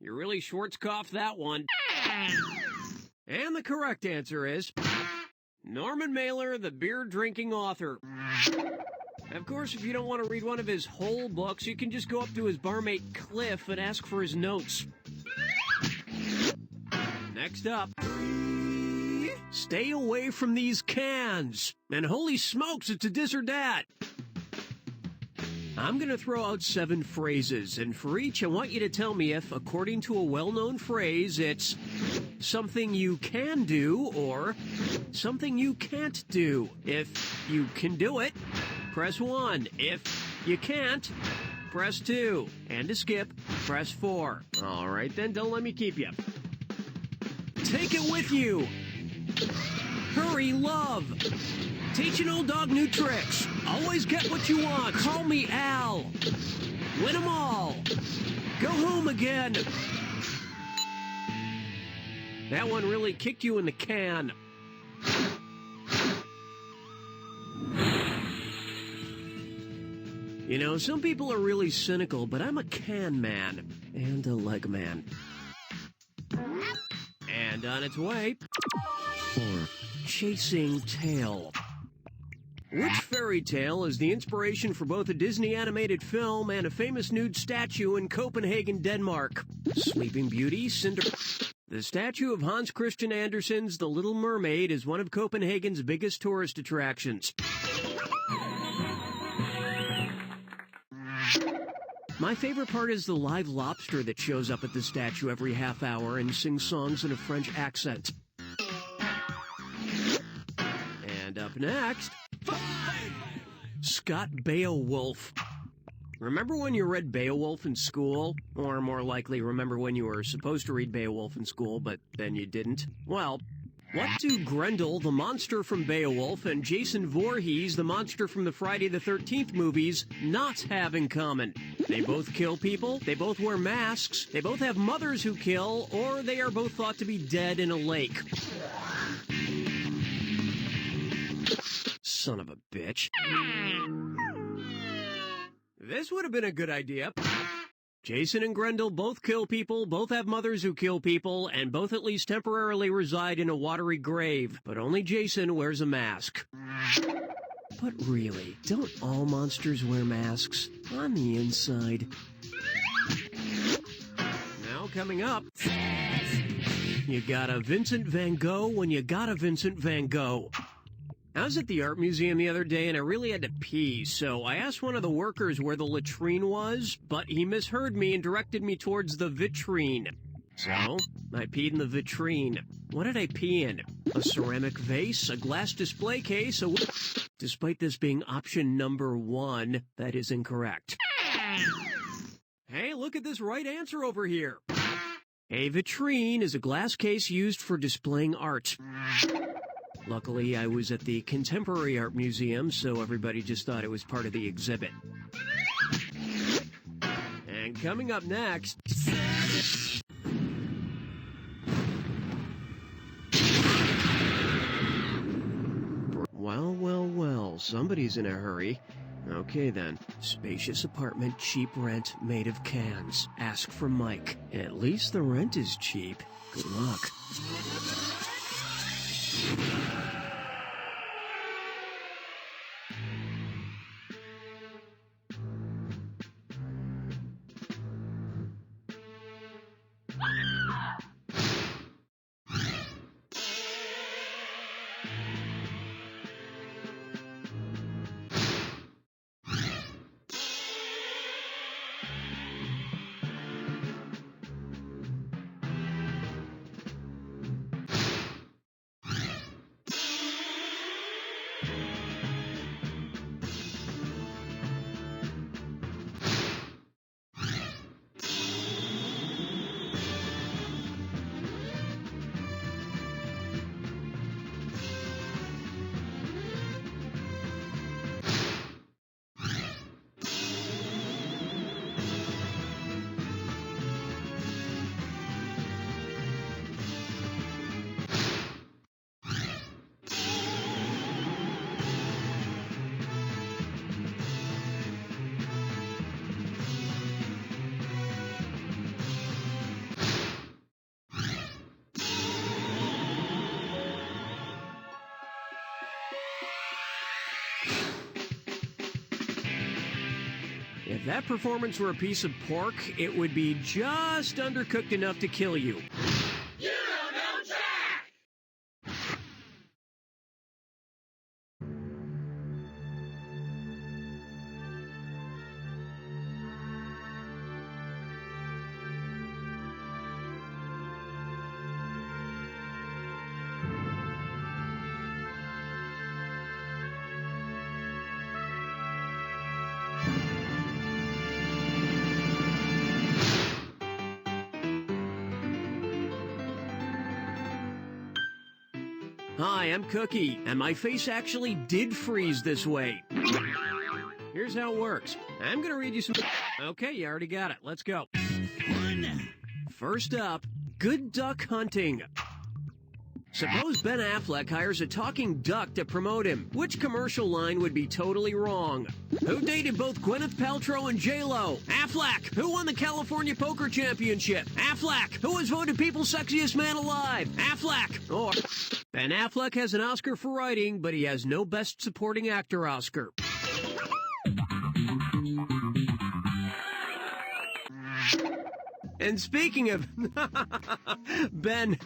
You really Schwarzkopf that one. And the correct answer is Norman Mailer, the beer-drinking author. Of course, if you don't want to read one of his whole books, you can just go up to his barmate Cliff and ask for his notes. Next up, stay away from these cans. And holy smokes, it's a this or that. I'm going to throw out 7 phrases, and for each, I want you to tell me if, according to a well-known phrase, it's something you can do or something you can't do. If you can do it, press 1. If you can't, press 2. And to skip, press 4. All right, then, don't let me keep you. Take it with you. Hurry, love. Teach an old dog new tricks. Always get what you want. Call me Al. Win 'em all. Go home again. That one really kicked you in the can. You know, some people are really cynical, but I'm a can man and a leg man. And on its way, for Chasing Tail. Which fairy tale is the inspiration for both a Disney animated film and a famous nude statue in Copenhagen, Denmark? Sleeping Beauty, Cinderella. The statue of Hans Christian Andersen's The Little Mermaid is one of Copenhagen's biggest tourist attractions. My favorite part is the live lobster that shows up at the statue every half hour and sings songs in a French accent. And up next, Scott Beowulf. Remember when you read Beowulf in school? Or more likely, remember when you were supposed to read Beowulf in school, but then you didn't? Well, what do Grendel, the monster from Beowulf, and Jason Voorhees, the monster from the Friday the 13th movies, not have in common? They both kill people, they both wear masks, they both have mothers who kill, or they are both thought to be dead in a lake. Son of a bitch. This would have been a good idea. Jason and Grendel both kill people, both have mothers who kill people, and both at least temporarily reside in a watery grave. But only Jason wears a mask. But really, don't all monsters wear masks on the inside? Now coming up, you got a Vincent van Gogh when you got a Vincent van Gogh. I was at the art museum the other day and I really had to pee, so I asked one of the workers where the latrine was, but he misheard me and directed me towards the vitrine. So, I peed in the vitrine. What did I pee in? A ceramic vase, a glass display case, a... Despite this being option number 1, that is incorrect. Hey, look at this right answer over here. A vitrine is a glass case used for displaying art. Luckily, I was at the Contemporary Art Museum, so everybody just thought it was part of the exhibit. And coming up next... Well, somebody's in a hurry. Okay then. Spacious apartment, cheap rent, made of cans. Ask for Mike. At least the rent is cheap. Good luck. If that performance were a piece of pork, it would be just undercooked enough to kill you.
You don't know Jack!
Hi, I'm Cookie, and my face actually did freeze this way. Here's how it works. I'm gonna read you some... Okay, you already got it. Let's go. First up, good duck hunting. Suppose Ben Affleck hires a talking duck to promote him. Which commercial line would be totally wrong? Who dated both Gwyneth Paltrow and J-Lo? Affleck. Who won the California Poker Championship? Affleck. Who was voted People's Sexiest Man Alive? Affleck. Or... Ben Affleck has an Oscar for writing, but he has no Best Supporting Actor Oscar. And speaking of Ben,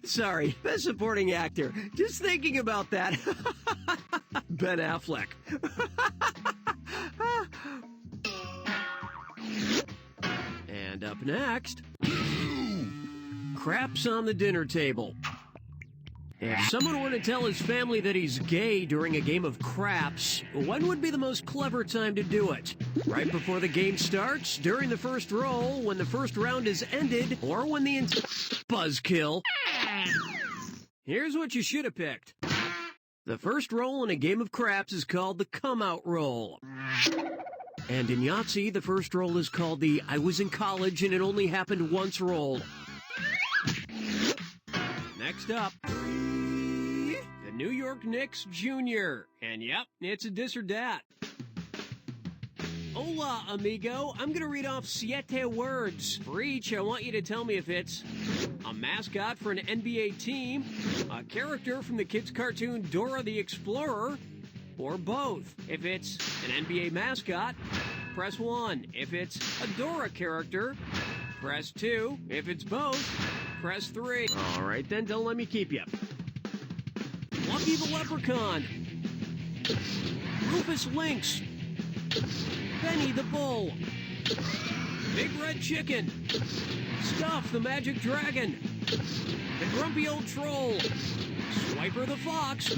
sorry, Best Supporting Actor, just thinking about that. Ben Affleck. And up next, craps on the dinner table. If someone were to tell his family that he's gay during a game of craps, when would be the most clever time to do it? Right before the game starts, during the first roll, when the first round is ended, or when the buzzkill? Here's what you should have picked. The first roll in a game of craps is called the come-out roll. And in Yahtzee, the first roll is called the I was in college and it only happened once roll. Next up, the New York Knicks Jr. And yep, it's a dis or dat. Hola, amigo. I'm gonna read off 7 words. For each, I want you to tell me if it's a mascot for an NBA team, a character from the kids' cartoon Dora the Explorer, or both. If it's an NBA mascot, press 1. If it's a Dora character, press 2. If it's both, press 3. All right, then, don't let me keep you. What
Smokey the Leprechaun, Rufus Lynx, Benny the Bull, Big Red Chicken, Stuff the Magic Dragon, the Grumpy Old Troll, Swiper the Fox.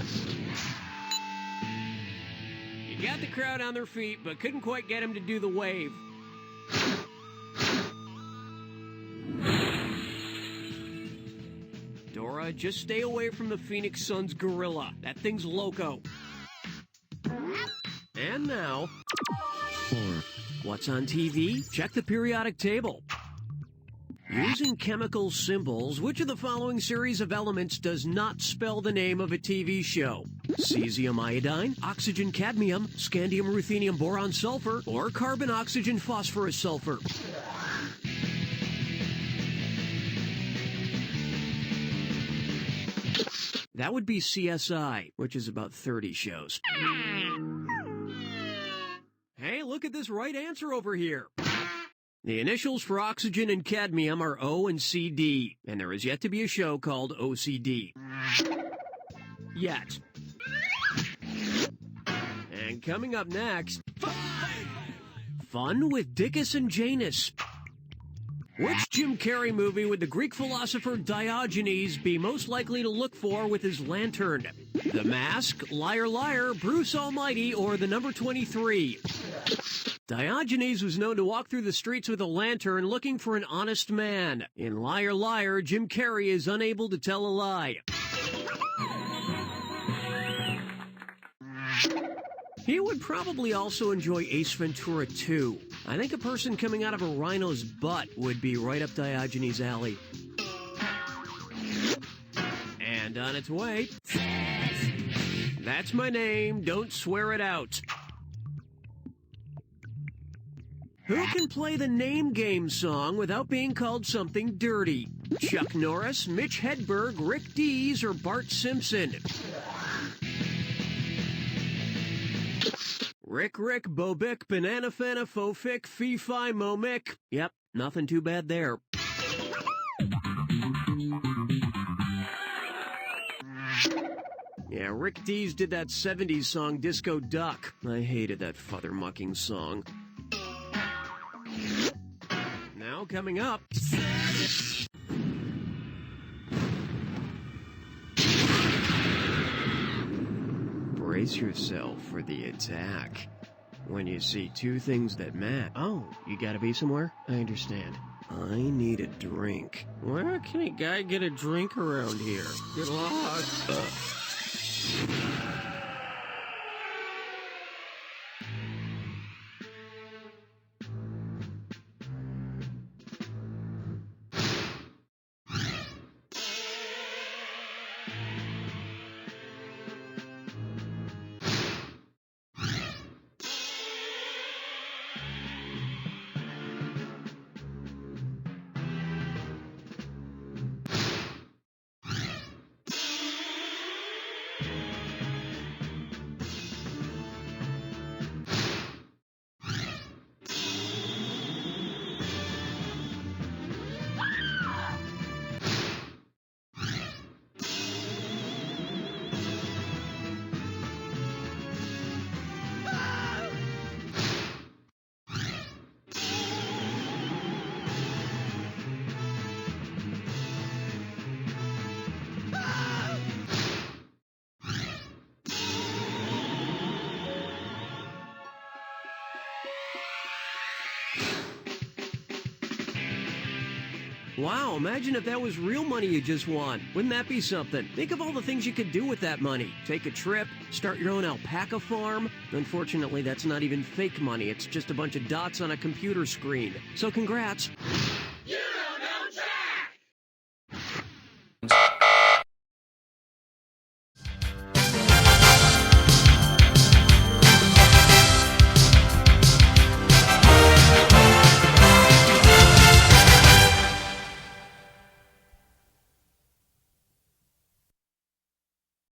You got the crowd on their feet, but couldn't quite get him to do the wave. Dora, just stay away from the Phoenix Suns gorilla. That thing's loco. And now, what's on TV? Check the periodic table. Using chemical symbols, which of the following series of elements does not spell the name of a TV show? Cesium iodine, oxygen cadmium, scandium ruthenium boron sulfur, or carbon oxygen phosphorus sulfur? That would be CSI, which is about 30 shows. Hey, look at this right answer over here. The initials for oxygen and cadmium are O and CD, and there is yet to be a show called OCD. Yet. And coming up next, Fun with Dickus and Janus. Which Jim Carrey movie would the Greek philosopher Diogenes be most likely to look for with his lantern? The Mask, Liar Liar, Bruce Almighty, or the number 23? Diogenes was known to walk through the streets with a lantern looking for an honest man. In Liar Liar, Jim Carrey is unable to tell a lie. He would probably also enjoy Ace Ventura 2. I think a person coming out of a rhino's butt would be right up Diogenes' alley. And on its way, That's My Name, Don't Swear It Out. Who can play the Name Game song without being called something dirty? Chuck Norris, Mitch Hedberg, Rick Dees, or Bart Simpson? Rick, Bobic, Banana Fana, Fofic, Fee-Fi, Momic. Yep, nothing too bad there. Yeah, Rick Dees did that 70s song, Disco Duck. I hated that father-mucking song. Now coming up... Brace yourself for the attack. When you see two things that match... Oh, you gotta be somewhere? I understand. I need a drink. Where can a guy get a drink around here? Get lost. Wow, imagine if that was real money you just won. Wouldn't that be something? Think of all the things you could do with that money. Take a trip, start your own alpaca farm. Unfortunately, that's not even fake money. It's just a bunch of dots on a computer screen. So congrats.